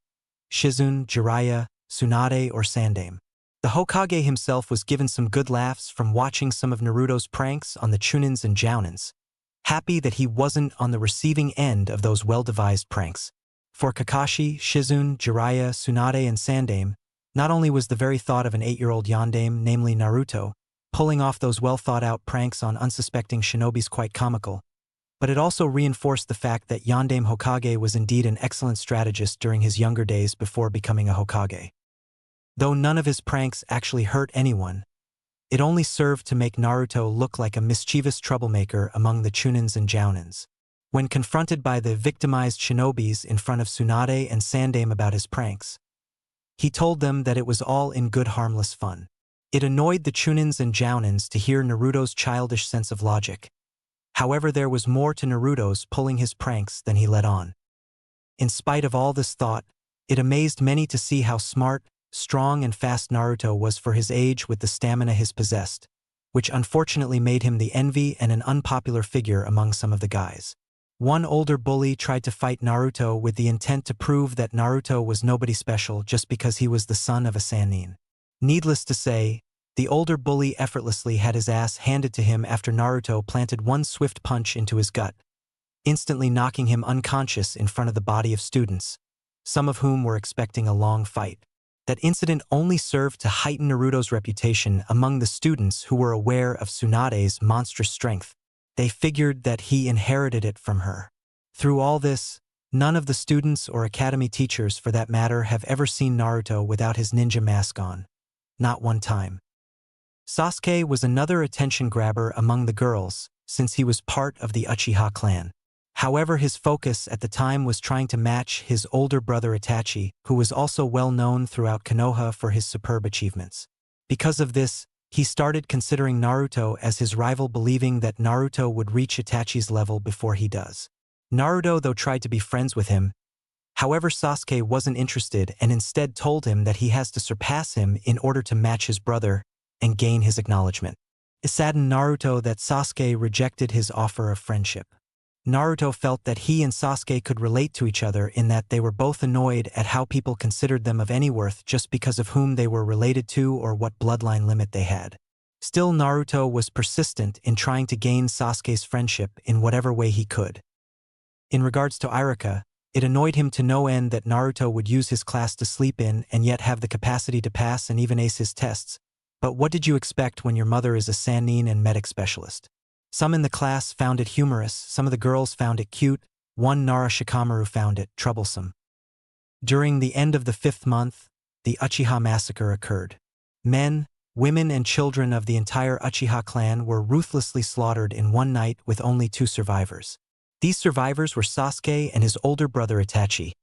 Shizune, Jiraiya, Tsunade, or Sandaime. The Hokage himself was given some good laughs from watching some of Naruto's pranks on the chunins and jounins, happy that he wasn't on the receiving end of those well-devised pranks. For Kakashi, Shizune, Jiraiya, Tsunade, and Sandaime, not only was the very thought of an 8-year-old Yondaime, namely Naruto, pulling off those well-thought-out pranks on unsuspecting shinobis quite comical, but it also reinforced the fact that Yondaime Hokage was indeed an excellent strategist during his younger days before becoming a Hokage. Though none of his pranks actually hurt anyone, It only served to make Naruto look like a mischievous troublemaker among the Chunins and Jounins. When confronted by the victimized shinobis in front of Tsunade and Sandaime about his pranks, he told them that it was all in good harmless fun. It annoyed the Chunins and Jounins to hear Naruto's childish sense of logic. However, there was more to Naruto's pulling his pranks than he let on. In spite of all this thought, it amazed many to see how smart, strong and fast Naruto was for his age with the stamina he possessed, which unfortunately made him the envy and an unpopular figure among some of the guys. One older bully tried to fight Naruto with the intent to prove that Naruto was nobody special just because he was the son of a Sannin. Needless to say, the older bully effortlessly had his ass handed to him after Naruto planted one swift punch into his gut, instantly knocking him unconscious in front of the body of students, some of whom were expecting a long fight. That incident only served to heighten Naruto's reputation among the students who were aware of Tsunade's monstrous strength. They figured that he inherited it from her. Through all this, none of the students or academy teachers for that matter have ever seen Naruto without his ninja mask on. Not one time. Sasuke was another attention grabber among the girls, since he was part of the Uchiha clan. However, his focus at the time was trying to match his older brother Itachi, who was also well known throughout Konoha for his superb achievements. Because of this, he started considering Naruto as his rival, believing that Naruto would reach Itachi's level before he does. Naruto, though, tried to be friends with him. However, Sasuke wasn't interested and instead told him that he has to surpass him in order to match his brother and gain his acknowledgement. It saddened Naruto that Sasuke rejected his offer of friendship. Naruto felt that he and Sasuke could relate to each other in that they were both annoyed at how people considered them of any worth just because of whom they were related to or what bloodline limit they had. Still, Naruto was persistent in trying to gain Sasuke's friendship in whatever way he could. In regards to Iruka, it annoyed him to no end that Naruto would use his class to sleep in and yet have the capacity to pass and even ace his tests. But what did you expect when your mother is a Sannin and medic specialist? Some in the class found it humorous, some of the girls found it cute, one Nara Shikamaru found it troublesome. During the end of the 5th month, the Uchiha massacre occurred. Men, women and children of the entire Uchiha clan were ruthlessly slaughtered in one night with only 2 survivors. These survivors were Sasuke and his older brother Itachi,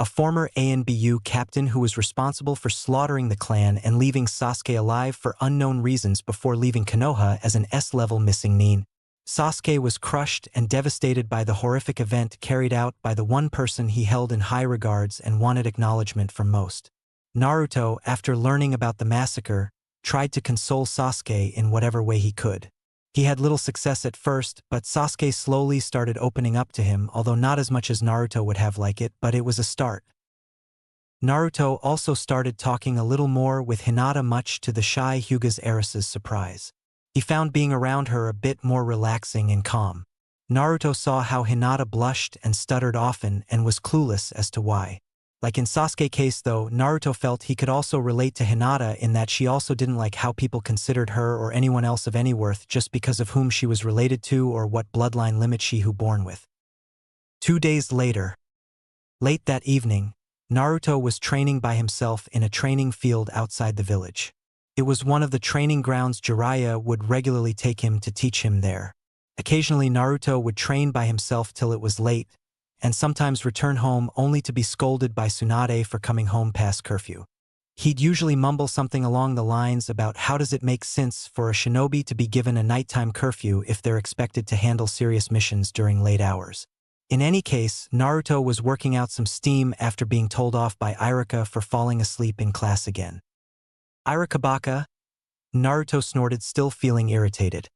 a former ANBU captain who was responsible for slaughtering the clan and leaving Sasuke alive for unknown reasons before leaving Konoha as an S-level missing nin. Sasuke was crushed and devastated by the horrific event carried out by the one person he held in high regards and wanted acknowledgement from most. Naruto, after learning about the massacre, tried to console Sasuke in whatever way he could. He had little success at first, but Sasuke slowly started opening up to him, although not as much as Naruto would have liked it, but it was a start. Naruto also started talking a little more with Hinata, much to the shy Hyuga's heiress's surprise. He found being around her a bit more relaxing and calm. Naruto saw how Hinata blushed and stuttered often and was clueless as to why. Like in Sasuke's case though, Naruto felt he could also relate to Hinata in that she also didn't like how people considered her or anyone else of any worth just because of whom she was related to or what bloodline limit she who born with. 2 days later, late that evening, Naruto was training by himself in a training field outside the village. It was one of the training grounds Jiraiya would regularly take him to teach him there. Occasionally Naruto would train by himself till it was late, and sometimes return home only to be scolded by Tsunade for coming home past curfew. He'd usually mumble something along the lines about how does it make sense for a shinobi to be given a nighttime curfew if they're expected to handle serious missions during late hours. In any case, Naruto was working out some steam after being told off by Iruka for falling asleep in class again. "Iruka baka?" Naruto snorted, still feeling irritated.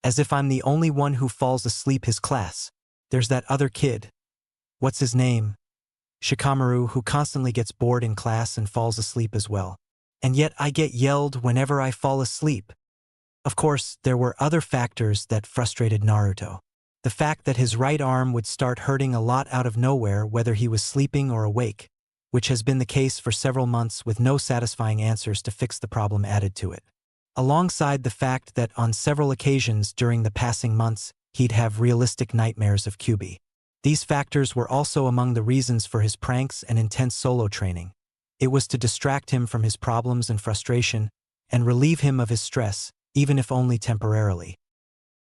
"As if I'm the only one who falls asleep his class. There's that other kid. What's his name? Shikamaru, who constantly gets bored in class and falls asleep as well. And yet I get yelled whenever I fall asleep." Of course, there were other factors that frustrated Naruto. The fact that his right arm would start hurting a lot out of nowhere whether he was sleeping or awake, which has been the case for several months with no satisfying answers to fix the problem added to it. Alongside the fact that on several occasions during the passing months, he'd have realistic nightmares of Kyuubi. These factors were also among the reasons for his pranks and intense solo training. It was to distract him from his problems and frustration, and relieve him of his stress, even if only temporarily.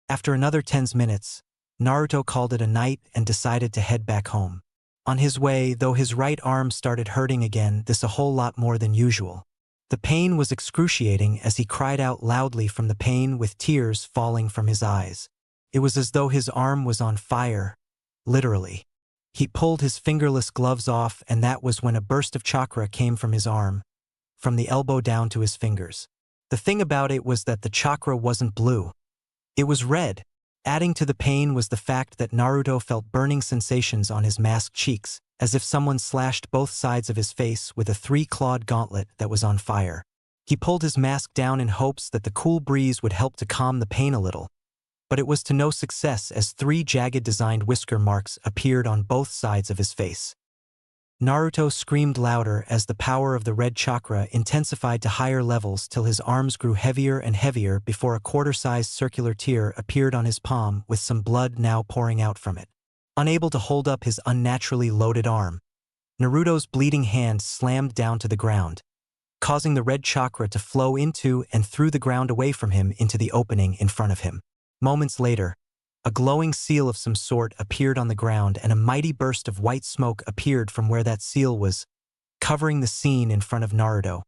After another 10 minutes, Naruto called it a night and decided to head back home. On his way, though his right arm started hurting again, this a whole lot more than usual. The pain was excruciating as he cried out loudly from the pain with tears falling from his eyes. It was as though his arm was on fire, literally. He pulled his fingerless gloves off, and that was when a burst of chakra came from his arm, from the elbow down to his fingers. The thing about it was that the chakra wasn't blue. It was red. Adding to the pain was the fact that Naruto felt burning sensations on his masked cheeks, as if someone slashed both sides of his face with a 3-clawed gauntlet that was on fire. He pulled his mask down in hopes that the cool breeze would help to calm the pain a little, but it was to no success as 3 jagged designed whisker marks appeared on both sides of his face. Naruto screamed louder as the power of the red chakra intensified to higher levels till his arms grew heavier and heavier before a quarter-sized circular tear appeared on his palm with some blood now pouring out from it. Unable to hold up his unnaturally loaded arm, Naruto's bleeding hand slammed down to the ground, causing the red chakra to flow into and through the ground away from him into the opening in front of him. Moments later, a glowing seal of some sort appeared on the ground and a mighty burst of white smoke appeared from where that seal was, covering the scene in front of Naruto,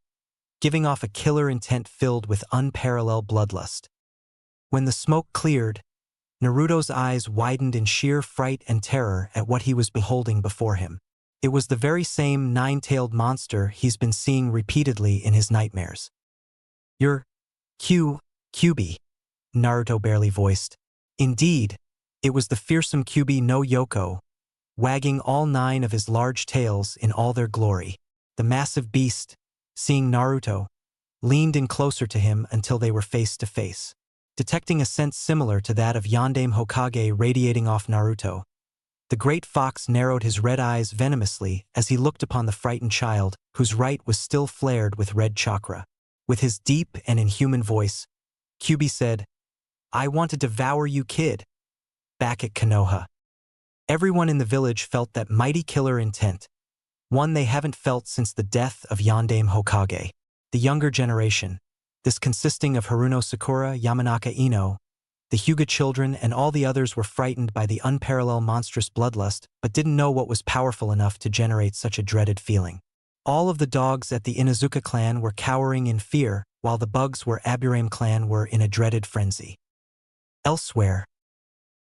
giving off a killer intent filled with unparalleled bloodlust. When the smoke cleared, Naruto's eyes widened in sheer fright and terror at what he was beholding before him. It was the very same 9-tailed monster he's been seeing repeatedly in his nightmares. "You're Kyuubi," Naruto barely voiced. Indeed, it was the fearsome Kyuubi no Yoko, wagging all 9 of his large tails in all their glory. The massive beast, seeing Naruto, leaned in closer to him until they were face to face. Detecting a scent similar to that of Yondaime Hokage radiating off Naruto, the great fox narrowed his red eyes venomously as he looked upon the frightened child, whose right was still flared with red chakra. With his deep and inhuman voice, Kyuubi said, "I want to devour you, kid." Back at Konoha, everyone in the village felt that mighty killer intent, one they haven't felt since the death of Yondaime Hokage. The younger generation, this consisting of Haruno Sakura, Yamanaka Ino, the Hyuga children, and all the others, were frightened by the unparalleled monstrous bloodlust, but didn't know what was powerful enough to generate such a dreaded feeling. All of the dogs at the Inuzuka clan were cowering in fear, while the bugs were Aburame clan were in a dreaded frenzy. Elsewhere,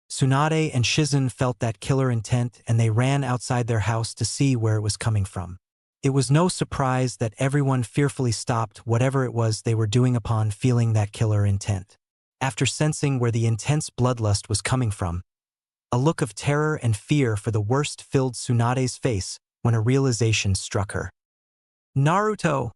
Tsunade and Shizen felt that killer intent and they ran outside their house to see where it was coming from. It was no surprise that everyone fearfully stopped whatever it was they were doing upon feeling that killer intent. After sensing where the intense bloodlust was coming from, a look of terror and fear for the worst filled Tsunade's face when a realization struck her. "Naruto!"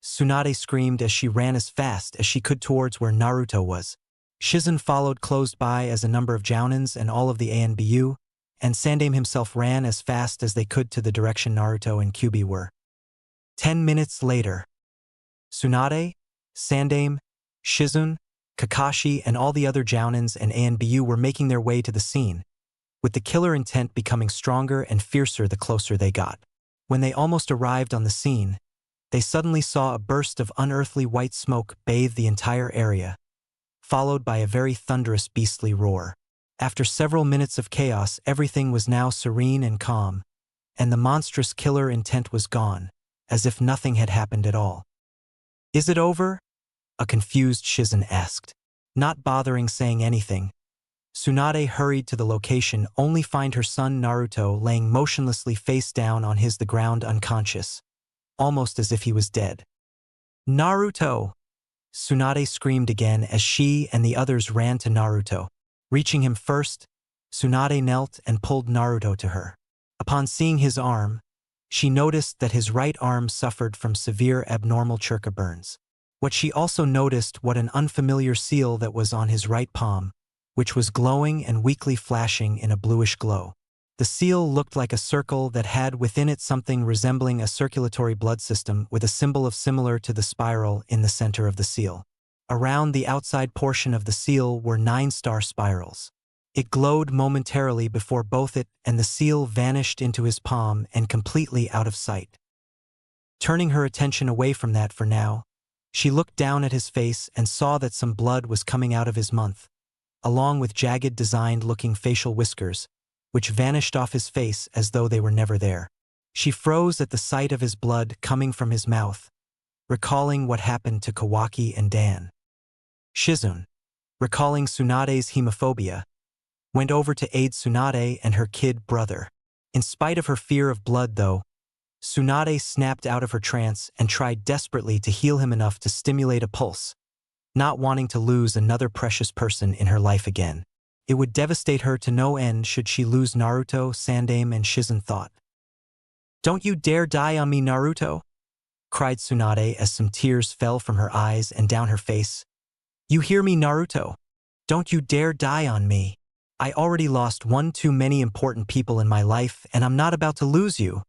Tsunade screamed as she ran as fast as she could towards where Naruto was. Shizen followed close by as a number of Jounins and all of the ANBU, and Sandaime himself ran as fast as they could to the direction Naruto and Kyuubi were. 10 minutes later, Tsunade, Sandaime, Shizen, Kakashi, and all the other Jounins and ANBU were making their way to the scene, with the killer intent becoming stronger and fiercer the closer they got. When they almost arrived on the scene, they suddenly saw a burst of unearthly white smoke bathe the entire area, followed by a very thunderous beastly roar. After several minutes of chaos, everything was now serene and calm, and the monstrous killer intent was gone, as if nothing had happened at all. "Is it over?" a confused Shizen asked. Not bothering saying anything, Tsunade hurried to the location only find her son Naruto laying motionlessly face down on the ground unconscious, almost as if he was dead. "Naruto!" Tsunade screamed again as she and the others ran to Naruto. Reaching him first, Tsunade knelt and pulled Naruto to her. Upon seeing his arm, she noticed that his right arm suffered from severe abnormal churka burns. What she also noticed was an unfamiliar seal that was on his right palm, which was glowing and weakly flashing in a bluish glow. The seal looked like a circle that had within it something resembling a circulatory blood system with a symbol similar to the spiral in the center of the seal. Around the outside portion of the seal were 9-star spirals. It glowed momentarily before both it and the seal vanished into his palm and completely out of sight. Turning her attention away from that for now, She looked down at his face and saw that some blood was coming out of his mouth, along with jagged designed-looking facial whiskers, which vanished off his face as though they were never there. She froze at the sight of his blood coming from his mouth, recalling what happened to Kawaki and Dan. Shizune, recalling Tsunade's hemophobia, went over to aid Tsunade and her kid brother. In spite of her fear of blood, though, Tsunade snapped out of her trance and tried desperately to heal him enough to stimulate a pulse, not wanting to lose another precious person in her life again. It would devastate her to no end should she lose Naruto, Sandaime, and Shizune thought. "Don't you dare die on me, Naruto!" cried Tsunade as some tears fell from her eyes and down her face. "You hear me, Naruto? Don't you dare die on me. I already lost one too many important people in my life, and I'm not about to lose you."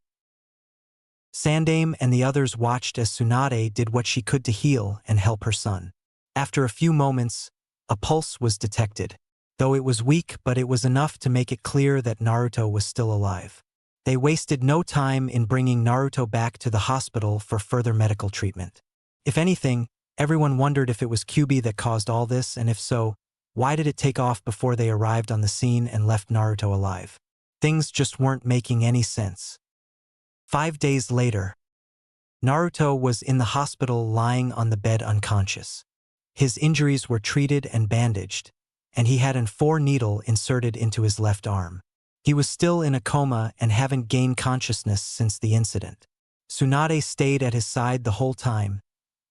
Sandaime and the others watched as Tsunade did what she could to heal and help her son. After a few moments, a pulse was detected. Though it was weak, but it was enough to make it clear that Naruto was still alive. They wasted no time in bringing Naruto back to the hospital for further medical treatment. If anything, everyone wondered if it was Kyuubi that caused all this, and if so, why did it take off before they arrived on the scene and left Naruto alive? Things just weren't making any sense. 5 days later, Naruto was in the hospital lying on the bed unconscious. His injuries were treated and bandaged, and he had a 4-needle inserted into his left arm. He was still in a coma and hadn't gained consciousness since the incident. Tsunade stayed at his side the whole time,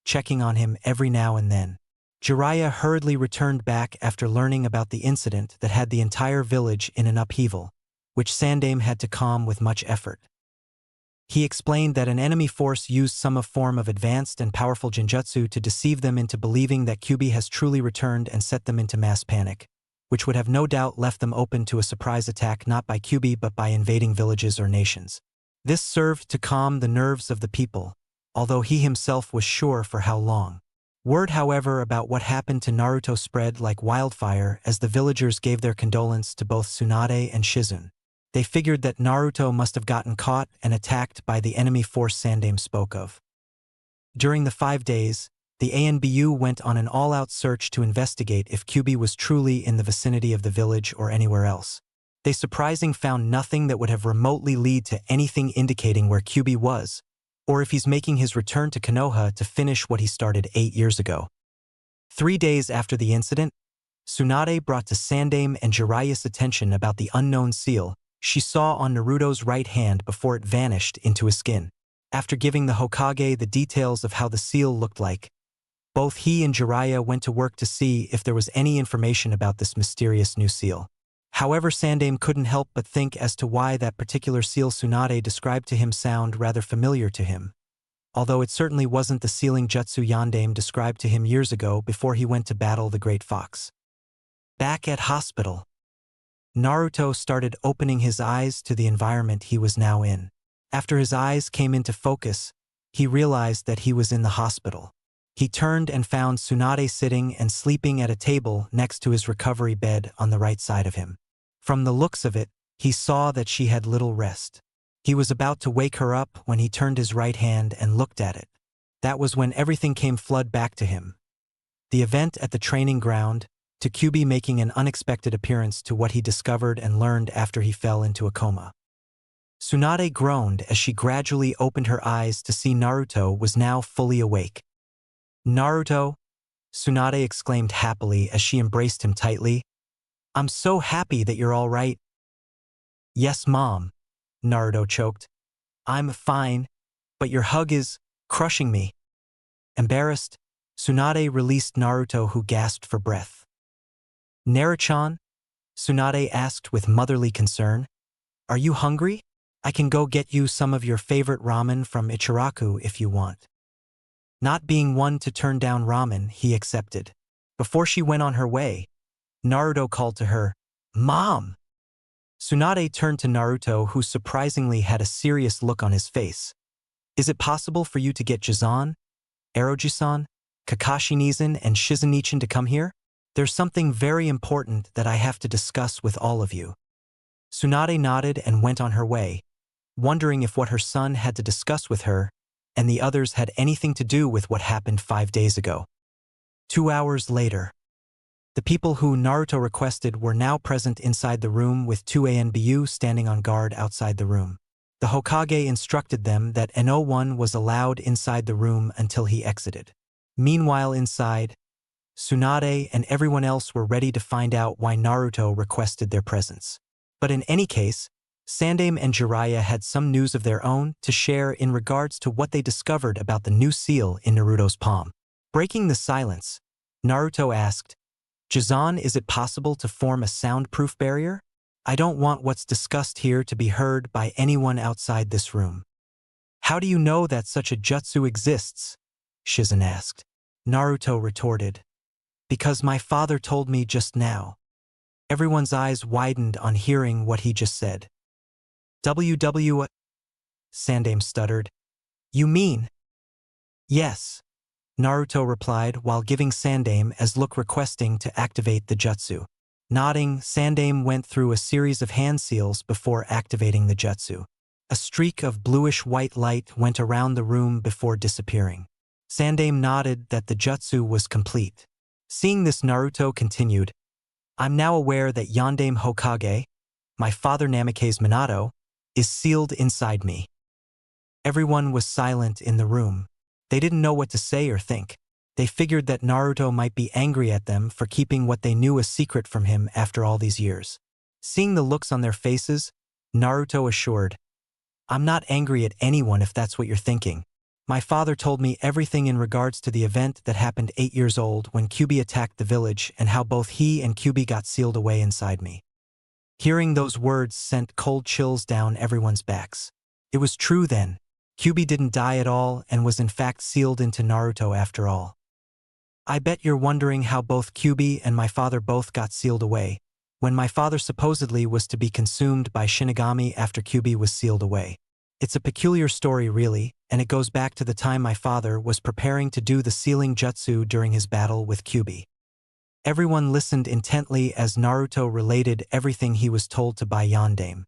checking on him every now and then. Jiraiya hurriedly returned back after learning about the incident that had the entire village in an upheaval, which Sandaime had to calm with much effort. He explained that an enemy force used some form of advanced and powerful genjutsu to deceive them into believing that Kyuubi has truly returned and set them into mass panic, which would have no doubt left them open to a surprise attack not by Kyuubi but by invading villages or nations. This served to calm the nerves of the people, although he himself was sure for how long. Word, however, about what happened to Naruto spread like wildfire as the villagers gave their condolence to both Tsunade and Shizune. They figured that Naruto must have gotten caught and attacked by the enemy force Sandaime spoke of. During the 5 days, the ANBU went on an all-out search to investigate if Kyuubi was truly in the vicinity of the village or anywhere else. They surprisingly found nothing that would have remotely led to anything indicating where Kyuubi was, or if he's making his return to Konoha to finish what he started 8 years ago. 3 days after the incident, Tsunade brought to Sandaime and Jiraiya's attention about the unknown seal she saw on Naruto's right hand before it vanished into his skin. After giving the Hokage the details of how the seal looked like, both he and Jiraiya went to work to see if there was any information about this mysterious new seal. However, Sandaime couldn't help but think as to why that particular seal Tsunade described to him sounded rather familiar to him, although it certainly wasn't the sealing jutsu Yandaime described to him years ago before he went to battle the Great Fox. Back at hospital, Naruto started opening his eyes to the environment he was now in. After his eyes came into focus, he realized that he was in the hospital. He turned and found Tsunade sitting and sleeping at a table next to his recovery bed on the right side of him. From the looks of it, he saw that she had little rest. He was about to wake her up when he turned his right hand and looked at it. That was when everything came flood back to him. The event at the training ground, to Kyuubi making an unexpected appearance to what he discovered and learned after he fell into a coma. Tsunade groaned as she gradually opened her eyes to see Naruto was now fully awake. "Naruto," Tsunade exclaimed happily as she embraced him tightly. "I'm so happy that you're all right." "Yes, Mom," Naruto choked. "I'm fine, but your hug is crushing me." Embarrassed, Tsunade released Naruto, who gasped for breath. "Naruchan?" Tsunade asked with motherly concern. "Are you hungry? I can go get you some of your favorite ramen from Ichiraku if you want." Not being one to turn down ramen, he accepted. Before she went on her way, Naruto called to her, "Mom!" Tsunade turned to Naruto, who surprisingly had a serious look on his face. "Is it possible for you to get Jizan, Eroji-san, Kakashi-Nizan, and Shizune-chan to come here? There's something very important that I have to discuss with all of you." Tsunade nodded and went on her way, wondering if what her son had to discuss with her and the others had anything to do with what happened 5 days ago. 2 hours later, the people who Naruto requested were now present inside the room with 2 ANBU standing on guard outside the room. The Hokage instructed them that no one was allowed inside the room until he exited. Meanwhile inside, Tsunade and everyone else were ready to find out why Naruto requested their presence. But in any case, Sandaime and Jiraiya had some news of their own to share in regards to what they discovered about the new seal in Naruto's palm. Breaking the silence, Naruto asked, "Jizan, is it possible to form a soundproof barrier? I don't want what's discussed here to be heard by anyone outside this room." "How do you know that such a jutsu exists?" Shizen asked. Naruto retorted, "Because my father told me just now." Everyone's eyes widened on hearing what he just said. "WW," Sandaime stuttered. "You mean?" "Yes," Naruto replied while giving Sandaime a look requesting to activate the jutsu. Nodding, Sandaime went through a series of hand seals before activating the jutsu. A streak of bluish-white light went around the room before disappearing. Sandaime nodded that the jutsu was complete. Seeing this, Naruto continued, "I'm now aware that Yondaime Hokage, my father Namake's Minato, is sealed inside me." Everyone was silent in the room. They didn't know what to say or think. They figured that Naruto might be angry at them for keeping what they knew a secret from him after all these years. Seeing the looks on their faces, Naruto assured, "I'm not angry at anyone if that's what you're thinking. My father told me everything in regards to the event that happened 8 years old when Kyuubi attacked the village and how both he and Kyuubi got sealed away inside me." Hearing those words sent cold chills down everyone's backs. It was true then. Kyuubi didn't die at all and was in fact sealed into Naruto after all. "I bet you're wondering how both Kyuubi and my father both got sealed away, when my father supposedly was to be consumed by Shinigami after Kyuubi was sealed away. It's a peculiar story really, and it goes back to the time my father was preparing to do the sealing jutsu during his battle with Kyuubi." Everyone listened intently as Naruto related everything he was told to by Yondaime.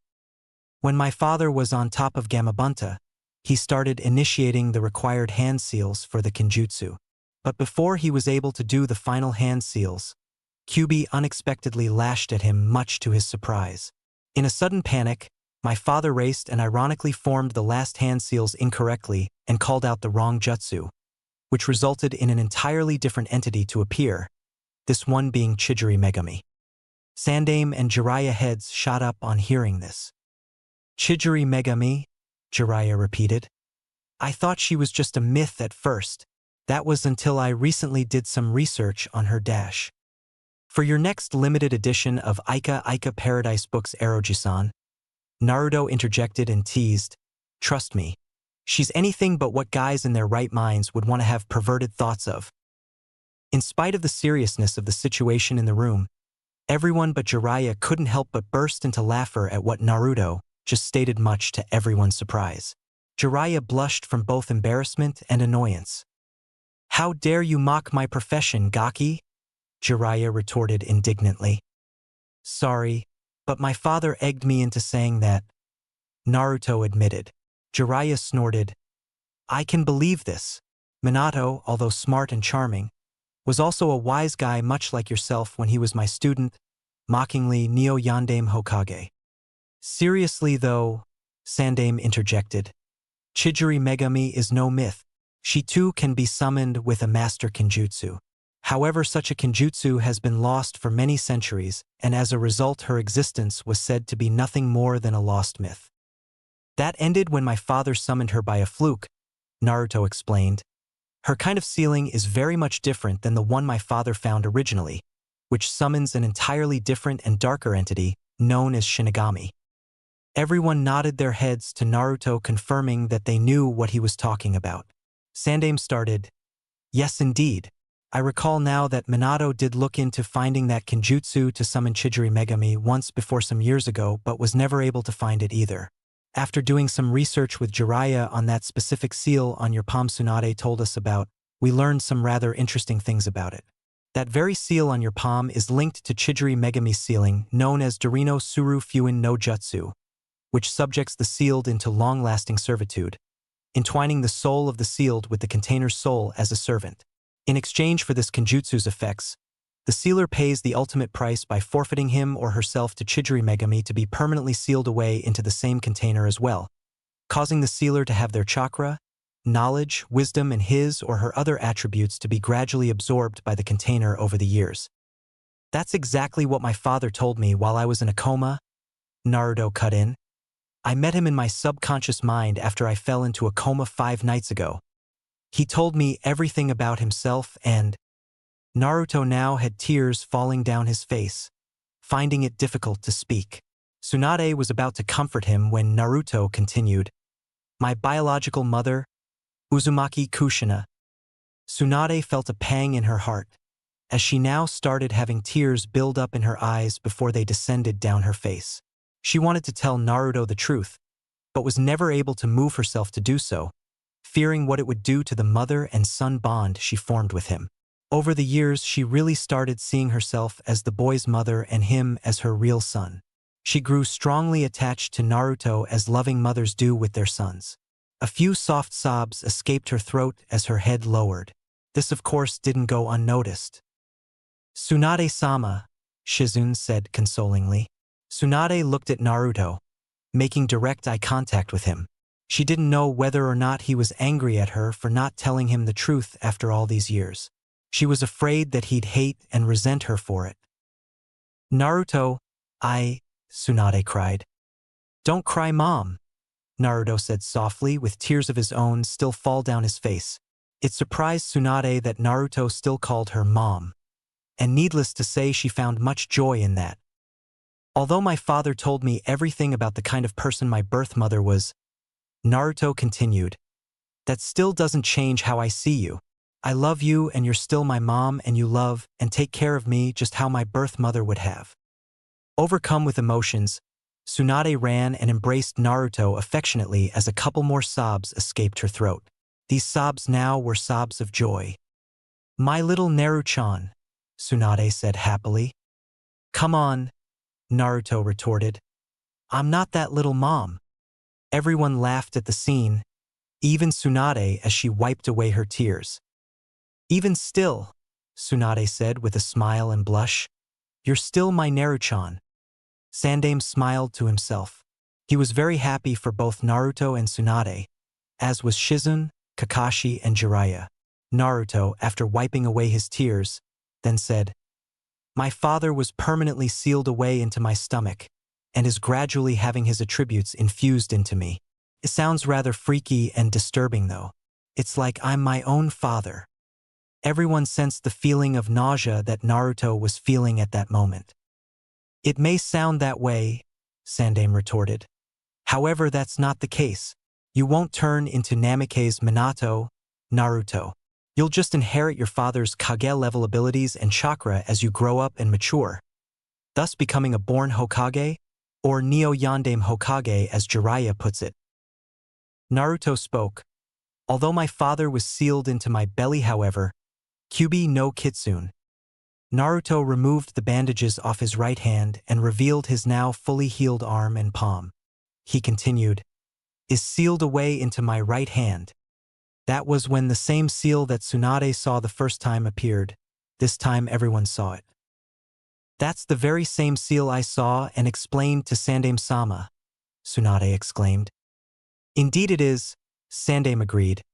"When my father was on top of Gamabunta, he started initiating the required hand seals for the Kenjutsu. But before he was able to do the final hand seals, Kyuubi unexpectedly lashed at him much to his surprise. In a sudden panic, my father raced and ironically formed the last hand seals incorrectly and called out the wrong jutsu, which resulted in an entirely different entity to appear, this one being Chidori Megami." Sandaime and Jiraiya heads shot up on hearing this. "Chidori Megami?" Jiraiya repeated. "I thought she was just a myth at first. That was until I recently did some research on her dash. For your next limited edition of Aika Aika Paradise Books Eroji-san," Naruto interjected and teased, "Trust me, she's anything but what guys in their right minds would want to have perverted thoughts of." In spite of the seriousness of the situation in the room, everyone but Jiraiya couldn't help but burst into laughter at what Naruto just stated, much to everyone's surprise. Jiraiya blushed from both embarrassment and annoyance. "How dare you mock my profession, Gaki?" Jiraiya retorted indignantly. "Sorry, but my father egged me into saying that," Naruto admitted. Jiraiya snorted. "I can believe this. Minato, although smart and charming, was also a wise guy much like yourself when he was my student," mockingly Neo Yondaime Hokage. "Seriously though," Sandaime interjected, "Chidori Megami is no myth. She too can be summoned with a master Kenjutsu. However, such a Kenjutsu has been lost for many centuries, and as a result her existence was said to be nothing more than a lost myth. That ended when my father summoned her by a fluke," Naruto explained. "Her kind of sealing is very much different than the one my father found originally, which summons an entirely different and darker entity known as Shinigami." Everyone nodded their heads to Naruto, confirming that they knew what he was talking about. Sandaime started, "Yes indeed. I recall now that Minato did look into finding that Kenjutsu to summon Chidori Megami once before some years ago but was never able to find it either. After doing some research with Jiraiya on that specific seal on your palm Tsunade told us about, we learned some rather interesting things about it. That very seal on your palm is linked to Chidori Megami's sealing known as Dorino Suru Fuin no Jutsu, which subjects the sealed into long-lasting servitude. entwining the soul of the sealed with the container's soul as a servant. In exchange for this Kenjutsu's effects, the sealer pays the ultimate price by forfeiting him or herself to Chidori Megami to be permanently sealed away into the same container as well, causing the sealer to have their chakra, knowledge, wisdom, and his or her other attributes to be gradually absorbed by the container over the years. That's exactly what my father told me while I was in a coma, Naruto cut in. I met him in my subconscious mind after I fell into a coma 5 nights ago. He told me everything about himself and… Naruto now had tears falling down his face, finding it difficult to speak. Tsunade was about to comfort him when Naruto continued, "My biological mother, Uzumaki Kushina." Tsunade felt a pang in her heart, as she now started having tears build up in her eyes before they descended down her face. She wanted to tell Naruto the truth, but was never able to move herself to do so, fearing what it would do to the mother and son bond she formed with him. Over the years, she really started seeing herself as the boy's mother and him as her real son. She grew strongly attached to Naruto as loving mothers do with their sons. A few soft sobs escaped her throat as her head lowered. This, of course, didn't go unnoticed. "Tsunade-sama," Shizune said consolingly. Tsunade looked at Naruto, making direct eye contact with him. She didn't know whether or not he was angry at her for not telling him the truth after all these years. She was afraid that he'd hate and resent her for it. "Naruto, Tsunade cried. "Don't cry, Mom," Naruto said softly, with tears of his own still fall down his face. It surprised Tsunade that Naruto still called her Mom, and needless to say she found much joy in that. "Although my father told me everything about the kind of person my birth mother was," Naruto continued, "that still doesn't change how I see you. I love you and you're still my mom and you love and take care of me just how my birth mother would have." Overcome with emotions, Tsunade ran and embraced Naruto affectionately as a couple more sobs escaped her throat. These sobs now were sobs of joy. "My little Naru-chan," Tsunade said happily. "Come on," Naruto retorted. "I'm not that little mom." Everyone laughed at the scene, even Tsunade as she wiped away her tears. "Even still," Tsunade said with a smile and blush, "you're still my Naru-chan." Sandaime smiled to himself. He was very happy for both Naruto and Tsunade, as was Shizune, Kakashi, and Jiraiya. Naruto, after wiping away his tears, then said, "My father was permanently sealed away into my stomach, and is gradually having his attributes infused into me. It sounds rather freaky and disturbing though. It's like I'm my own father." Everyone sensed the feeling of nausea that Naruto was feeling at that moment. "It may sound that way," Sandaime retorted. "However, that's not the case. You won't turn into Namikaze's Minato, Naruto. You'll just inherit your father's Kage-level abilities and chakra as you grow up and mature, thus becoming a born Hokage, or Neo-Yandame Hokage as Jiraiya puts it." Naruto spoke. "Although my father was sealed into my belly, however, Kyubi no Kitsune." Naruto removed the bandages off his right hand and revealed his now fully healed arm and palm. He continued, "Is sealed away into my right hand." That was when the same seal that Tsunade saw the first time appeared. This time everyone saw it. "That's the very same seal I saw and explained to Sandaime-sama," Tsunade exclaimed. "Indeed it is," Sandaime agreed.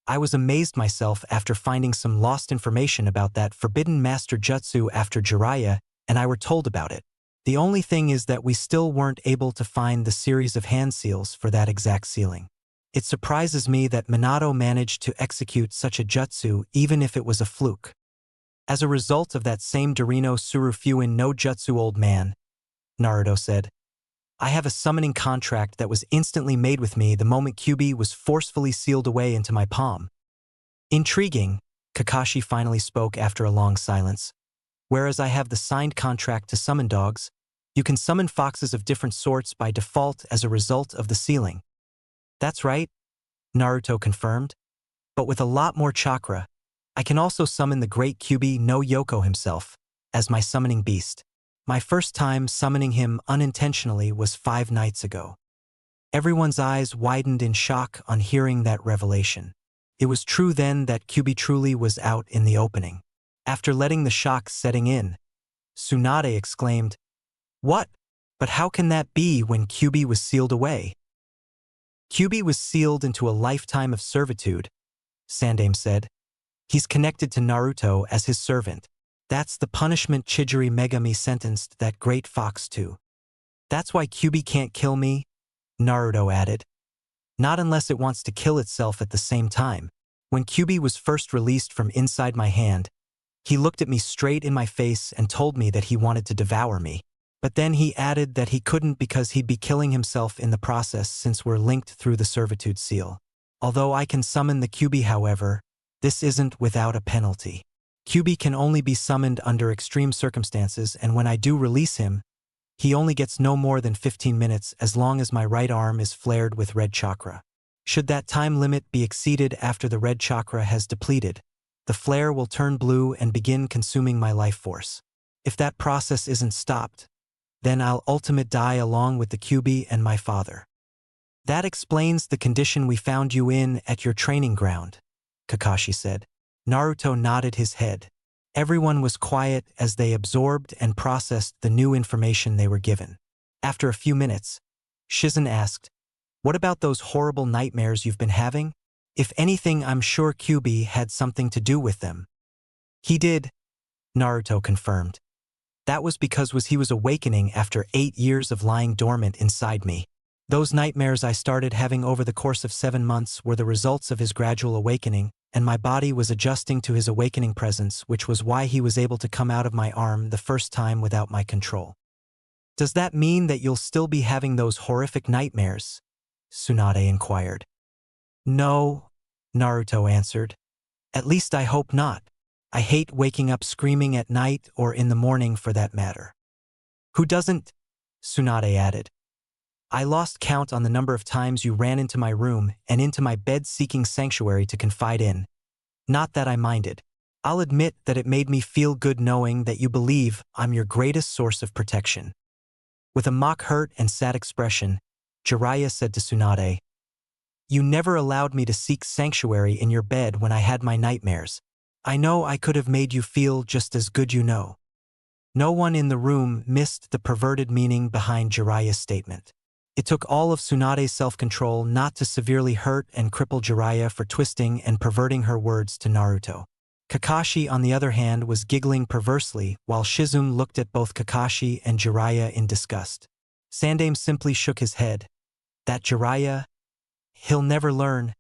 "I was amazed myself after finding some lost information about that forbidden master jutsu after Jiraiya and I were told about it. The only thing is that we still weren't able to find the series of hand seals for that exact sealing. It surprises me that Minato managed to execute such a jutsu even if it was a fluke. As a result of that same Dorino Surufuin no Jutsu old man," Naruto said, "I have a summoning contract that was instantly made with me the moment Kyubi was forcefully sealed away into my palm." "Intriguing," Kakashi finally spoke after a long silence. "Whereas I have the signed contract to summon dogs, you can summon foxes of different sorts by default as a result of the sealing." "That's right," Naruto confirmed. "But with a lot more chakra, I can also summon the great Kyubi no Yoko himself as my summoning beast. My first time summoning him unintentionally was 5 nights ago." Everyone's eyes widened in shock on hearing that revelation. It was true then that Kyubi truly was out in the opening. After letting the shock setting in, Tsunade exclaimed, "What? But how can that be when Kyubi was sealed away?" "Kyubi was sealed into a lifetime of servitude," Sandaime said. "He's connected to Naruto as his servant. That's the punishment Chidori Megami sentenced that great fox to. That's why Kyubi can't kill me," Naruto added. "Not unless it wants to kill itself at the same time." When Kyubi was first released from inside my hand, he looked at me straight in my face and told me that he wanted to devour me. But then he added that he couldn't because he'd be killing himself in the process since we're linked through the servitude seal. Although I can summon the Kyubi, however, this isn't without a penalty. Kyubi can only be summoned under extreme circumstances, and when I do release him, he only gets no more than 15 minutes as long as my right arm is flared with red chakra. Should that time limit be exceeded after the red chakra has depleted, the flare will turn blue and begin consuming my life force. If that process isn't stopped, then I'll ultimate die along with the Kyubi and my father. That explains the condition we found you in at your training ground, Kakashi said. Naruto nodded his head. Everyone was quiet as they absorbed and processed the new information they were given. After a few minutes, Shizen asked, "What about those horrible nightmares you've been having? If anything, I'm sure Kyubi had something to do with them." "He did," Naruto confirmed. "That was because he was awakening after 8 years of lying dormant inside me. Those nightmares I started having over the course of 7 months were the results of his gradual awakening, and my body was adjusting to his awakening presence, which was why he was able to come out of my arm the first time without my control." "Does that mean that you'll still be having those horrific nightmares?" Tsunade inquired. "No," Naruto answered. "At least I hope not. I hate waking up screaming at night or in the morning for that matter." "Who doesn't?" Tsunade added. "I lost count on the number of times you ran into my room and into my bed seeking sanctuary to confide in. Not that I minded. I'll admit that it made me feel good knowing that you believe I'm your greatest source of protection." With a mock hurt and sad expression, Jiraiya said to Tsunade, "You never allowed me to seek sanctuary in your bed when I had my nightmares. I know I could have made you feel just as good, you know." No one in the room missed the perverted meaning behind Jiraiya's statement. It took all of Tsunade's self-control not to severely hurt and cripple Jiraiya for twisting and perverting her words to Naruto. Kakashi, on the other hand, was giggling perversely while Shizune looked at both Kakashi and Jiraiya in disgust. Sandaime simply shook his head. "That Jiraiya? He'll never learn."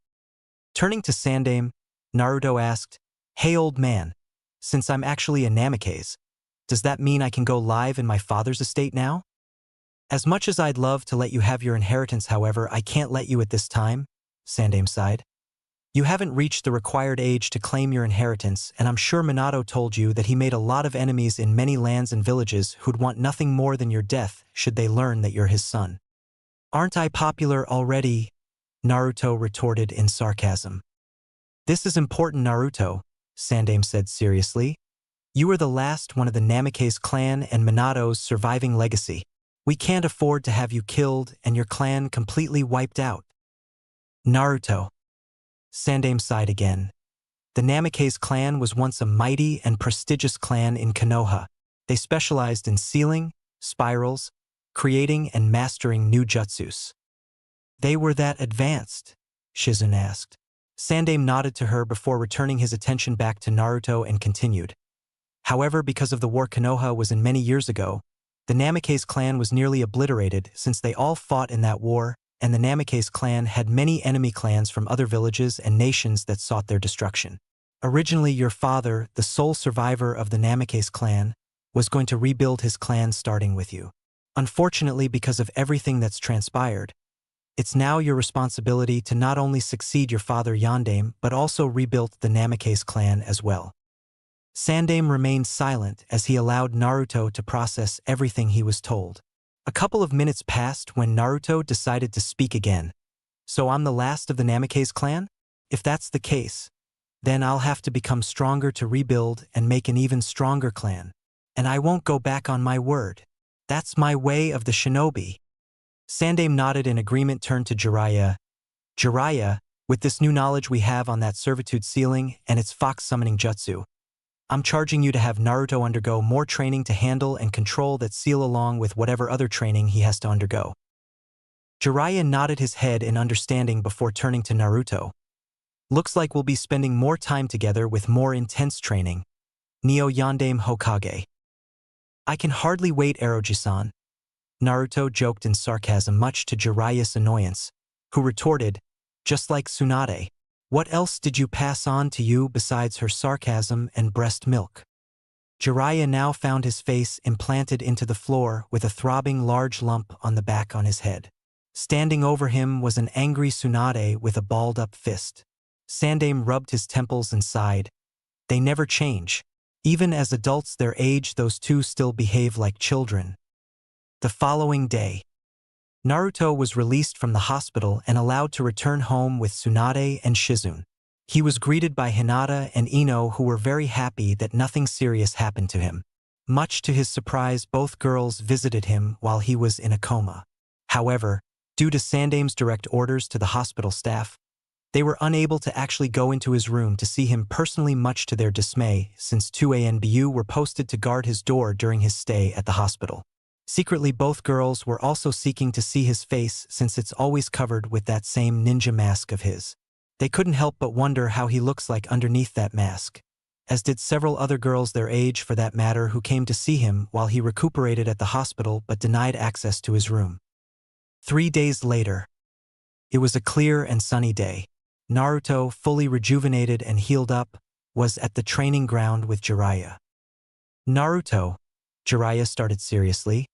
Turning to Sandaime, Naruto asked, "Hey old man, since I'm actually a Namikaze, does that mean I can go live in my father's estate now?" "As much as I'd love to let you have your inheritance, however, I can't let you at this time," Sandaime sighed. "You haven't reached the required age to claim your inheritance, and I'm sure Minato told you that he made a lot of enemies in many lands and villages who'd want nothing more than your death should they learn that you're his son." "Aren't I popular already?" Naruto retorted in sarcasm. "This is important, Naruto," Sandaime said seriously. "You are the last one of the Namikaze clan and Minato's surviving legacy. We can't afford to have you killed and your clan completely wiped out." "Naruto." Sandaime sighed again. "The Namikaze clan was once a mighty and prestigious clan in Konoha. They specialized in sealing, spirals, creating and mastering new jutsus." "They were that advanced?" Shizune asked. Sandaime nodded to her before returning his attention back to Naruto and continued. "However, because of the war Konoha was in many years ago, the Namikaze clan was nearly obliterated since they all fought in that war, and the Namikaze clan had many enemy clans from other villages and nations that sought their destruction. Originally, your father, the sole survivor of the Namikaze clan, was going to rebuild his clan starting with you. Unfortunately, because of everything that's transpired, it's now your responsibility to not only succeed your father Yondaime, but also rebuild the Namikaze clan as well." Sandaime remained silent as he allowed Naruto to process everything he was told. A couple of minutes passed when Naruto decided to speak again. "So I'm the last of the Namikaze clan? If that's the case, then I'll have to become stronger to rebuild and make an even stronger clan. And I won't go back on my word. That's my way of the shinobi." Sandaime nodded in agreement, turned to Jiraiya. Jiraiya, with this new knowledge we have on that servitude ceiling and its fox summoning jutsu, I'm charging you to have Naruto undergo more training to handle and control that seal along with whatever other training he has to undergo. Jiraiya nodded his head in understanding before turning to Naruto. Looks like we'll be spending more time together with more intense training. Neo Yondaime Hokage. I can hardly wait, Eroji-san. Naruto joked in sarcasm, much to Jiraiya's annoyance, who retorted, just like Tsunade. What else did you pass on to you besides her sarcasm and breast milk? Jiraiya now found his face implanted into the floor with a throbbing large lump on the back on his head. Standing over him was an angry Tsunade with a balled-up fist. Sandaime rubbed his temples and sighed. They never change. Even as adults their age, those two still behave like children. The following day, Naruto was released from the hospital and allowed to return home with Tsunade and Shizune. He was greeted by Hinata and Ino, who were very happy that nothing serious happened to him. Much to his surprise, both girls visited him while he was in a coma. However, due to Sandaime's direct orders to the hospital staff, they were unable to actually go into his room to see him personally, much to their dismay, since 2 ANBU were posted to guard his door during his stay at the hospital. Secretly, both girls were also seeking to see his face, since it's always covered with that same ninja mask of his. They couldn't help but wonder how he looks like underneath that mask, as did several other girls their age for that matter, who came to see him while he recuperated at the hospital but denied access to his room. 3 days later. It was a clear and sunny day. Naruto, fully rejuvenated and healed up, was at the training ground with Jiraiya. Naruto, Jiraiya started seriously,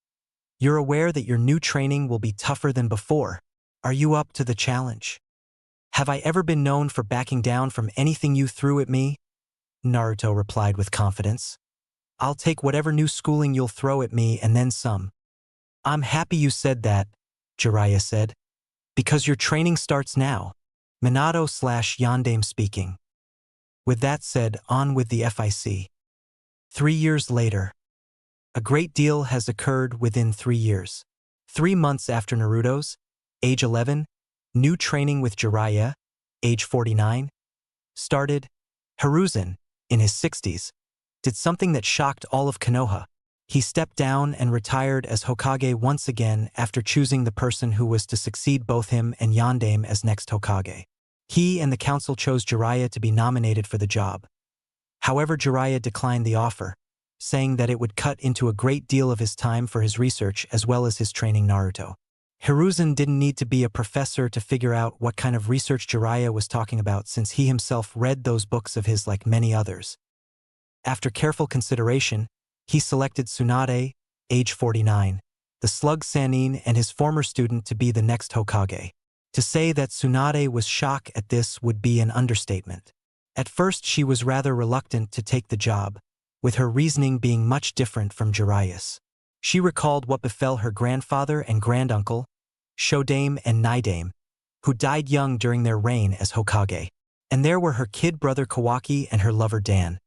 you're aware that your new training will be tougher than before. Are you up to the challenge? Have I ever been known for backing down from anything you threw at me? Naruto replied with confidence. I'll take whatever new schooling you'll throw at me and then some. I'm happy you said that, Jiraiya said, because your training starts now. Minato/Yondaime speaking. With that said, on with the FIC. 3 years later. A great deal has occurred within 3 years. 3 months after Naruto's, age 11, new training with Jiraiya, age 49, started, Hiruzen, in his 60s, did something that shocked all of Konoha. He stepped down and retired as Hokage once again after choosing the person who was to succeed both him and Yondaime as next Hokage. He and the council chose Jiraiya to be nominated for the job. However, Jiraiya declined the offer, saying that it would cut into a great deal of his time for his research as well as his training Naruto. Hiruzen didn't need to be a professor to figure out what kind of research Jiraiya was talking about, since he himself read those books of his like many others. After careful consideration, he selected Tsunade, age 49, the slug Sannin and his former student, to be the next Hokage. To say that Tsunade was shocked at this would be an understatement. At first she was rather reluctant to take the job, with her reasoning being much different from Jiraiya's. She recalled what befell her grandfather and granduncle, Shodaime and Nidaime, who died young during their reign as Hokage. And there were her kid brother Kawaki and her lover Dan,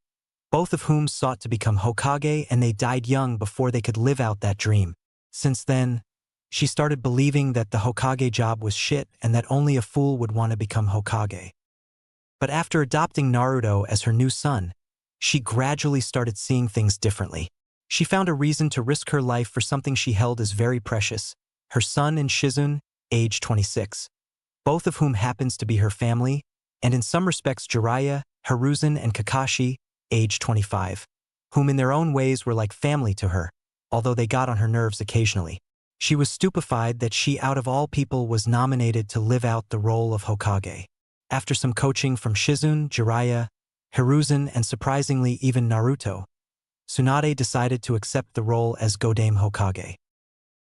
both of whom sought to become Hokage, and they died young before they could live out that dream. Since then, she started believing that the Hokage job was shit and that only a fool would want to become Hokage. But after adopting Naruto as her new son, she gradually started seeing things differently. She found a reason to risk her life for something she held as very precious, her son and Shizune, age 26, both of whom happens to be her family, and in some respects Jiraiya, Hiruzen, and Kakashi, age 25, whom in their own ways were like family to her, although they got on her nerves occasionally. She was stupefied that she, out of all people, was nominated to live out the role of Hokage. After some coaching from Shizune, Jiraiya, Hiruzen, and surprisingly even Naruto, Tsunade decided to accept the role as Godaime Hokage.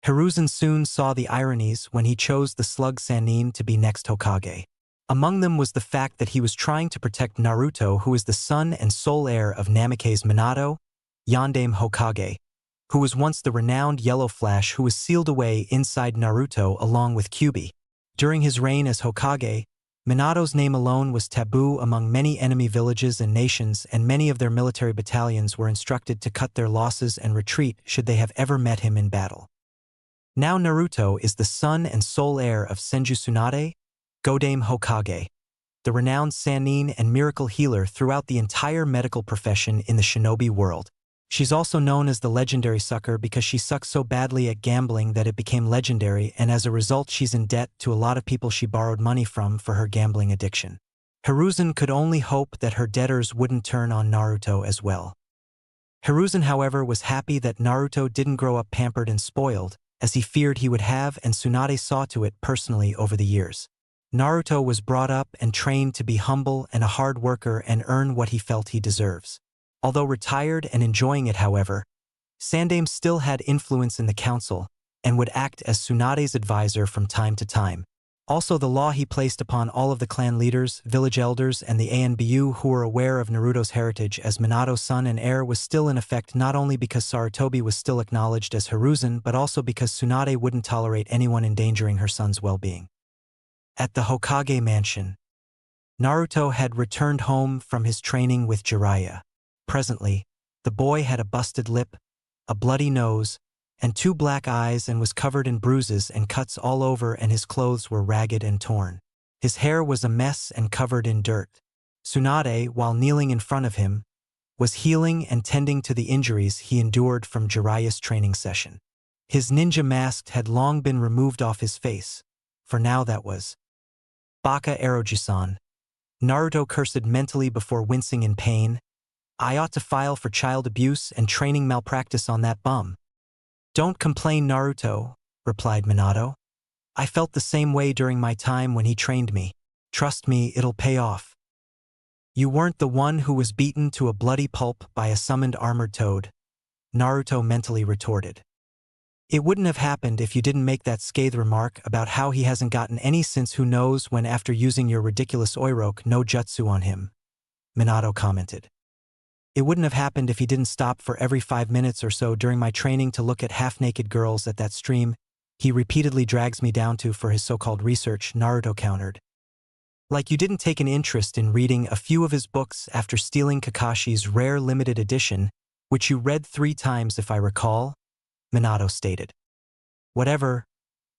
Hiruzen soon saw the ironies when he chose the slug Sannin to be next Hokage. Among them was the fact that he was trying to protect Naruto, who is the son and sole heir of Namake's Minato, Yondaime Hokage, who was once the renowned Yellow Flash, who was sealed away inside Naruto along with Kyuubi. During his reign as Hokage, Minato's name alone was taboo among many enemy villages and nations, and many of their military battalions were instructed to cut their losses and retreat should they have ever met him in battle. Now Naruto is the son and sole heir of Senju Tsunade, Godame Hokage, the renowned Sannin and miracle healer throughout the entire medical profession in the shinobi world. She's also known as the legendary sucker because she sucks so badly at gambling that it became legendary, and as a result she's in debt to a lot of people she borrowed money from for her gambling addiction. Hiruzen could only hope that her debtors wouldn't turn on Naruto as well. Hiruzen, however, was happy that Naruto didn't grow up pampered and spoiled, as he feared he would have, and Tsunade saw to it personally over the years. Naruto was brought up and trained to be humble and a hard worker and earn what he felt he deserves. Although retired and enjoying it, however, Sandaime still had influence in the council and would act as Tsunade's advisor from time to time. Also, the law he placed upon all of the clan leaders, village elders, and the ANBU who were aware of Naruto's heritage as Minato's son and heir was still in effect, not only because Sarutobi was still acknowledged as Hiruzen, but also because Tsunade wouldn't tolerate anyone endangering her son's well-being. At the Hokage mansion, Naruto had returned home from his training with Jiraiya. Presently, the boy had a busted lip, a bloody nose, and 2 black eyes, and was covered in bruises and cuts all over, and his clothes were ragged and torn. His hair was a mess and covered in dirt. Tsunade, while kneeling in front of him, was healing and tending to the injuries he endured from Jiraiya's training session. His ninja mask had long been removed off his face, for now that was Baka Eroji-san. Naruto cursed mentally before wincing in pain. I ought to file for child abuse and training malpractice on that bum. Don't complain, Naruto, replied Minato. I felt the same way during my time when he trained me. Trust me, it'll pay off. You weren't the one who was beaten to a bloody pulp by a summoned armored toad, Naruto mentally retorted. It wouldn't have happened if you didn't make that scathe remark about how he hasn't gotten any since who knows when after using your ridiculous Oiroke no jutsu on him, Minato commented. It wouldn't have happened if he didn't stop for every 5 minutes or so during my training to look at half-naked girls at that stream he repeatedly drags me down to for his so-called research, Naruto countered. Like you didn't take an interest in reading a few of his books after stealing Kakashi's rare limited edition, which you read 3 times if I recall, Minato stated. Whatever,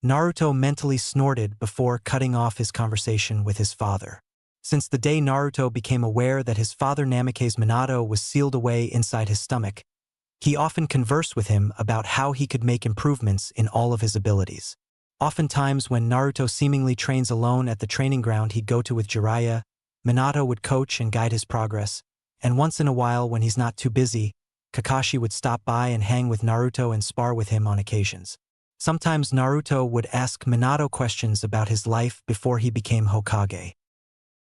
Naruto mentally snorted before cutting off his conversation with his father. Since the day Naruto became aware that his father Namake's Minato was sealed away inside his stomach, he often conversed with him about how he could make improvements in all of his abilities. Oftentimes when Naruto seemingly trains alone at the training ground he'd go to with Jiraiya, Minato would coach and guide his progress, and once in a while when he's not too busy, Kakashi would stop by and hang with Naruto and spar with him on occasions. Sometimes Naruto would ask Minato questions about his life before he became Hokage.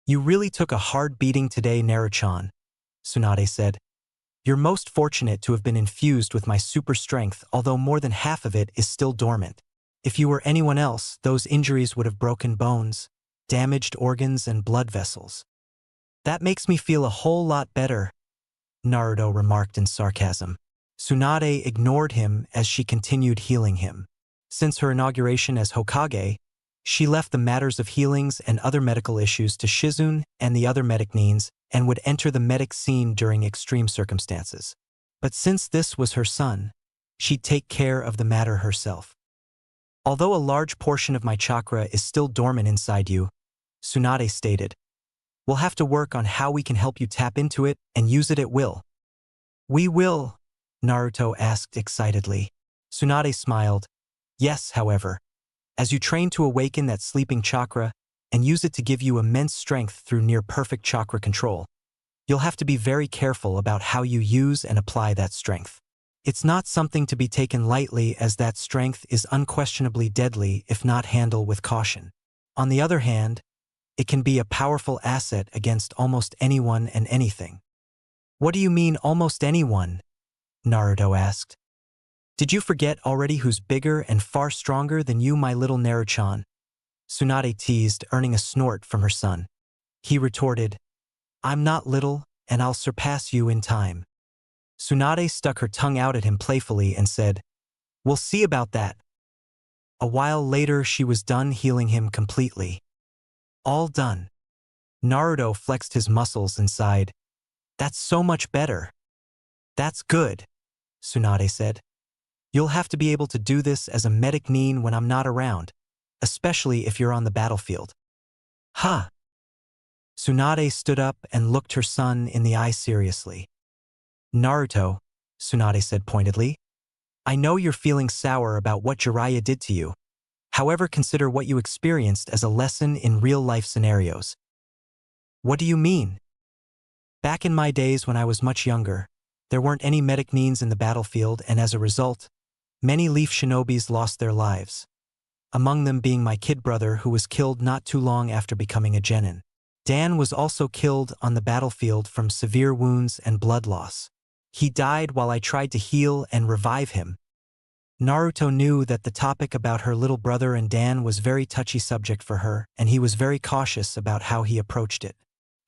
You really took a hard beating today, Naruto-chan, Tsunade said. You're most fortunate to have been infused with my super strength, although more than half of it is still dormant. If you were anyone else, those injuries would have broken bones, damaged organs, and blood vessels. That makes me feel a whole lot better, Naruto remarked in sarcasm. Tsunade ignored him as she continued healing him. Since her inauguration as Hokage, she left the matters of healings and other medical issues to Shizune and the other medic neens and would enter the medic scene during extreme circumstances. But since this was her son, she'd take care of the matter herself. Although a large portion of my chakra is still dormant inside you, Tsunade stated, we'll have to work on how we can help you tap into it and use it at will. We will, Naruto asked excitedly. Tsunade smiled. Yes, however, as you train to awaken that sleeping chakra and use it to give you immense strength through near-perfect chakra control, you'll have to be very careful about how you use and apply that strength. It's not something to be taken lightly, as that strength is unquestionably deadly if not handled with caution. On the other hand, it can be a powerful asset against almost anyone and anything. What do you mean, almost anyone? Naruto asked. Did you forget already who's bigger and far stronger than you, my little Naruto-chan? Tsunade teased, earning a snort from her son. He retorted, I'm not little, and I'll surpass you in time. Tsunade stuck her tongue out at him playfully and said, We'll see about that. A while later she was done healing him completely. All done. Naruto flexed his muscles and sighed. That's so much better. That's good, Tsunade said. You'll have to be able to do this as a medic nin when I'm not around, especially if you're on the battlefield. Huh. Tsunade stood up and looked her son in the eye seriously. Naruto, Tsunade said pointedly, I know you're feeling sour about what Jiraiya did to you. However, consider what you experienced as a lesson in real-life scenarios. What do you mean? Back in my days when I was much younger, there weren't any medic nins in the battlefield, and as a result, many Leaf Shinobis lost their lives, among them being my kid brother who was killed not too long after becoming a genin. Dan was also killed on the battlefield from severe wounds and blood loss. He died while I tried to heal and revive him. Naruto knew that the topic about her little brother and Dan was very touchy subject for her, and he was very cautious about how he approached it.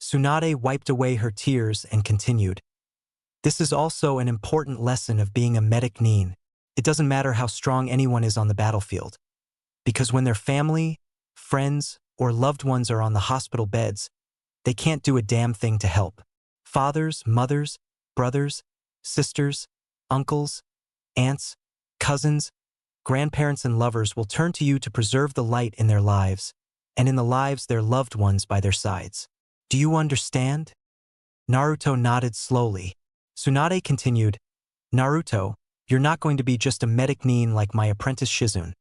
Tsunade wiped away her tears and continued. This is also an important lesson of being a medic nin. It doesn't matter how strong anyone is on the battlefield, because when their family, friends, or loved ones are on the hospital beds, they can't do a damn thing to help. Fathers, mothers, brothers, sisters, uncles, aunts, cousins, grandparents and lovers will turn to you to preserve the light in their lives, and in the lives their loved ones by their sides. Do you understand? Naruto nodded slowly. Tsunade continued, Naruto, you're not going to be just a medic nin like my apprentice Shizune.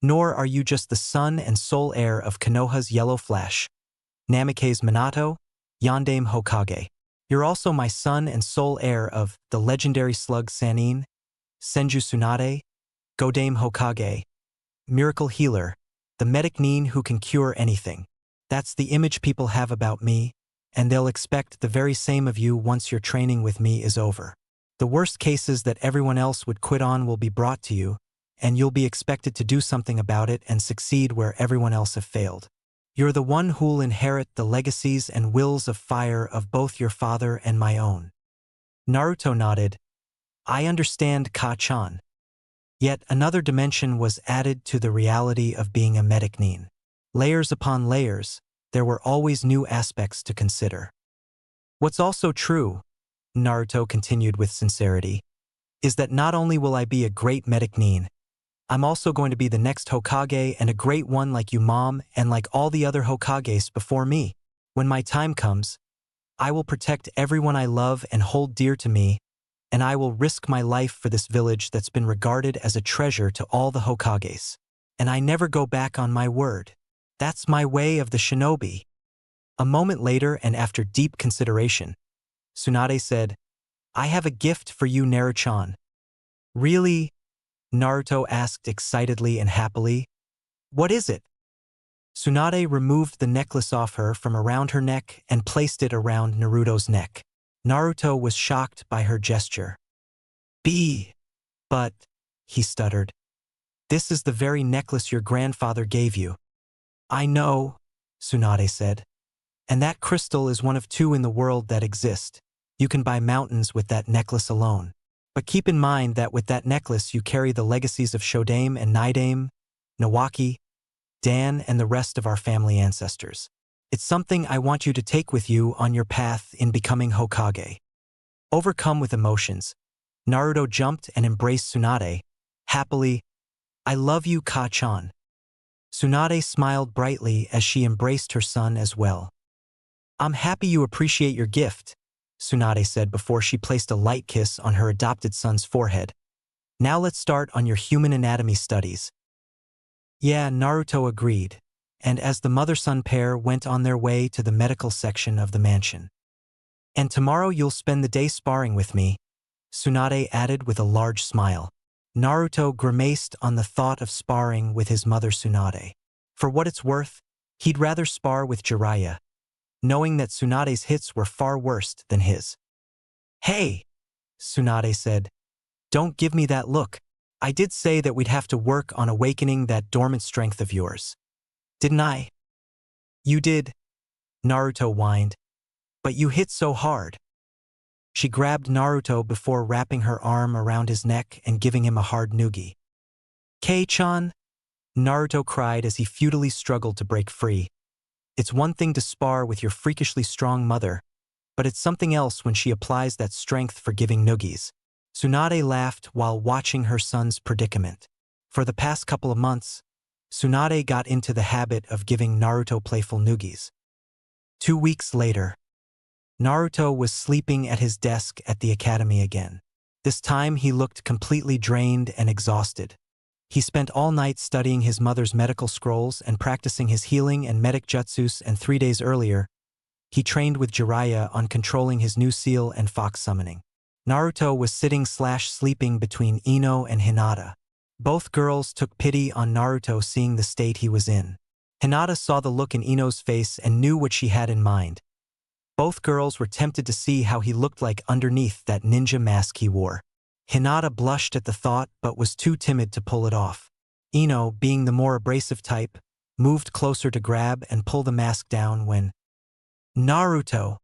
Nor are you just the son and sole heir of Konoha's Yellow Flash, Namikaze's Minato, Yondaime Hokage. You're also my son and sole heir of the legendary slug Sannin, Senju Tsunade, Godaime Hokage, Miracle Healer, the medic nin who can cure anything. That's the image people have about me, and they'll expect the very same of you once your training with me is over. The worst cases that everyone else would quit on will be brought to you, and you'll be expected to do something about it and succeed where everyone else have failed. You're the one who'll inherit the legacies and wills of fire of both your father and my own. Naruto nodded. I understand, Ka-chan. Yet another dimension was added to the reality of being a medic nin. Layers upon layers, there were always new aspects to consider. What's also true, Naruto continued with sincerity, is that not only will I be a great medic nin, I'm also going to be the next Hokage, and a great one like you, Mom, and like all the other Hokages before me. When my time comes, I will protect everyone I love and hold dear to me, and I will risk my life for this village that's been regarded as a treasure to all the Hokages. And I never go back on my word. That's my way of the shinobi. A moment later, and after deep consideration, Tsunade said, I have a gift for you, Naruto-chan. Really? Naruto asked excitedly and happily. What is it? Tsunade removed the necklace off her from around her neck and placed it around Naruto's neck. Naruto was shocked by her gesture. But, he stuttered. This is the very necklace your grandfather gave you. I know, Tsunade said. And that crystal is one of 2 in the world that exist. You can buy mountains with that necklace alone. But keep in mind that with that necklace you carry the legacies of Shodaime and Nidaime, Nawaki, Dan, and the rest of our family ancestors. It's something I want you to take with you on your path in becoming Hokage. Overcome with emotions, Naruto jumped and embraced Tsunade, happily. I love you, Ka-chan. Tsunade smiled brightly as she embraced her son as well. I'm happy you appreciate your gift, Tsunade said before she placed a light kiss on her adopted son's forehead. Now let's start on your human anatomy studies. Yeah, Naruto agreed, and as the mother-son pair went on their way to the medical section of the mansion. And tomorrow you'll spend the day sparring with me, Tsunade added with a large smile. Naruto grimaced on the thought of sparring with his mother Tsunade. For what it's worth, he'd rather spar with Jiraiya, knowing that Tsunade's hits were far worse than his. Hey, Tsunade said, don't give me that look. I did say that we'd have to work on awakening that dormant strength of yours. Didn't I? You did, Naruto whined. But you hit so hard. She grabbed Naruto before wrapping her arm around his neck and giving him a hard noogie. Kei-chan, Naruto cried as he futilely struggled to break free. It's one thing to spar with your freakishly strong mother, but it's something else when she applies that strength for giving noogies. Tsunade laughed while watching her son's predicament. For the past couple of months, Tsunade got into the habit of giving Naruto playful noogies. 2 weeks later, Naruto was sleeping at his desk at the academy again. This time he looked completely drained and exhausted. He spent all night studying his mother's medical scrolls and practicing his healing and medic jutsus, and 3 days earlier, he trained with Jiraiya on controlling his new seal and fox summoning. Naruto was sitting/sleeping between Ino and Hinata. Both girls took pity on Naruto seeing the state he was in. Hinata saw the look in Ino's face and knew what she had in mind. Both girls were tempted to see how he looked like underneath that ninja mask he wore. Hinata blushed at the thought but was too timid to pull it off. Ino, being the more abrasive type, moved closer to grab and pull the mask down when Naruto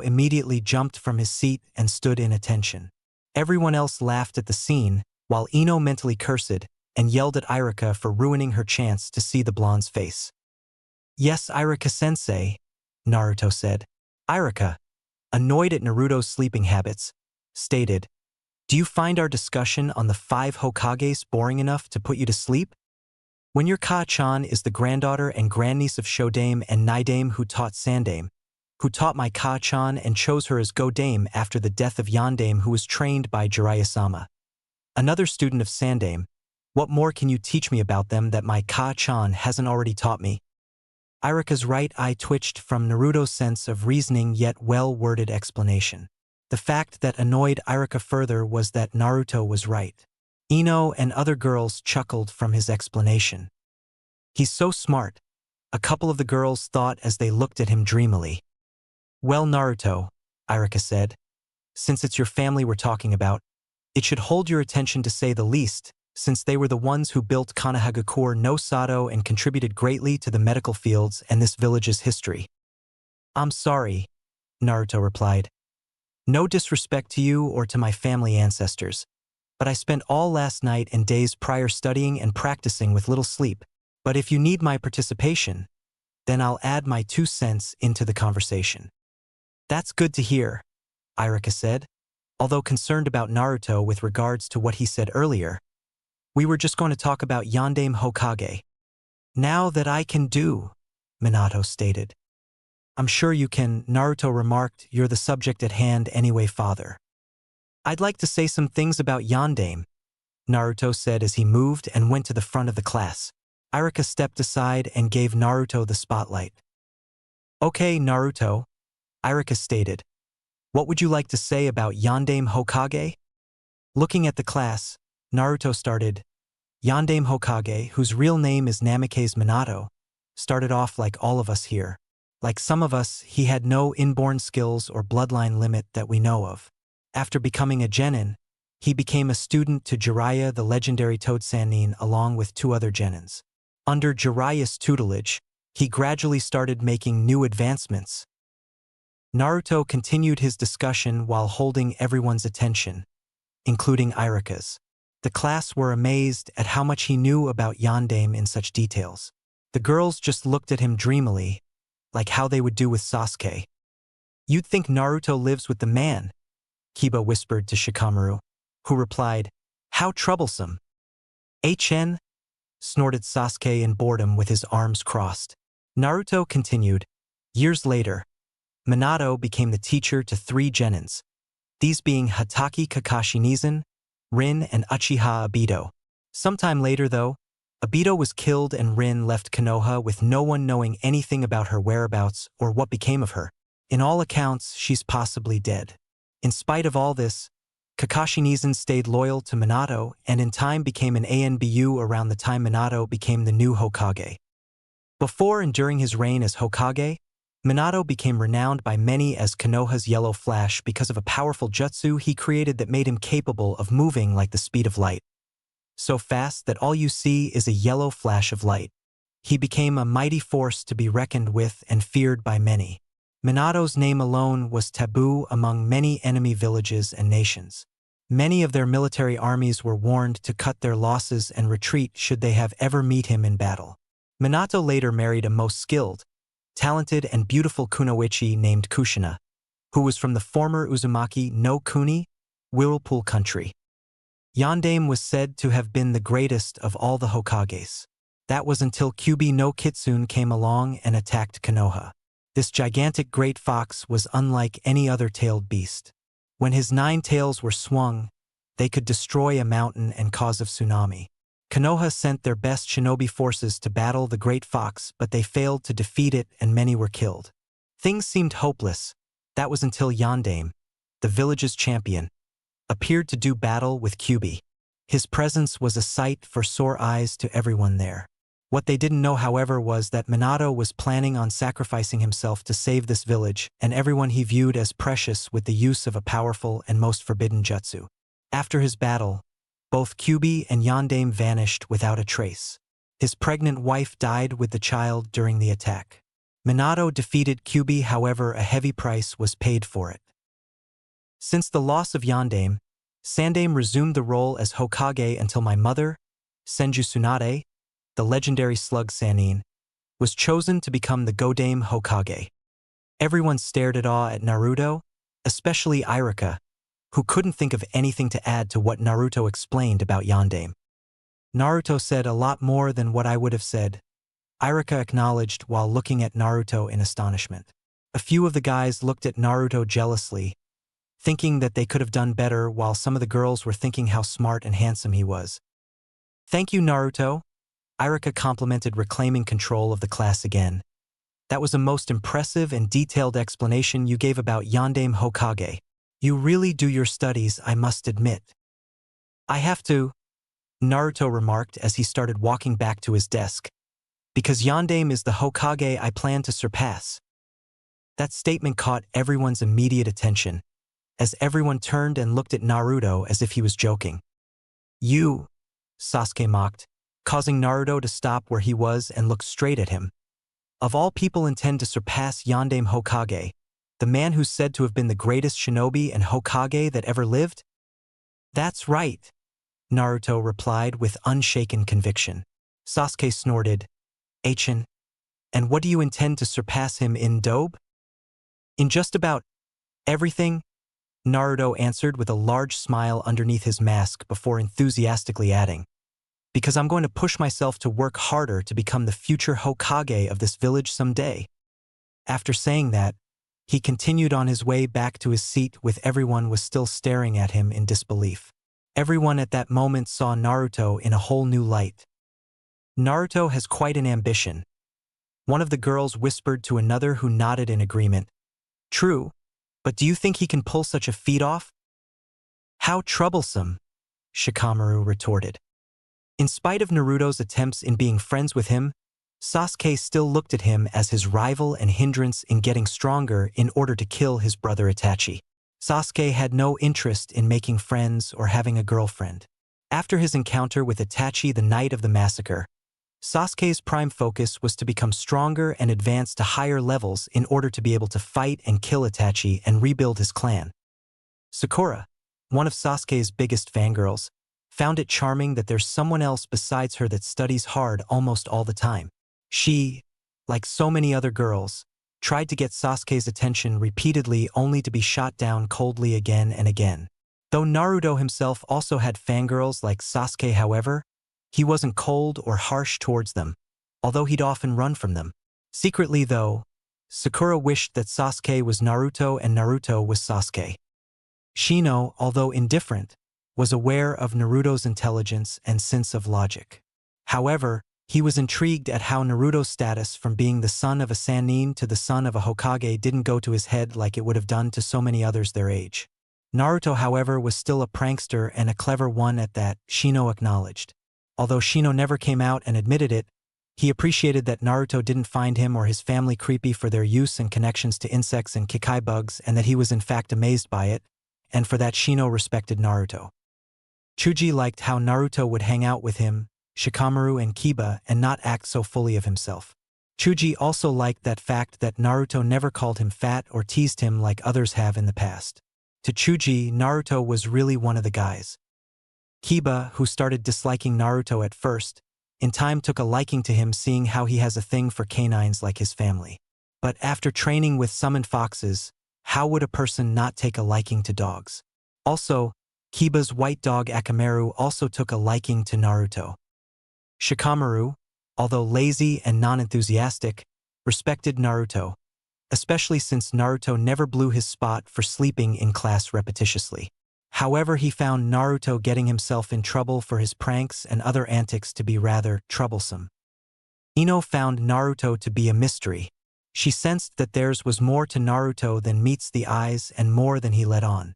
immediately jumped from his seat and stood in attention. Everyone else laughed at the scene, while Ino mentally cursed and yelled at Irika for ruining her chance to see the blonde's face. "Yes, Irika-sensei," Naruto said. Irika, annoyed at Naruto's sleeping habits, stated, "Do you find our discussion on the 5 Hokages boring enough to put you to sleep? When your Ka-chan is the granddaughter and grandniece of Shodame and Nidame who taught Sandame, who taught my Ka-chan and chose her as Go-dame after the death of Yondame who was trained by Jiraiya-sama. Another student of Sandame, what more can you teach me about them that my Ka-chan hasn't already taught me?" Irika's right eye twitched from Naruto's sense of reasoning yet well-worded explanation. The fact that annoyed Irika further was that Naruto was right. Ino and other girls chuckled from his explanation. "He's so smart," a couple of the girls thought as they looked at him dreamily. "Well, Naruto," Irika said, "since it's your family we're talking about, it should hold your attention to say the least, since they were the ones who built Konohagakure no Sato and contributed greatly to the medical fields and this village's history." "I'm sorry," Naruto replied. "No disrespect to you or to my family ancestors, but I spent all last night and days prior studying and practicing with little sleep. But if you need my participation, then I'll add my 2 cents into the conversation." "That's good to hear," Irika said, although concerned about Naruto with regards to what he said earlier. "We were just going to talk about Yondame Hokage." "Now that I can do," Minato stated. "I'm sure you can," Naruto remarked. "You're the subject at hand anyway, father." "I'd like to say some things about Yondame," Naruto said as he moved and went to the front of the class. Irika stepped aside and gave Naruto the spotlight. "Okay, Naruto," Irika stated. "What would you like to say about Yondame Hokage?" Looking at the class, Naruto started. Yondame Hokage, whose real name is Namikaze Minato, started off like all of us here. Like some of us, he had no inborn skills or bloodline limit that we know of. After becoming a genin, he became a student to Jiraiya the legendary Toad Sannin along with 2 other genins. Under Jiraiya's tutelage, he gradually started making new advancements. Naruto continued his discussion while holding everyone's attention, including Irika's. The class were amazed at how much he knew about Yondame in such details. The girls just looked at him dreamily, like how they would do with Sasuke. "You'd think Naruto lives with the man," Kiba whispered to Shikamaru, who replied, "How troublesome." "HN?" snorted Sasuke in boredom with his arms crossed. Naruto continued. Years later, Minato became the teacher to 3 genins, these being Hatake Kakashi Nizan, Rin, and Uchiha Obito. Sometime later, though, Obito was killed and Rin left Konoha with no one knowing anything about her whereabouts or what became of her. In all accounts, she's possibly dead. In spite of all this, Kakashi Nizan stayed loyal to Minato and in time became an ANBU around the time Minato became the new Hokage. Before and during his reign as Hokage, Minato became renowned by many as Konoha's Yellow Flash because of a powerful jutsu he created that made him capable of moving like the speed of light. So fast that all you see is a yellow flash of light. He became a mighty force to be reckoned with and feared by many. Minato's name alone was taboo among many enemy villages and nations. Many of their military armies were warned to cut their losses and retreat should they have ever meet him in battle. Minato later married a most skilled, talented and beautiful kunoichi named Kushina, who was from the former Uzumaki no Kuni, Whirlpool Country. Yondaime was said to have been the greatest of all the Hokages. That was until Kyuubi no Kitsune came along and attacked Konoha. This gigantic great fox was unlike any other tailed beast. When his 9 tails were swung, they could destroy a mountain and cause a tsunami. Konoha sent their best shinobi forces to battle the great fox, but they failed to defeat it and many were killed. Things seemed hopeless. That was until Yondaime, the village's champion, appeared to do battle with Kyuubi. His presence was a sight for sore eyes to everyone there. What they didn't know, however, was that Minato was planning on sacrificing himself to save this village and everyone he viewed as precious with the use of a powerful and most forbidden jutsu. After his battle, both Kyuubi and Yondaime vanished without a trace. His pregnant wife died with the child during the attack. Minato defeated Kyuubi, however, a heavy price was paid for it. Since the loss of Yondaime, Sandaime resumed the role as Hokage until my mother, Senju Tsunade, the legendary slug Sannin, was chosen to become the Godaime Hokage. Everyone stared at awe at Naruto, especially Irika, who couldn't think of anything to add to what Naruto explained about Yondaime. Naruto said a lot more than what I would have said, Irika acknowledged while looking at Naruto in astonishment. A few of the guys looked at Naruto jealously, thinking that they could have done better, while some of the girls were thinking how smart and handsome he was. "Thank you, Naruto," Irika complimented, reclaiming control of the class again. "That was a most impressive and detailed explanation you gave about Yondaime Hokage. You really do your studies, I must admit." "I have to," Naruto remarked as he started walking back to his desk, "because Yondaime is the Hokage I plan to surpass." That statement caught everyone's immediate attention, as everyone turned and looked at Naruto as if he was joking. "You," Sasuke mocked, causing Naruto to stop where he was and look straight at him. "Of all people intend to surpass Yondaime Hokage, the man who's said to have been the greatest shinobi and Hokage that ever lived?" "That's right," Naruto replied with unshaken conviction. Sasuke snorted, "Achin, and what do you intend to surpass him in, Dobe?" "In just about everything," Naruto answered with a large smile underneath his mask before enthusiastically adding, "because I'm going to push myself to work harder to become the future Hokage of this village someday." After saying that, he continued on his way back to his seat, with everyone was still staring at him in disbelief. Everyone at that moment saw Naruto in a whole new light. "Naruto has quite an ambition," one of the girls whispered to another, who nodded in agreement. "True, but do you think he can pull such a feat off?" "How troublesome," Shikamaru retorted. In spite of Naruto's attempts in being friends with him, Sasuke still looked at him as his rival and hindrance in getting stronger in order to kill his brother Itachi. Sasuke had no interest in making friends or having a girlfriend. After his encounter with Itachi the night of the massacre, Sasuke's prime focus was to become stronger and advance to higher levels in order to be able to fight and kill Itachi and rebuild his clan. Sakura, one of Sasuke's biggest fangirls, found it charming that there's someone else besides her that studies hard almost all the time. She, like so many other girls, tried to get Sasuke's attention repeatedly, only to be shot down coldly again and again. Though Naruto himself also had fangirls like Sasuke, however, he wasn't cold or harsh towards them, although he'd often run from them. Secretly, though, Sakura wished that Sasuke was Naruto and Naruto was Sasuke. Shino, although indifferent, was aware of Naruto's intelligence and sense of logic. However, he was intrigued at how Naruto's status from being the son of a Sannin to the son of a Hokage didn't go to his head like it would have done to so many others their age. Naruto, however, was still a prankster and a clever one at that, Shino acknowledged. Although Shino never came out and admitted it, he appreciated that Naruto didn't find him or his family creepy for their use and connections to insects and Kikai bugs, and that he was in fact amazed by it, and for that Shino respected Naruto. Chuji liked how Naruto would hang out with him, Shikamaru and Kiba, and not act so fully of himself. Chuji also liked that fact that Naruto never called him fat or teased him like others have in the past. To Chuji, Naruto was really one of the guys. Kiba, who started disliking Naruto at first, in time took a liking to him, seeing how he has a thing for canines like his family. But after training with summoned foxes, how would a person not take a liking to dogs? Also, Kiba's white dog Akamaru also took a liking to Naruto. Shikamaru, although lazy and non-enthusiastic, respected Naruto, especially since Naruto never blew his spot for sleeping in class repetitiously. However, he found Naruto getting himself in trouble for his pranks and other antics to be rather troublesome. Ino found Naruto to be a mystery. She sensed that theirs was more to Naruto than meets the eyes and more than he let on.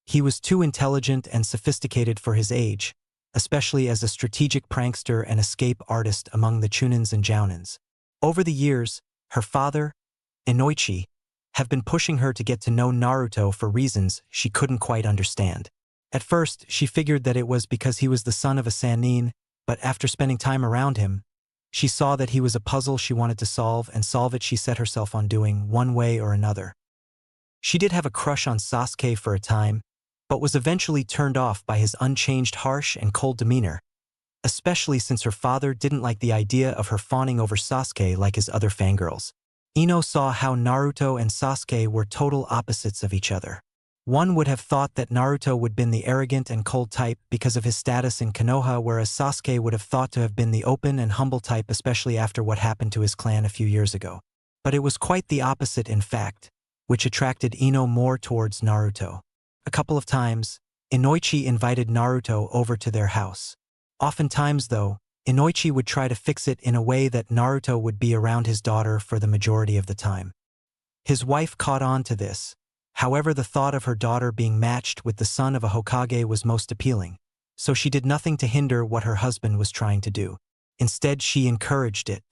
He was too intelligent and sophisticated for his age, especially as a strategic prankster and escape artist among the Chunins and Jounins. Over the years, her father, Inoichi, have been pushing her to get to know Naruto for reasons she couldn't quite understand. At first, she figured that it was because he was the son of a Sannin, but after spending time around him, she saw that he was a puzzle she wanted to solve, and solve it she set herself on doing one way or another. She did have a crush on Sasuke for a time, but was eventually turned off by his unchanged harsh and cold demeanor, especially since her father didn't like the idea of her fawning over Sasuke like his other fangirls. Ino saw how Naruto and Sasuke were total opposites of each other. One would have thought that Naruto would have been the arrogant and cold type because of his status in Konoha, whereas Sasuke would have thought to have been the open and humble type, especially after what happened to his clan a few years ago. But it was quite the opposite in fact, which attracted Ino more towards Naruto. A couple of times, Inoichi invited Naruto over to their house. Oftentimes, though, Inoichi would try to fix it in a way that Naruto would be around his daughter for the majority of the time. His wife caught on to this. However, the thought of her daughter being matched with the son of a Hokage was most appealing, so she did nothing to hinder what her husband was trying to do. Instead, she encouraged it.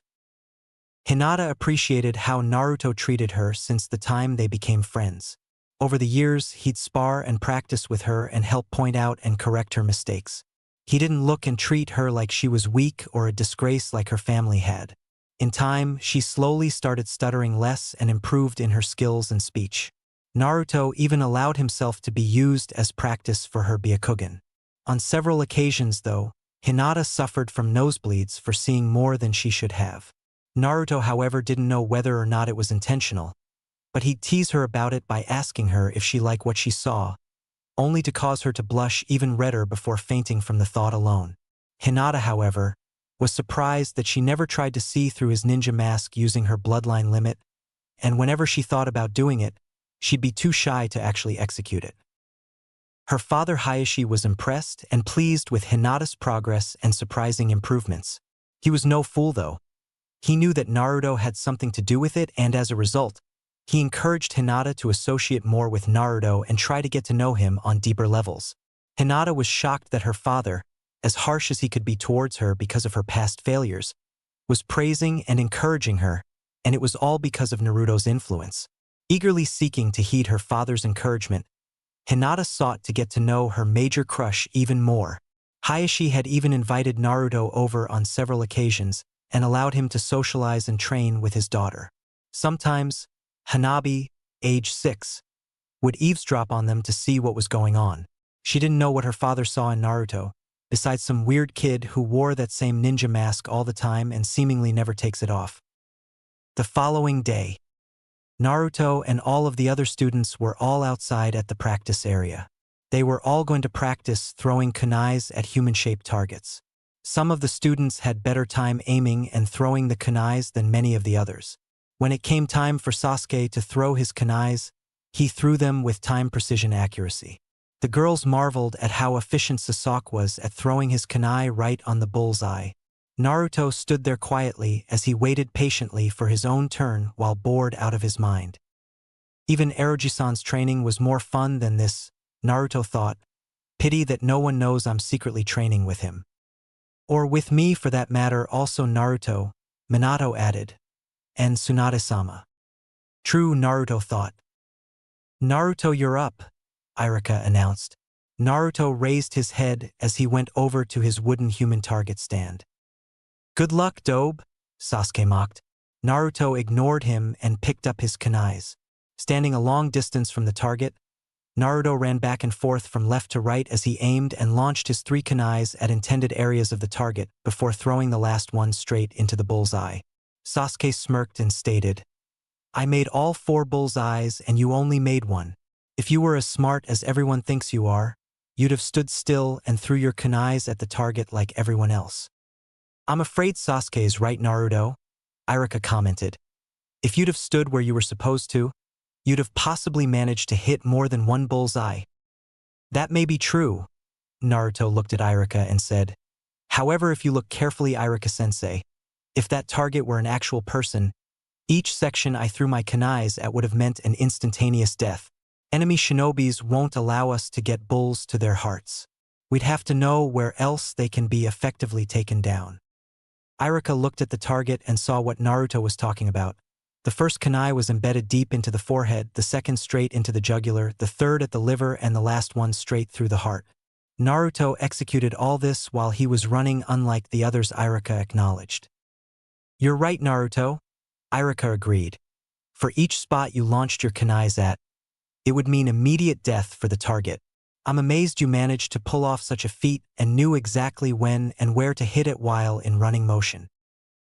Hinata appreciated how Naruto treated her since the time they became friends. Over the years, he'd spar and practice with her and help point out and correct her mistakes. He didn't look and treat her like she was weak or a disgrace like her family had. In time, she slowly started stuttering less and improved in her skills and speech. Naruto even allowed himself to be used as practice for her Byakugan. On several occasions, though, Hinata suffered from nosebleeds for seeing more than she should have. Naruto, however, didn't know whether or not it was intentional, but he'd tease her about it by asking her if she liked what she saw, only to cause her to blush even redder before fainting from the thought alone. Hinata, however, was surprised that she never tried to see through his ninja mask using her bloodline limit, and whenever she thought about doing it, she'd be too shy to actually execute it. Her father Hayashi was impressed and pleased with Hinata's progress and surprising improvements. He was no fool, though. He knew that Naruto had something to do with it, and as a result, he encouraged Hinata to associate more with Naruto and try to get to know him on deeper levels. Hinata was shocked that her father, as harsh as he could be towards her because of her past failures, was praising and encouraging her, and it was all because of Naruto's influence. Eagerly seeking to heed her father's encouragement, Hinata sought to get to know her major crush even more. Hayashi had even invited Naruto over on several occasions and allowed him to socialize and train with his daughter. Sometimes, Hanabi, age 6, would eavesdrop on them to see what was going on. She didn't know what her father saw in Naruto, besides some weird kid who wore that same ninja mask all the time and seemingly never takes it off. The following day, Naruto and all of the other students were all outside at the practice area. They were all going to practice throwing kunais at human-shaped targets. Some of the students had better time aiming and throwing the kunais than many of the others. When it came time for Sasuke to throw his kunais, he threw them with time-precision accuracy. The girls marveled at how efficient Sasuke was at throwing his kunai right on the bullseye. Naruto stood there quietly as he waited patiently for his own turn while bored out of his mind. Even Eroji-san's training was more fun than this, Naruto thought. Pity that no one knows I'm secretly training with him. Or with me for that matter, also Naruto, Minato added. And Tsunade-sama. True, Naruto thought. Naruto, you're up, Irika announced. Naruto raised his head as he went over to his wooden human target stand. Good luck, Dobe, Sasuke mocked. Naruto ignored him and picked up his kunais. Standing a long distance from the target, Naruto ran back and forth from left to right as he aimed and launched his 3 kunais at intended areas of the target before throwing the last one straight into the bullseye. Sasuke smirked and stated, I made all 4 bullseyes and you only made one. If you were as smart as everyone thinks you are, you'd have stood still and threw your kunais at the target like everyone else. I'm afraid Sasuke's right, Naruto, Iruka commented. If you'd have stood where you were supposed to, you'd have possibly managed to hit more than one bullseye. That may be true, Naruto looked at Iruka and said. However, if you look carefully, Iruka-sensei, if that target were an actual person, each section I threw my kunais at would have meant an instantaneous death. Enemy shinobis won't allow us to get bulls to their hearts. We'd have to know where else they can be effectively taken down. Iruka looked at the target and saw what Naruto was talking about. The first kunai was embedded deep into the forehead, the second straight into the jugular, the third at the liver, and the last one straight through the heart. Naruto executed all this while he was running, unlike the others, Iruka acknowledged. You're right, Naruto, Iruka agreed. For each spot you launched your kunais at, it would mean immediate death for the target. I'm amazed you managed to pull off such a feat and knew exactly when and where to hit it while in running motion.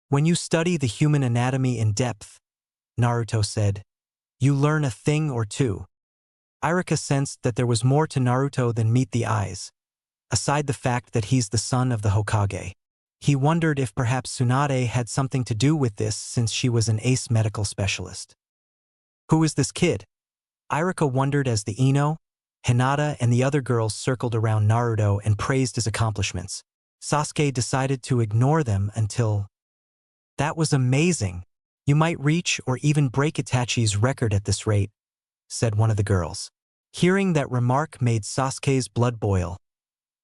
When you study the human anatomy in depth, Naruto said, you learn a thing or two. Iruka sensed that there was more to Naruto than meet the eyes. Aside the fact that he's the son of the Hokage, he wondered if perhaps Tsunade had something to do with this since she was an ace medical specialist. Who is this kid? Iruka wondered as the Ino, Hinata, and the other girls circled around Naruto and praised his accomplishments. Sasuke decided to ignore them until... That was amazing. You might reach or even break Itachi's record at this rate, said one of the girls. Hearing that remark made Sasuke's blood boil.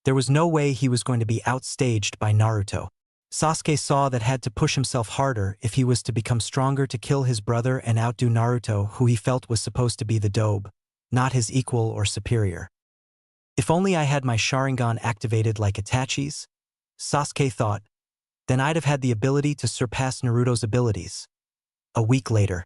There was no way he was going to be outstaged by Naruto. Sasuke saw that had to push himself harder if he was to become stronger to kill his brother and outdo Naruto, who he felt was supposed to be the dobe, not his equal or superior. If only I had my Sharingan activated like Itachi's, Sasuke thought, then I'd have had the ability to surpass Naruto's abilities. A week later.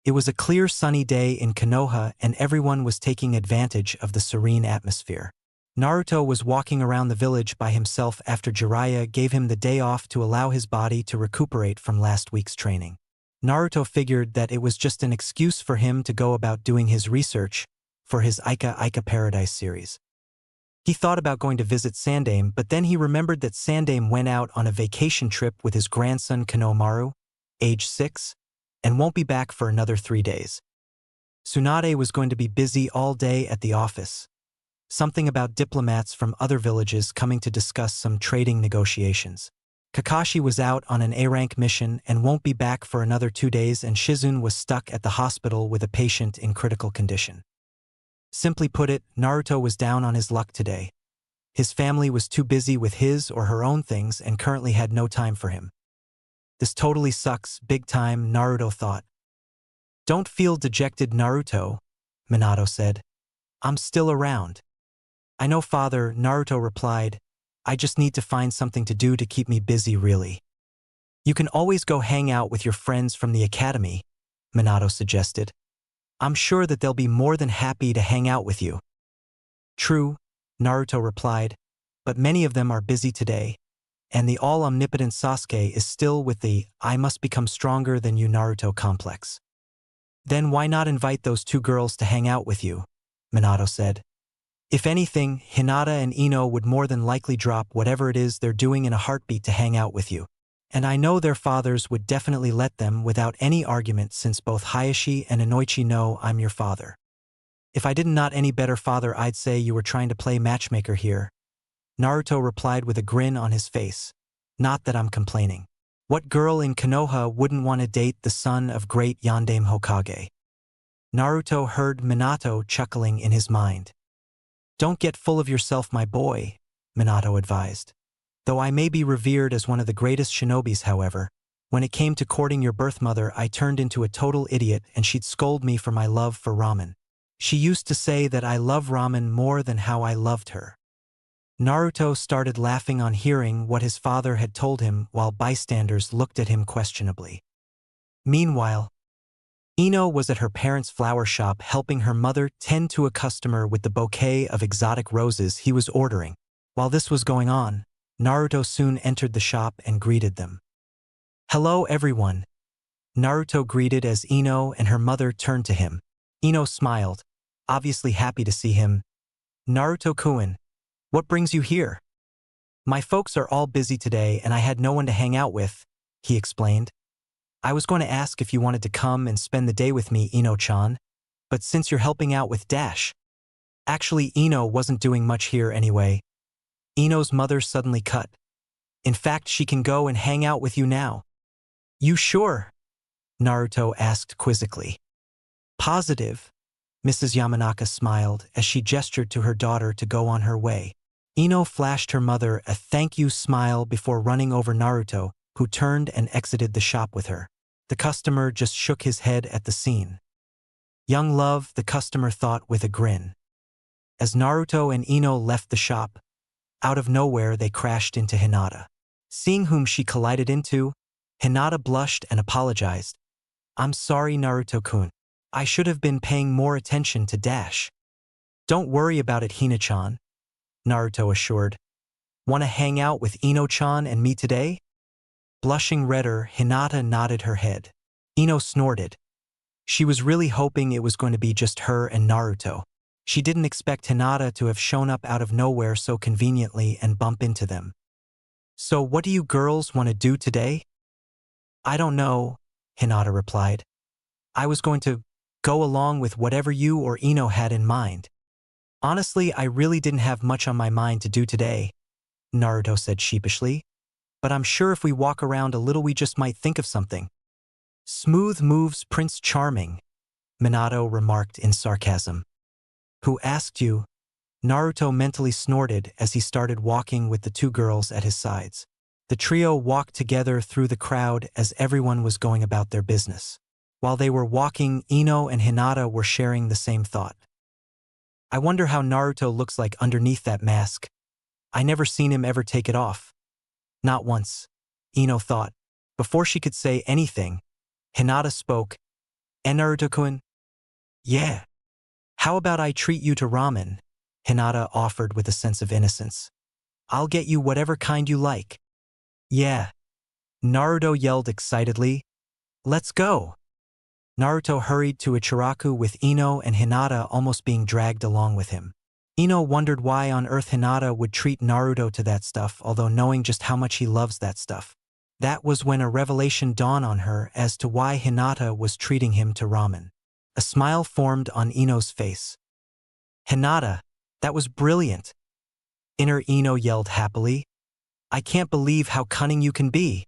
It was a clear sunny day in Konoha and everyone was taking advantage of the serene atmosphere. Naruto was walking around the village by himself after Jiraiya gave him the day off to allow his body to recuperate from last week's training. Naruto figured that it was just an excuse for him to go about doing his research for his Ica Paradise series. He thought about going to visit Sandaime, but then he remembered that Sandaime went out on a vacation trip with his grandson Konohamaru, age 6, and won't be back for another 3 days. Tsunade was going to be busy all day at the office. Something about diplomats from other villages coming to discuss some trading negotiations. Kakashi was out on an A-rank mission and won't be back for another 2 days, and Shizune was stuck at the hospital with a patient in critical condition. Simply put it, Naruto was down on his luck today. His family was too busy with his or her own things and currently had no time for him. This totally sucks, big time, Naruto thought. Don't feel dejected, Naruto, Minato said. I'm still around. I know, father, Naruto replied. I just need to find something to do to keep me busy, really. You can always go hang out with your friends from the academy, Minato suggested. I'm sure that they'll be more than happy to hang out with you. True, Naruto replied, but many of them are busy today, and the all-omnipotent Sasuke is still with the I must become stronger than you Naruto complex. Then why not invite those 2 girls to hang out with you, Minato said. If anything, Hinata and Ino would more than likely drop whatever it is they're doing in a heartbeat to hang out with you. And I know their fathers would definitely let them without any argument, since both Hayashi and Inoichi know I'm your father. If I didn't not any better father, I'd say you were trying to play matchmaker here, Naruto replied with a grin on his face. Not that I'm complaining. What girl in Konoha wouldn't want to date the son of great Yondaime Hokage? Naruto heard Minato chuckling in his mind. Don't get full of yourself, my boy, Minato advised. Though I may be revered as one of the greatest shinobis, however, when it came to courting your birth mother, I turned into a total idiot and she'd scold me for my love for ramen. She used to say that I love ramen more than how I loved her. Naruto started laughing on hearing what his father had told him, while bystanders looked at him questionably. Meanwhile, Ino was at her parents' flower shop helping her mother tend to a customer with the bouquet of exotic roses he was ordering. While this was going on, Naruto soon entered the shop and greeted them. Hello everyone, Naruto greeted as Ino and her mother turned to him. Ino smiled, obviously happy to see him. Naruto-kun, what brings you here? My folks are all busy today and I had no one to hang out with, he explained. I was going to ask if you wanted to come and spend the day with me, Ino-chan, but since you're helping out with Dash. Actually, Ino wasn't doing much here anyway. Ino's mother suddenly cut. In fact, she can go and hang out with you now. You sure? Naruto asked quizzically. Positive. Mrs. Yamanaka smiled as she gestured to her daughter to go on her way. Ino flashed her mother a thank you smile before running over Naruto, who turned and exited the shop with her. The customer just shook his head at the scene. Young love, the customer thought with a grin. As Naruto and Ino left the shop, out of nowhere they crashed into Hinata. Seeing whom she collided into, Hinata blushed and apologized. I'm sorry, Naruto-kun. I should have been paying more attention to Dash. Don't worry about it, Hina-chan, Naruto assured. Want to hang out with Ino-chan and me today? Blushing redder, Hinata nodded her head. Ino snorted. She was really hoping it was going to be just her and Naruto. She didn't expect Hinata to have shown up out of nowhere so conveniently and bump into them. So what do you girls want to do today? I don't know, Hinata replied. I was going to go along with whatever you or Ino had in mind. Honestly, I really didn't have much on my mind to do today, Naruto said sheepishly. But I'm sure if we walk around a little we just might think of something. Smooth moves, Prince Charming, Minato remarked in sarcasm. Who asked you? Naruto mentally snorted as he started walking with the two girls at his sides. The trio walked together through the crowd as everyone was going about their business. While they were walking, Ino and Hinata were sharing the same thought. I wonder how Naruto looks like underneath that mask. I never seen him ever take it off. Not once, Ino thought. Before she could say anything, Hinata spoke. And Naruto-kun? Yeah. How about I treat you to ramen? Hinata offered with a sense of innocence. I'll get you whatever kind you like. Yeah. Naruto yelled excitedly. Let's go. Naruto hurried to Ichiraku with Ino and Hinata almost being dragged along with him. Ino wondered why on earth Hinata would treat Naruto to that stuff, although knowing just how much he loves that stuff. That was when a revelation dawned on her as to why Hinata was treating him to ramen. A smile formed on Ino's face. Hinata, that was brilliant. Inner Ino yelled happily. I can't believe how cunning you can be.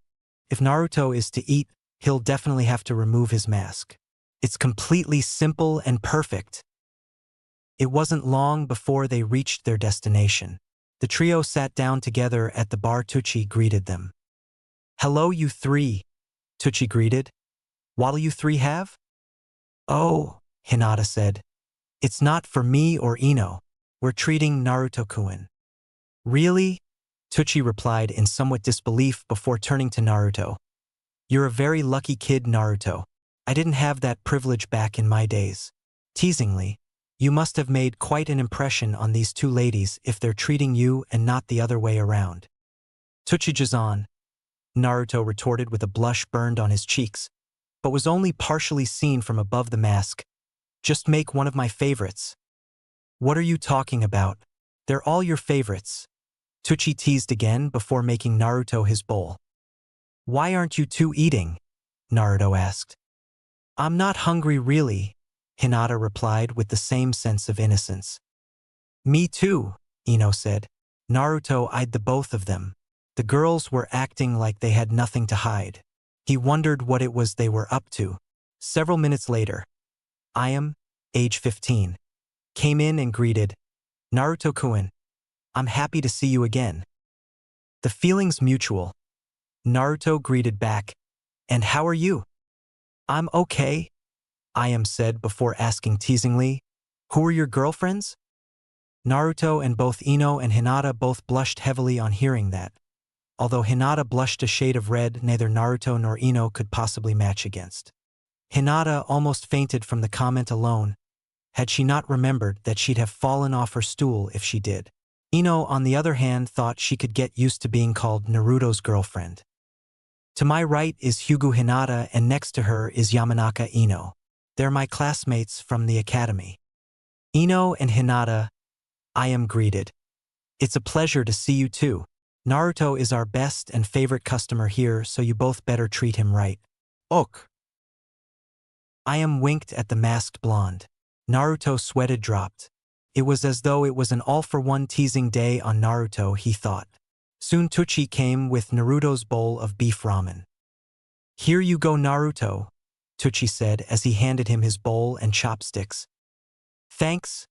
If Naruto is to eat, he'll definitely have to remove his mask. It's completely simple and perfect. It wasn't long before they reached their destination. The trio sat down together at the bar. Tucci greeted them. Hello, you three, Tucci greeted. What'll you three have? Oh, Hinata said. It's not for me or Ino. We're treating Naruto-kun. Really? Tucci replied in somewhat disbelief before turning to Naruto. You're a very lucky kid, Naruto. I didn't have that privilege back in my days. Teasingly, you must have made quite an impression on these two ladies if they're treating you and not the other way around. Tucci-jizan, Naruto retorted with a blush burned on his cheeks, but was only partially seen from above the mask. Just make one of my favorites. What are you talking about? They're all your favorites. Tucci teased again before making Naruto his bowl. Why aren't you two eating? Naruto asked. I'm not hungry really, Hinata replied with the same sense of innocence. Me too, Ino said. Naruto eyed the both of them. The girls were acting like they had nothing to hide. He wondered what it was they were up to. Several minutes later, Ayam, age 15, came in and greeted, Naruto-kun, I'm happy to see you again. The feeling's mutual. Naruto greeted back, and how are you? I'm okay, Ayam said before asking teasingly, who are your girlfriends? Naruto and both Ino and Hinata both blushed heavily on hearing that. Although Hinata blushed a shade of red neither Naruto nor Ino could possibly match against. Hinata almost fainted from the comment alone, had she not remembered that she'd have fallen off her stool if she did. Ino, on the other hand, thought she could get used to being called Naruto's girlfriend. To my right is Hyugu Hinata and next to her is Yamanaka Ino. They're my classmates from the academy. Ino and Hinata I am greeted. It's a pleasure to see you too. Naruto is our best and favorite customer here, so you both better treat him right.
Ok.
I am winked at the masked blonde. Naruto sweated dropped. It was as though it was an all-for-one teasing day on Naruto, he thought. Soon Tucci came with Naruto's bowl of beef ramen. Here you go, Naruto, Tucci said as he handed him his bowl and chopsticks. Thanks,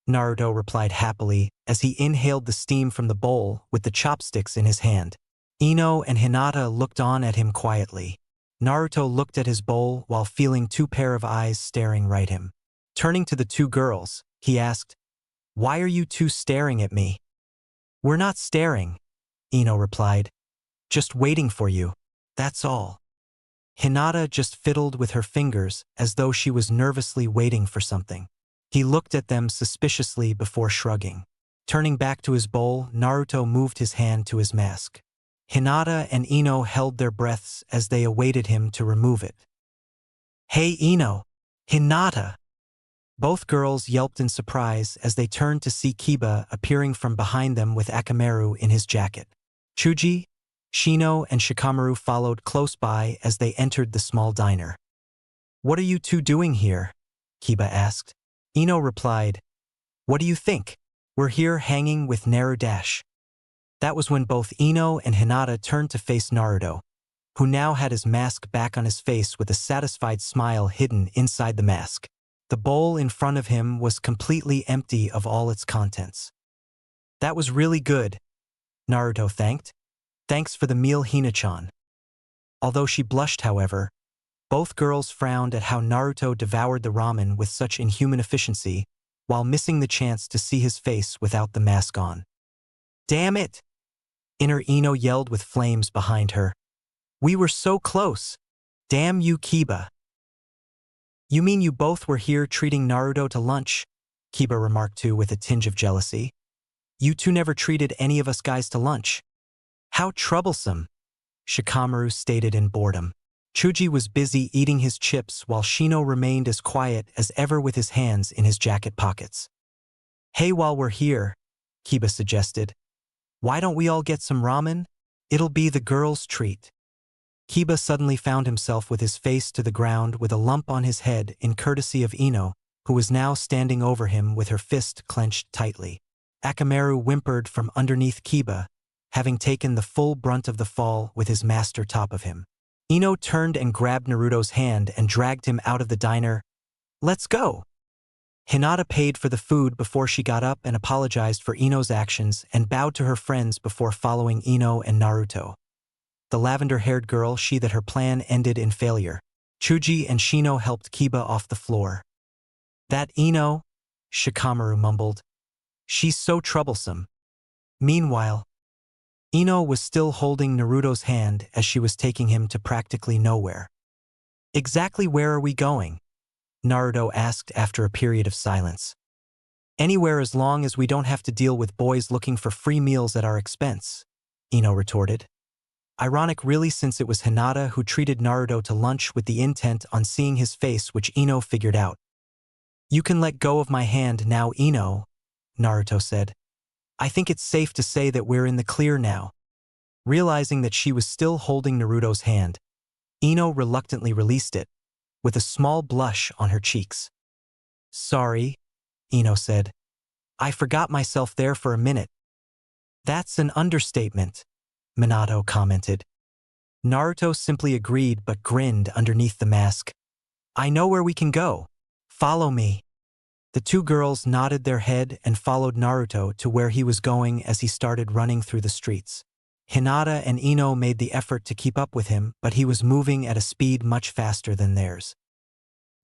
Naruto replied happily as he inhaled the steam from the bowl with the chopsticks in his hand. Ino and Hinata looked on at him quietly. Naruto looked at his bowl while feeling two pair of eyes staring right him. Turning to the two girls, he asked, "Why are you two staring at me?" "We're not staring," Ino replied. "Just waiting for you, that's all." Hinata just fiddled with her fingers as though she was nervously waiting for something. He looked at them suspiciously before shrugging. Turning back to his bowl, Naruto moved his hand to his mask. Hinata and Ino held their breaths as they awaited him to remove it. "Hey Ino! Hinata!" Both girls yelped in surprise as they turned to see Kiba appearing from behind them with Akamaru in his jacket. Chuji, Shino, and Shikamaru followed close by as they entered the small diner. "What are you two doing here?" Kiba asked. Ino replied, "What do you think? We're here hanging with Naruto." That was when both Ino and Hinata turned to face Naruto, who now had his mask back on his face with a satisfied smile hidden inside the mask. The bowl in front of him was completely empty of all its contents. "That was really good," Naruto thanked. "Thanks for the meal, Hina-chan." Although she blushed, however, both girls frowned at how Naruto devoured the ramen with such inhuman efficiency, while missing the chance to see his face without the mask on. "Damn it!" Inner Ino yelled with flames behind her. "We were so close! Damn you, Kiba!" "You mean you both were here treating Naruto to lunch?" Kiba remarked too with a tinge of jealousy. "You two never treated any of us guys to lunch." "How troublesome," Shikamaru stated in boredom. Chuji was busy eating his chips while Shino remained as quiet as ever with his hands in his jacket pockets. "Hey, while we're here," Kiba suggested, "why don't we all get some ramen? It'll be the girls' treat." Kiba suddenly found himself with his face to the ground with a lump on his head in courtesy of Ino, who was now standing over him with her fist clenched tightly. Akamaru whimpered from underneath Kiba, having taken the full brunt of the fall with his master top of him. Ino turned and grabbed Naruto's hand and dragged him out of the diner. "Let's go!" Hinata paid for the food before she got up and apologized for Ino's actions and bowed to her friends before following Ino and Naruto. The lavender-haired girl she that her plan ended in failure. Chuji and Shino helped Kiba off the floor. "That Ino," Shikamaru mumbled. "She's so troublesome." Meanwhile, Ino was still holding Naruto's hand as she was taking him to practically nowhere. "Exactly where are we going?" Naruto asked after a period of silence. "Anywhere as long as we don't have to deal with boys looking for free meals at our expense," Ino retorted. Ironic really, since it was Hinata who treated Naruto to lunch with the intent on seeing his face, which Ino figured out. "You can let go of my hand now, Ino," Naruto said. "I think it's safe to say that we're in the clear now." Realizing that she was still holding Naruto's hand, Ino reluctantly released it, with a small blush on her cheeks. "Sorry," Ino said. "I forgot myself there for a minute." "That's an understatement," Minato commented. Naruto simply agreed but grinned underneath the mask. "I know where we can go. Follow me." The two girls nodded their head and followed Naruto to where he was going as he started running through the streets. Hinata and Ino made the effort to keep up with him, but he was moving at a speed much faster than theirs.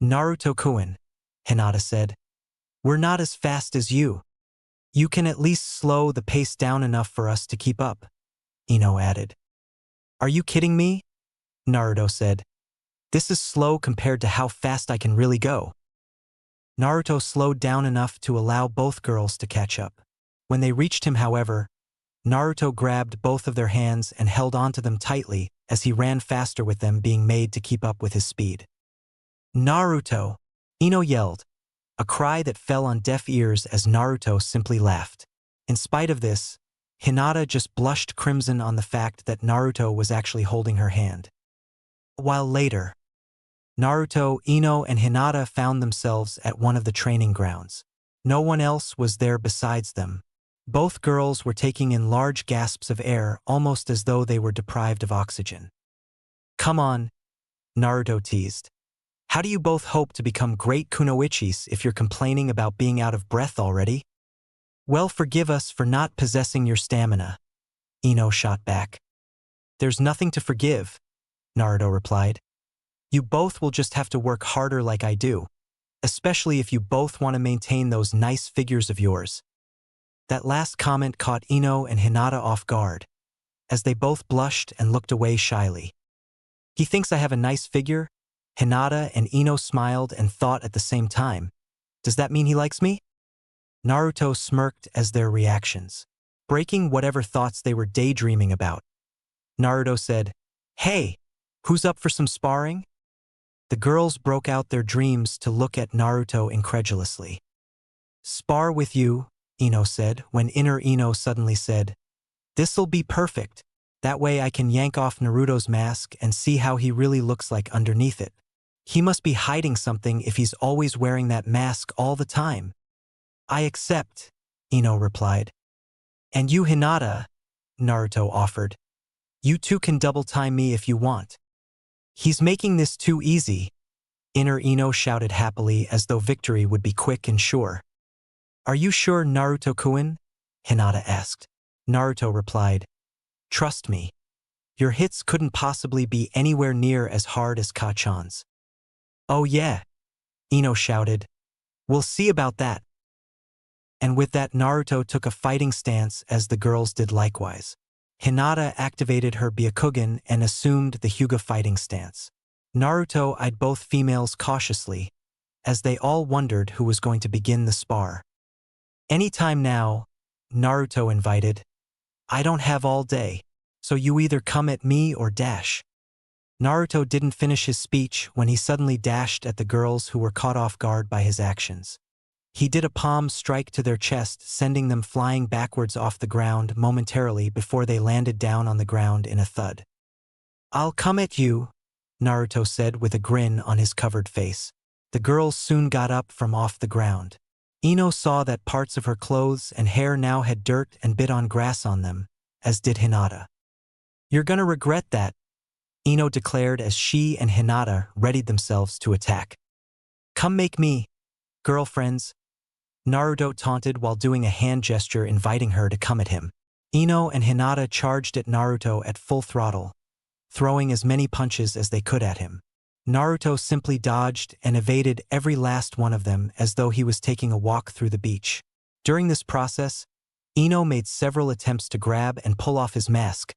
"Naruto-kun," Hinata said, "we're not as fast as you. You can at least slow the pace down enough for us to keep up," Ino added. "Are you kidding me?" Naruto said. "This is slow compared to how fast I can really go." Naruto slowed down enough to allow both girls to catch up. When they reached him, however, Naruto grabbed both of their hands and held onto them tightly as he ran faster with them being made to keep up with his speed. "Naruto!" Ino yelled, a cry that fell on deaf ears as Naruto simply laughed. In spite of this, Hinata just blushed crimson on the fact that Naruto was actually holding her hand. A while later, Naruto, Ino, and Hinata found themselves at one of the training grounds. No one else was there besides them. Both girls were taking in large gasps of air, almost as though they were deprived of oxygen. "Come on," Naruto teased. "How do you both hope to become great kunoichis if you're complaining about being out of breath already?" "Well, forgive us for not possessing your stamina," Ino shot back. "There's nothing to forgive," Naruto replied. "You both will just have to work harder like I do, especially if you both want to maintain those nice figures of yours." That last comment caught Ino and Hinata off guard, as they both blushed and looked away shyly. "He thinks I have a nice figure?" Hinata and Ino smiled and thought at the same time. "Does that mean he likes me?" Naruto smirked as their reactions, breaking whatever thoughts they were daydreaming about. Naruto said, "Hey, who's up for some sparring?" The girls broke out their dreams to look at Naruto incredulously. "Spar with you," Ino said, when inner Ino suddenly said, "This'll be perfect. That way I can yank off Naruto's mask and see how he really looks like underneath it. He must be hiding something if he's always wearing that mask all the time." "I accept," Ino replied. "And you, Hinata," Naruto offered. "You two can double-time me if you want." "He's making this too easy," inner Ino shouted happily as though victory would be quick and sure. "Are you sure, Naruto-kun?" Hinata asked. Naruto replied, "Trust me. Your hits couldn't possibly be anywhere near as hard as Kachan's." "Oh yeah," Ino shouted. "We'll see about that." And with that, Naruto took a fighting stance as the girls did likewise. Hinata activated her Byakugan and assumed the Hyuga fighting stance. Naruto eyed both females cautiously, as they all wondered who was going to begin the spar. "Anytime now," Naruto invited. "I don't have all day, so you either come at me or dash." Naruto didn't finish his speech when he suddenly dashed at the girls who were caught off guard by his actions. He did a palm strike to their chest, sending them flying backwards off the ground momentarily before they landed down on the ground in a thud. "I'll come at you," Naruto said with a grin on his covered face. The girls soon got up from off the ground. Ino saw that parts of her clothes and hair now had dirt and bit on grass on them, as did Hinata. "You're gonna regret that," Ino declared as she and Hinata readied themselves to attack. "Come make me, girlfriends," Naruto taunted while doing a hand gesture inviting her to come at him. Ino and Hinata charged at Naruto at full throttle, throwing as many punches as they could at him. Naruto simply dodged and evaded every last one of them as though he was taking a walk through the beach. During this process, Ino made several attempts to grab and pull off his mask,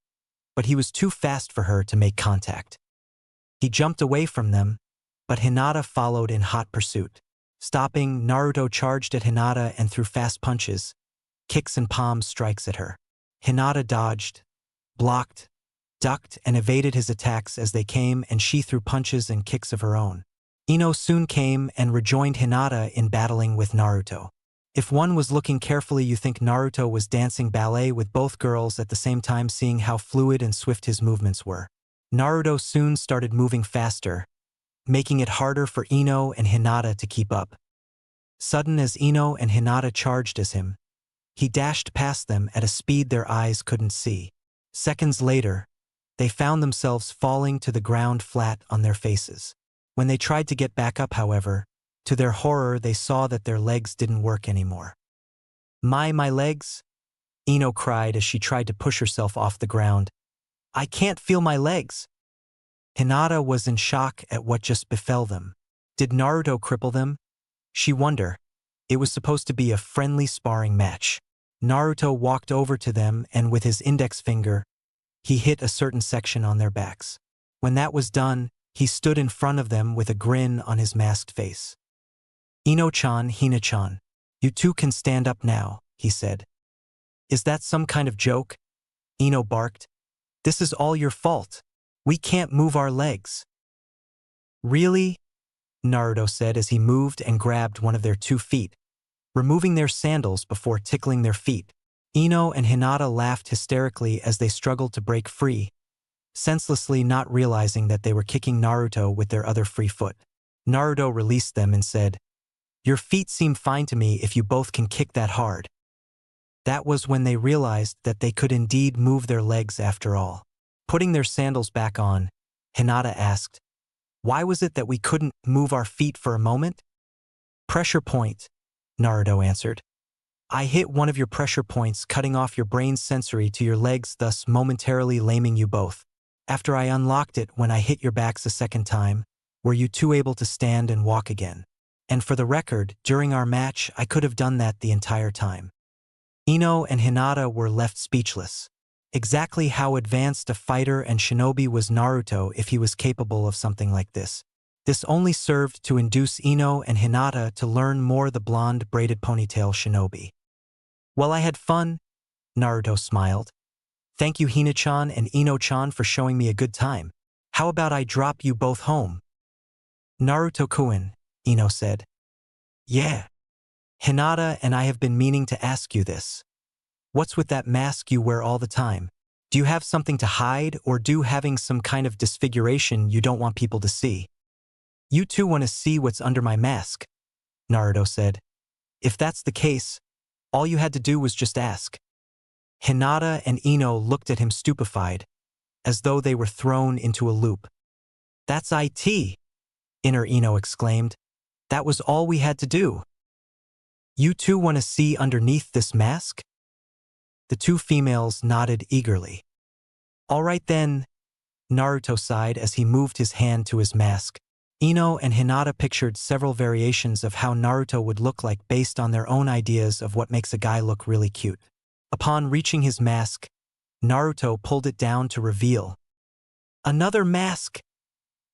but he was too fast for her to make contact. He jumped away from them, but Hinata followed in hot pursuit. Stopping, Naruto charged at Hinata and threw fast punches, kicks and palm strikes at her. Hinata dodged, blocked, ducked, and evaded his attacks as they came, and she threw punches and kicks of her own. Ino soon came and rejoined Hinata in battling with Naruto. If one was looking carefully, you think Naruto was dancing ballet with both girls at the same time, seeing how fluid and swift his movements were. Naruto soon started moving faster, making it harder for Ino and Hinata to keep up. Sudden as Ino and Hinata charged as him, he dashed past them at a speed their eyes couldn't see. Seconds later, they found themselves falling to the ground flat on their faces. When they tried to get back up, however, to their horror they saw that their legs didn't work anymore. My legs?" Ino cried as she tried to push herself off the ground. "I can't feel my legs." Hinata was in shock at what just befell them. Did Naruto cripple them? She wondered. It was supposed to be a friendly sparring match. Naruto walked over to them and with his index finger, he hit a certain section on their backs. When that was done, he stood in front of them with a grin on his masked face. "Ino-chan, Hina-chan, you two can stand up now," he said. "Is that some kind of joke?" Ino barked. "This is all your fault. We can't move our legs." "Really?" Naruto said as he moved and grabbed one of their 2 feet, removing their sandals before tickling their feet. Ino and Hinata laughed hysterically as they struggled to break free, senselessly not realizing that they were kicking Naruto with their other free foot. Naruto released them and said, "Your feet seem fine to me if you both can kick that hard." That was when they realized that they could indeed move their legs after all. Putting their sandals back on, Hinata asked, "Why was it that we couldn't move our feet for a moment?" "Pressure point," Naruto answered. "I hit one of your pressure points, cutting off your brain's sensory to your legs, thus momentarily laming you both. After I unlocked it when I hit your backs a second time, were you two able to stand and walk again? And for the record, during our match, I could have done that the entire time." Ino and Hinata were left speechless. Exactly how advanced a fighter and shinobi was Naruto if he was capable of something like this? This only served to induce Ino and Hinata to learn more the blonde braided ponytail shinobi. "Well, I had fun," Naruto smiled. "Thank you Hina-chan and Ino-chan for showing me a good time. How about I drop you both home?" "Naruto-kun," Ino said. "Yeah. Hinata and I have been meaning to ask you this. What's with that mask you wear all the time? Do you have something to hide, or do having some kind of disfiguration you don't want people to see?" "You two want to see what's under my mask," Naruto said. "If that's the case, all you had to do was just ask." Hinata and Ino looked at him stupefied, as though they were thrown into a loop. "That's it!" Inner Ino exclaimed. "That was all we had to do." "You two want to see underneath this mask?" The 2 females nodded eagerly. "All right then," Naruto sighed as he moved his hand to his mask. Ino and Hinata pictured several variations of how Naruto would look like based on their own ideas of what makes a guy look really cute. Upon reaching his mask, Naruto pulled it down to reveal another mask.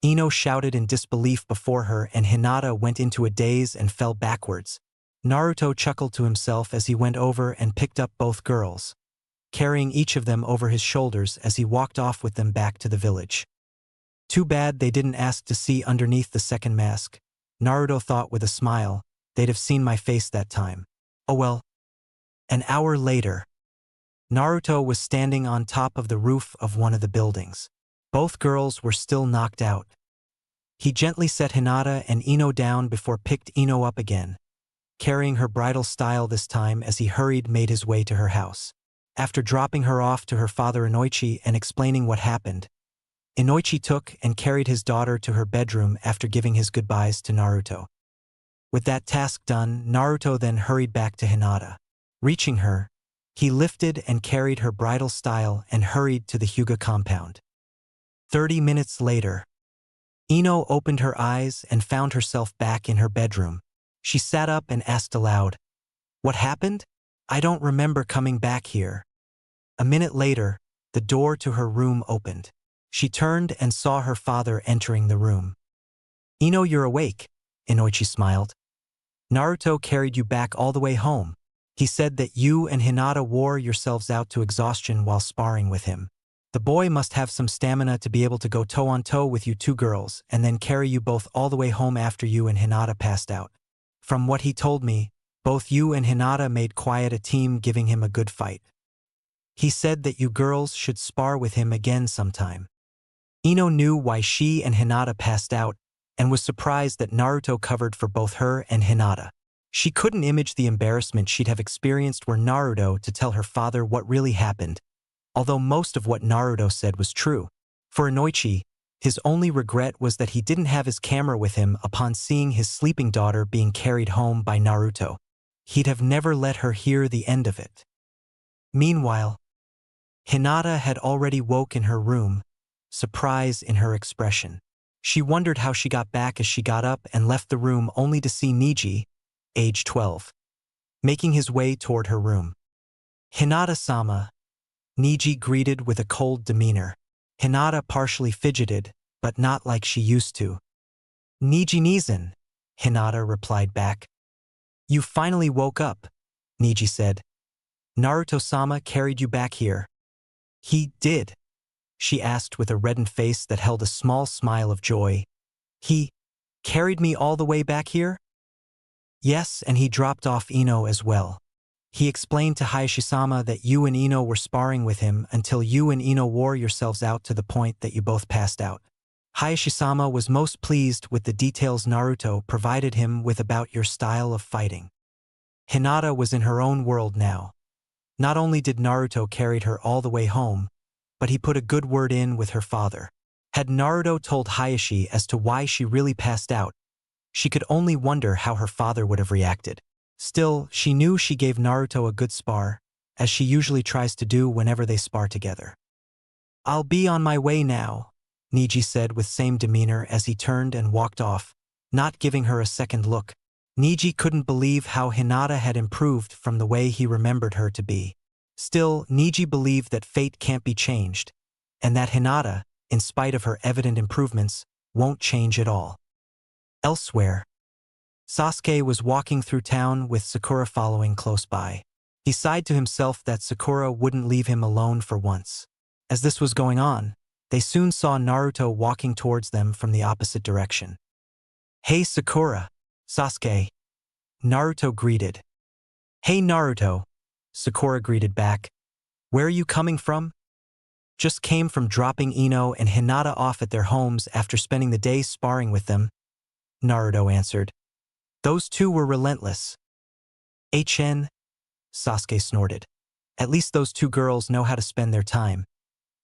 Ino shouted in disbelief before her, and Hinata went into a daze and fell backwards. Naruto chuckled to himself as he went over and picked up both girls, carrying each of them over his shoulders as he walked off with them back to the village. Too bad they didn't ask to see underneath the second mask, Naruto thought with a smile. They'd have seen my face that time. Oh well. An hour later, Naruto was standing on top of the roof of one of the buildings. Both girls were still knocked out. He gently set Hinata and Ino down before picked Ino up again, carrying her bridal style this time as he made his way to her house. After dropping her off to her father Inoichi and explaining what happened, Inoichi took and carried his daughter to her bedroom after giving his goodbyes to Naruto. With that task done, Naruto then hurried back to Hinata. Reaching her, he lifted and carried her bridal style and hurried to the Hyuga compound. 30 minutes later, Ino opened her eyes and found herself back in her bedroom. She sat up and asked aloud, "What happened? I don't remember coming back here." A minute later, the door to her room opened. She turned and saw her father entering the room. "Ino, you're awake," Inoichi smiled. "Naruto carried you back all the way home. He said that you and Hinata wore yourselves out to exhaustion while sparring with him. The boy must have some stamina to be able to go toe-on-toe with you 2 girls and then carry you both all the way home after you and Hinata passed out. From what he told me, both you and Hinata made quite a team, giving him a good fight. He said that you girls should spar with him again sometime." Ino knew why she and Hinata passed out and was surprised that Naruto covered for both her and Hinata. She couldn't imagine the embarrassment she'd have experienced were Naruto to tell her father what really happened, although most of what Naruto said was true. For Inoichi, his only regret was that he didn't have his camera with him upon seeing his sleeping daughter being carried home by Naruto. He'd have never let her hear the end of it. Meanwhile, Hinata had already woke in her room, surprise in her expression. She wondered how she got back as she got up and left the room only to see Niji, age 12, making his way toward her room. "Hinata-sama," Niji greeted with a cold demeanor. Hinata partially fidgeted, but not like she used to. "Niji-nizan," Hinata replied back. "You finally woke up," Niji said. "Naruto-sama carried you back here." "He did?" she asked with a reddened face that held a small smile of joy. Carried me all the way back here? Yes, and he dropped off Ino as well. He explained to Hayashi-sama that you and Ino were sparring with him until you and Ino wore yourselves out to the point that you both passed out. Hayashi-sama was most pleased with the details Naruto provided him with about your style of fighting. Hinata was in her own world now. Not only did Naruto carry her all the way home, but he put a good word in with her father. Had Naruto told Hayashi as to why she really passed out, she could only wonder how her father would have reacted. Still, she knew she gave Naruto a good spar, as she usually tries to do whenever they spar together. I'll be on my way now, Niji said with same demeanor as he turned and walked off, not giving her a second look. Niji couldn't believe how Hinata had improved from the way he remembered her to be. Still, Niji believed that fate can't be changed, and that Hinata, in spite of her evident improvements, won't change at all. Elsewhere, Sasuke was walking through town with Sakura following close by. He sighed to himself that Sakura wouldn't leave him alone for once. As this was going on, they soon saw Naruto walking towards them from the opposite direction. Hey Sakura, Sasuke, Naruto greeted. Hey Naruto, Sakura greeted back. Where are you coming from? Just came from dropping Ino and Hinata off at their homes after spending the day sparring with them, Naruto answered. Those two were relentless. HN, Sasuke snorted. At least those two girls know how to spend their time,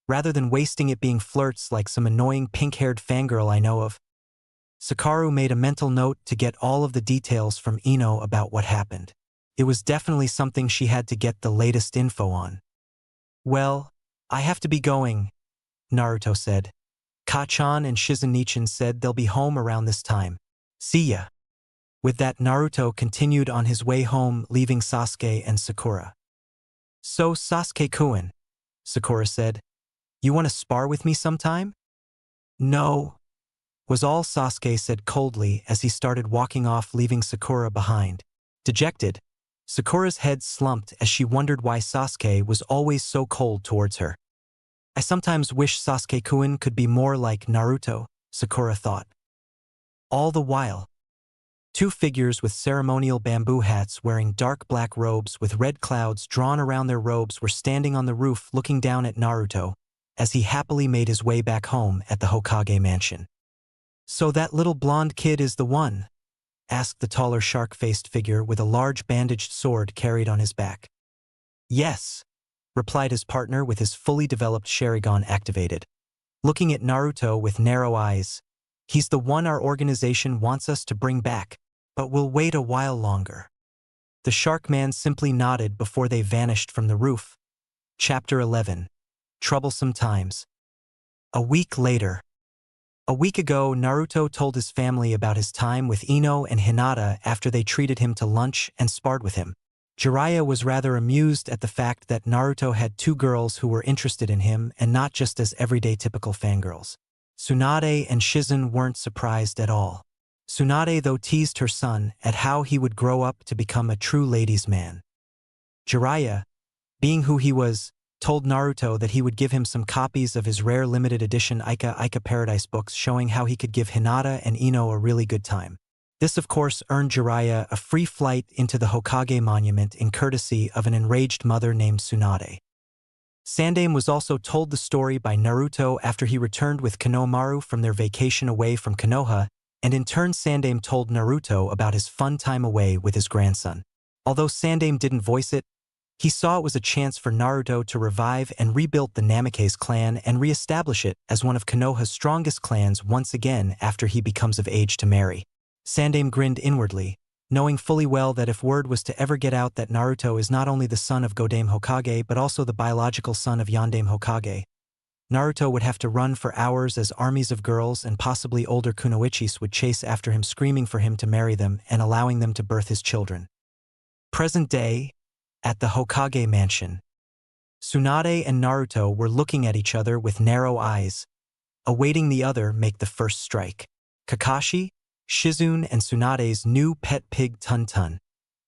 rather than wasting it being flirts like some annoying pink-haired fangirl I know of. Sakaru made a mental note to get all of the details from Ino about what happened. It was definitely something she had to get the latest info on. Well, I have to be going, Naruto said. Kachan and Shizunichan said they'll be home around this time. See ya. With that, Naruto continued on his way home, leaving Sasuke and Sakura. So Sasuke-kun, Sakura said, you want to spar with me sometime? No, was all Sasuke said coldly as he started walking off, leaving Sakura behind. Dejected, Sakura's head slumped as she wondered why Sasuke was always so cold towards her. I sometimes wish Sasuke-kun could be more like Naruto, Sakura thought. All the while, two figures with ceremonial bamboo hats wearing dark black robes with red clouds drawn around their robes were standing on the roof looking down at Naruto as he happily made his way back home at the Hokage mansion. So that little blonde kid is the one? Asked the taller shark-faced figure with a large bandaged sword carried on his back. Yes, replied his partner with his fully developed Sharingan activated. Looking at Naruto with narrow eyes, he's the one our organization wants us to bring back, but we'll wait a while longer. The shark man simply nodded before they vanished from the roof. Chapter 11. Troublesome Times. A week later. A week ago, Naruto told his family about his time with Ino and Hinata after they treated him to lunch and sparred with him. Jiraiya was rather amused at the fact that Naruto had two girls who were interested in him and not just as everyday typical fangirls. Tsunade and Shizun weren't surprised at all. Tsunade, though, teased her son at how he would grow up to become a true ladies' man. Jiraiya, being who he was, told Naruto that he would give him some copies of his rare limited edition Ika Paradise books showing how he could give Hinata and Ino a really good time. This of course earned Jiraiya a free flight into the Hokage monument in courtesy of an enraged mother named Tsunade. Sandaime was also told the story by Naruto after he returned with Konohamaru from their vacation away from Konoha, and in turn Sandaime told Naruto about his fun time away with his grandson. Although Sandaime didn't voice it, he saw it was a chance for Naruto to revive and rebuild the Namikaze clan and re-establish it as one of Konoha's strongest clans once again after he becomes of age to marry. Sandaime grinned inwardly, knowing fully well that if word was to ever get out that Naruto is not only the son of Godame Hokage but also the biological son of Yondaime Hokage, Naruto would have to run for hours as armies of girls and possibly older kunoichis would chase after him, screaming for him to marry them and allowing them to birth his children. Present day, at the Hokage mansion, Tsunade and Naruto were looking at each other with narrow eyes, awaiting the other make the first strike. Kakashi, Shizun, and Tsunade's new pet pig Tun-Tun,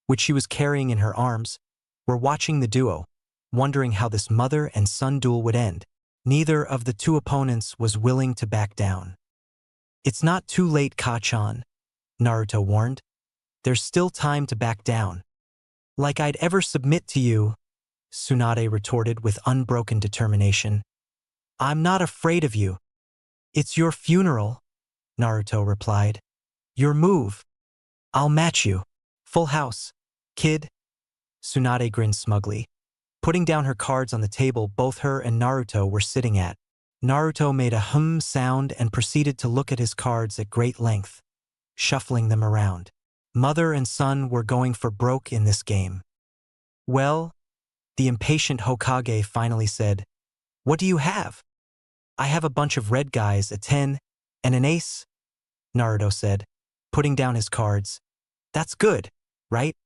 which she was carrying in her arms, were watching the duo, wondering how this mother and son duel would end. Neither of the two opponents was willing to back down. It's not too late, Ka-chan, Naruto warned. There's still time to back down. Like I'd ever submit to you, Tsunade retorted with unbroken determination. I'm not afraid of you. It's your funeral, Naruto replied. Your move. I'll match you. Full house. Kid. Tsunade grinned smugly. Putting down her cards on the table both her and Naruto were sitting at, Naruto made a hum sound and proceeded to look at his cards at great length, shuffling them around. Mother and son were going for broke in this game. Well, the impatient Hokage finally said, What do you have? I have a bunch of red guys, a 10, and an ace, Naruto said, putting down his cards. That's good, right?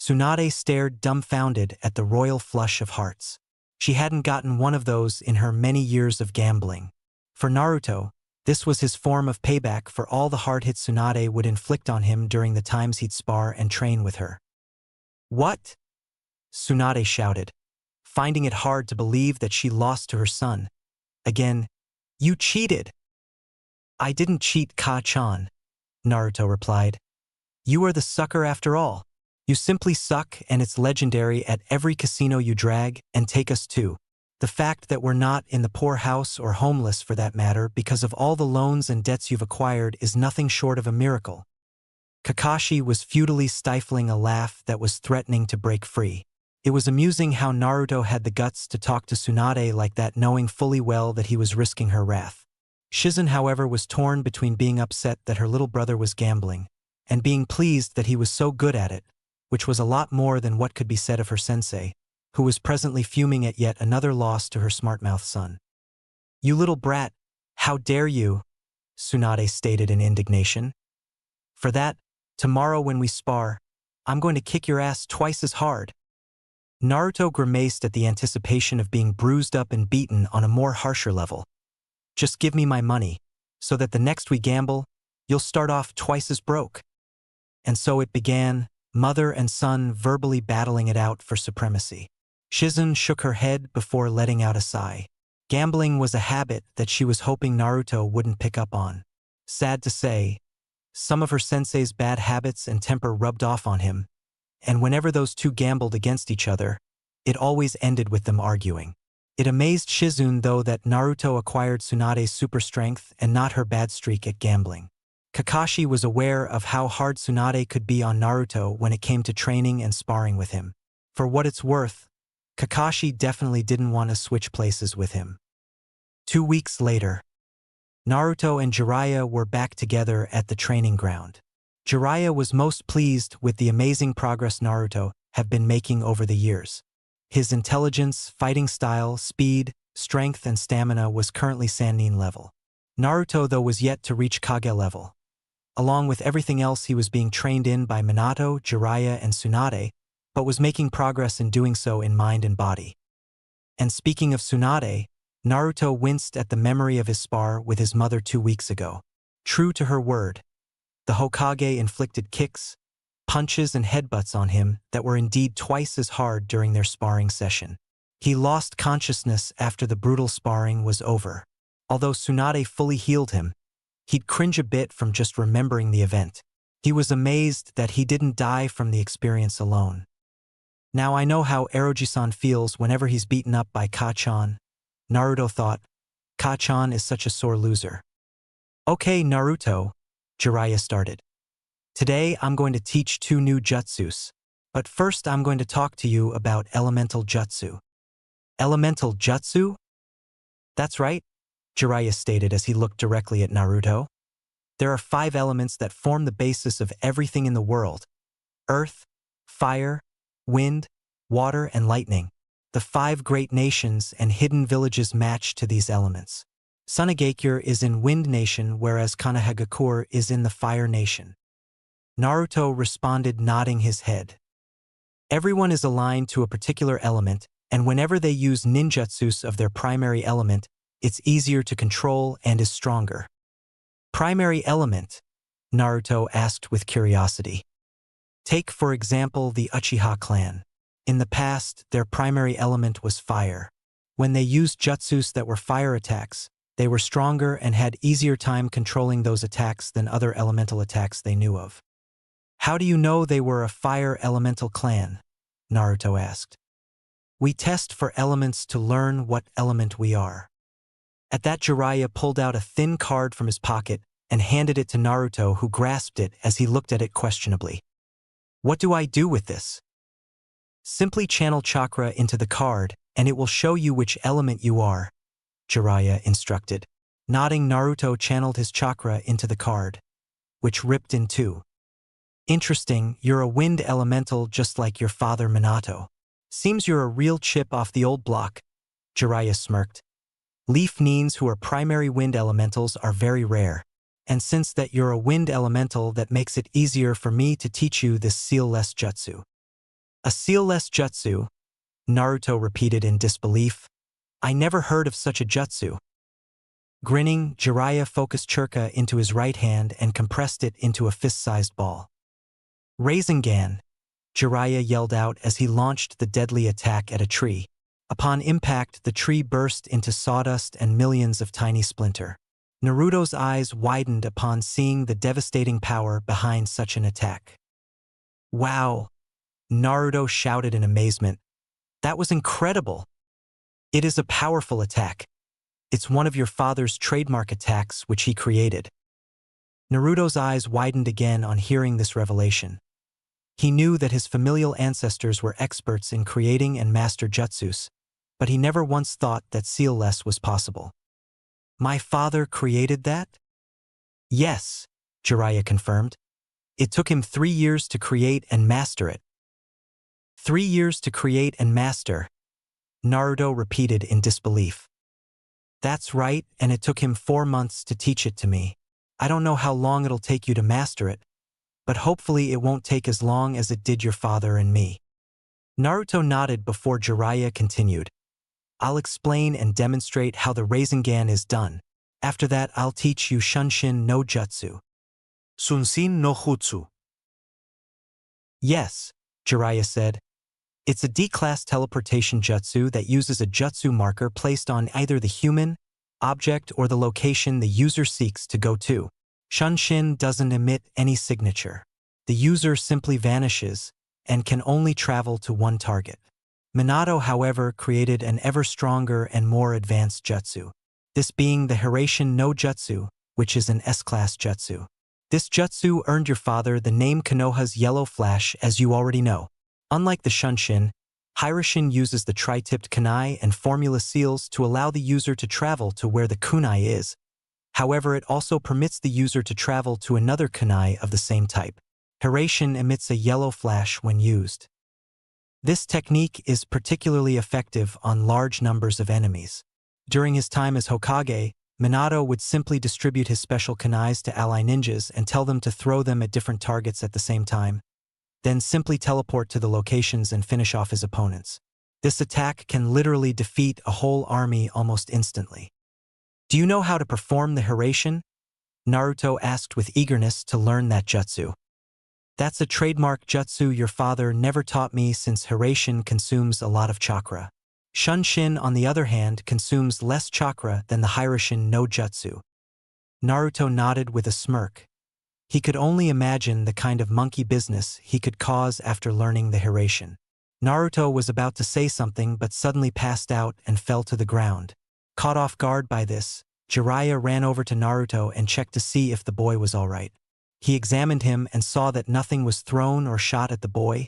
Tsunade stared dumbfounded at the royal flush of hearts. She hadn't gotten one of those in her many years of gambling. For Naruto, this was his form of payback for all the hard hits Tsunade would inflict on him during the times he'd spar and train with her. What? Tsunade shouted, finding it hard to believe that she lost to her son. Again, you cheated. I didn't cheat, Ka-chan, Naruto replied. You are the sucker after all. You simply suck, and it's legendary at every casino you drag and take us to. The fact that we're not in the poorhouse or homeless for that matter because of all the loans and debts you've acquired is nothing short of a miracle. Kakashi was futilely stifling a laugh that was threatening to break free. It was amusing how Naruto had the guts to talk to Tsunade like that, knowing fully well that he was risking her wrath. Shizen, however, was torn between being upset that her little brother was gambling and being pleased that he was so good at it, which was a lot more than what could be said of her sensei, who was presently fuming at yet another loss to her smart-mouthed son. You little brat, how dare you, Tsunade stated in indignation. For that, tomorrow when we spar, I'm going to kick your ass twice as hard. Naruto grimaced at the anticipation of being bruised up and beaten on a more harsher level. Just give me my money, so that the next we gamble, you'll start off twice as broke. And so it began, mother and son verbally battling it out for supremacy. Shizen shook her head before letting out a sigh. Gambling was a habit that she was hoping Naruto wouldn't pick up on. Sad to say, some of her sensei's bad habits and temper rubbed off on him, and whenever those two gambled against each other, it always ended with them arguing. It amazed Shizen, though, that Naruto acquired Tsunade's super strength and not her bad streak at gambling. Kakashi was aware of how hard Tsunade could be on Naruto when it came to training and sparring with him. For what it's worth, Kakashi definitely didn't want to switch places with him. 2 weeks later, Naruto and Jiraiya were back together at the training ground. Jiraiya was most pleased with the amazing progress Naruto had been making over the years. His intelligence, fighting style, speed, strength, and stamina was currently Sannin level. Naruto, though, was yet to reach Kage level. Along with everything else, he was being trained in by Minato, Jiraiya, and Tsunade, but was making progress in doing so in mind and body. And speaking of Tsunade, Naruto winced at the memory of his spar with his mother 2 weeks ago. True to her word, the Hokage inflicted kicks, punches, and headbutts on him that were indeed twice as hard during their sparring session. He lost consciousness after the brutal sparring was over. Although Tsunade fully healed him, he'd cringe a bit from just remembering the event. He was amazed that he didn't die from the experience alone. Now I know how Eroji-san feels whenever he's beaten up by Ka-chan, Naruto thought. Ka-chan is such a sore loser. Okay, Naruto, Jiraiya started. Today I'm going to teach 2 new jutsus, but first I'm going to talk to you about elemental jutsu. Elemental jutsu? That's right, Jiraiya stated as he looked directly at Naruto. There are 5 elements that form the basis of everything in the world: earth, fire, wind, water, and lightning. The 5 great nations and hidden villages match to these elements. Sunagakure is in Wind Nation, whereas Konohagakure is in the Fire Nation. Naruto responded, nodding his head. Everyone is aligned to a particular element, and whenever they use ninjutsus of their primary element, it's easier to control and is stronger. Primary element? Naruto asked with curiosity. Take, for example, the Uchiha clan. In the past, their primary element was fire. When they used jutsus that were fire attacks, They were stronger and had easier time controlling those attacks than other elemental attacks they knew of. How do you know they were a fire elemental clan? Naruto asked. We test for elements to learn what element we are. At that, Jiraiya pulled out a thin card from his pocket and handed it to Naruto, who grasped it as he looked at it questionably. What do I do with this? Simply channel chakra into the card, and it will show you which element you are, Jiraiya instructed. Nodding, Naruto channeled his chakra into the card, which ripped in two. Interesting, you're a wind elemental just like your father Minato. Seems you're a real chip off the old block, Jiraiya smirked. Leaf Nines who are primary wind elementals are very rare, and since that you're a wind elemental, that makes it easier for me to teach you this seal-less jutsu. A seal-less jutsu? Naruto repeated in disbelief. I never heard of such a jutsu. Grinning, Jiraiya focused chakra into his right hand and compressed it into a fist-sized ball. Rasengan, Jiraiya yelled out as he launched the deadly attack at a tree. Upon impact, the tree burst into sawdust and millions of tiny splinters. Naruto's eyes widened upon seeing the devastating power behind such an attack. Wow! Naruto shouted in amazement. That was incredible! It is a powerful attack. It's one of your father's trademark attacks which he created. Naruto's eyes widened again on hearing this revelation. He knew that his familial ancestors were experts in creating and master jutsus, but he never once thought that seal-less was possible. My father created that? Yes, Jiraiya confirmed. It took him 3 years to create and master it. 3 years to create and master, Naruto repeated in disbelief. That's right, and it took him 4 months to teach it to me. I don't know how long it'll take you to master it, but hopefully it won't take as long as it did your father and me. Naruto nodded before Jiraiya continued. I'll explain and demonstrate how the Rasengan is done. After that, I'll teach you Shunshin no Jutsu.
Sunsin no Jutsu.
Yes, Jiraiya said. It's a D-class teleportation jutsu that uses a jutsu marker placed on either the human, object, or the location the user seeks to go to. Shunshin doesn't emit any signature. The user simply vanishes and can only travel to one target. Minato, however, created an ever stronger and more advanced jutsu, this being the Hiraishin no Jutsu, which is an S-class jutsu. This jutsu earned your father the name Konoha's Yellow Flash, as you already know. Unlike the Shunshin, Hiraishin uses the tri-tipped kunai and formula seals to allow the user to travel to where the kunai is. However, it also permits the user to travel to another kunai of the same type. Hiraishin emits a yellow flash when used. This technique is particularly effective on large numbers of enemies. During his time as Hokage, Minato would simply distribute his special kunais to ally ninjas and tell them to throw them at different targets at the same time, then simply teleport to the locations and finish off his opponents. This attack can literally defeat a whole army almost instantly. Do you know how to perform the Hiraishin? Naruto asked with eagerness to learn that jutsu. That's a trademark jutsu your father never taught me, since Hiraishin consumes a lot of chakra. Shunshin, on the other hand, consumes less chakra than the Hiraishin no Jutsu. Naruto nodded with a smirk. He could only imagine the kind of monkey business he could cause after learning the Hiraishin. Naruto was about to say something but suddenly passed out and fell to the ground. Caught off guard by this, Jiraiya ran over to Naruto and checked to see if the boy was all right. He examined him and saw that nothing was thrown or shot at the boy,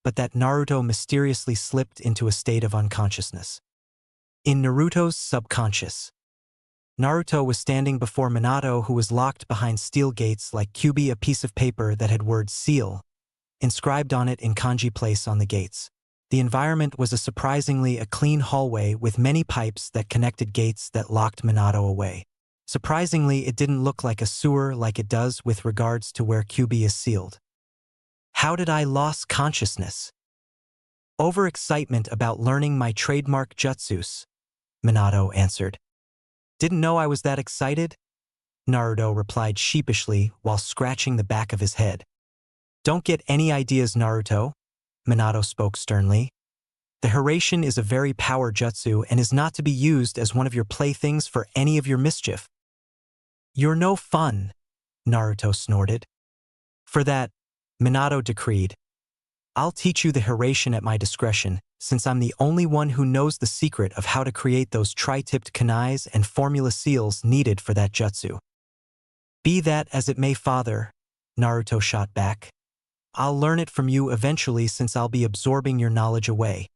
but that Naruto mysteriously slipped into a state of unconsciousness. In Naruto's subconscious, Naruto was standing before Minato, who was locked behind steel gates like Kyubi, a piece of paper that had word seal inscribed on it in kanji place on the gates. The environment was a clean hallway with many pipes that connected gates that locked Minato away. Surprisingly, it didn't look like a sewer like it does with regards to where Kyubi is sealed. How did I lose consciousness? Overexcitement about learning my trademark jutsus, Minato answered. Didn't know I was that excited? Naruto replied sheepishly while scratching the back of his head. Don't get any ideas, Naruto, Minato spoke sternly. The Hiraishin is a very power jutsu and is not to be used as one of your playthings for any of your mischief. You're no fun, Naruto snorted. For that, Minato decreed, I'll teach you the Hiraishin at my discretion, since I'm the only one who knows the secret of how to create those tri-tipped kunais and formula seals needed for that jutsu. Be that as it may, father, Naruto shot back. I'll learn it from you eventually since I'll be absorbing your knowledge away.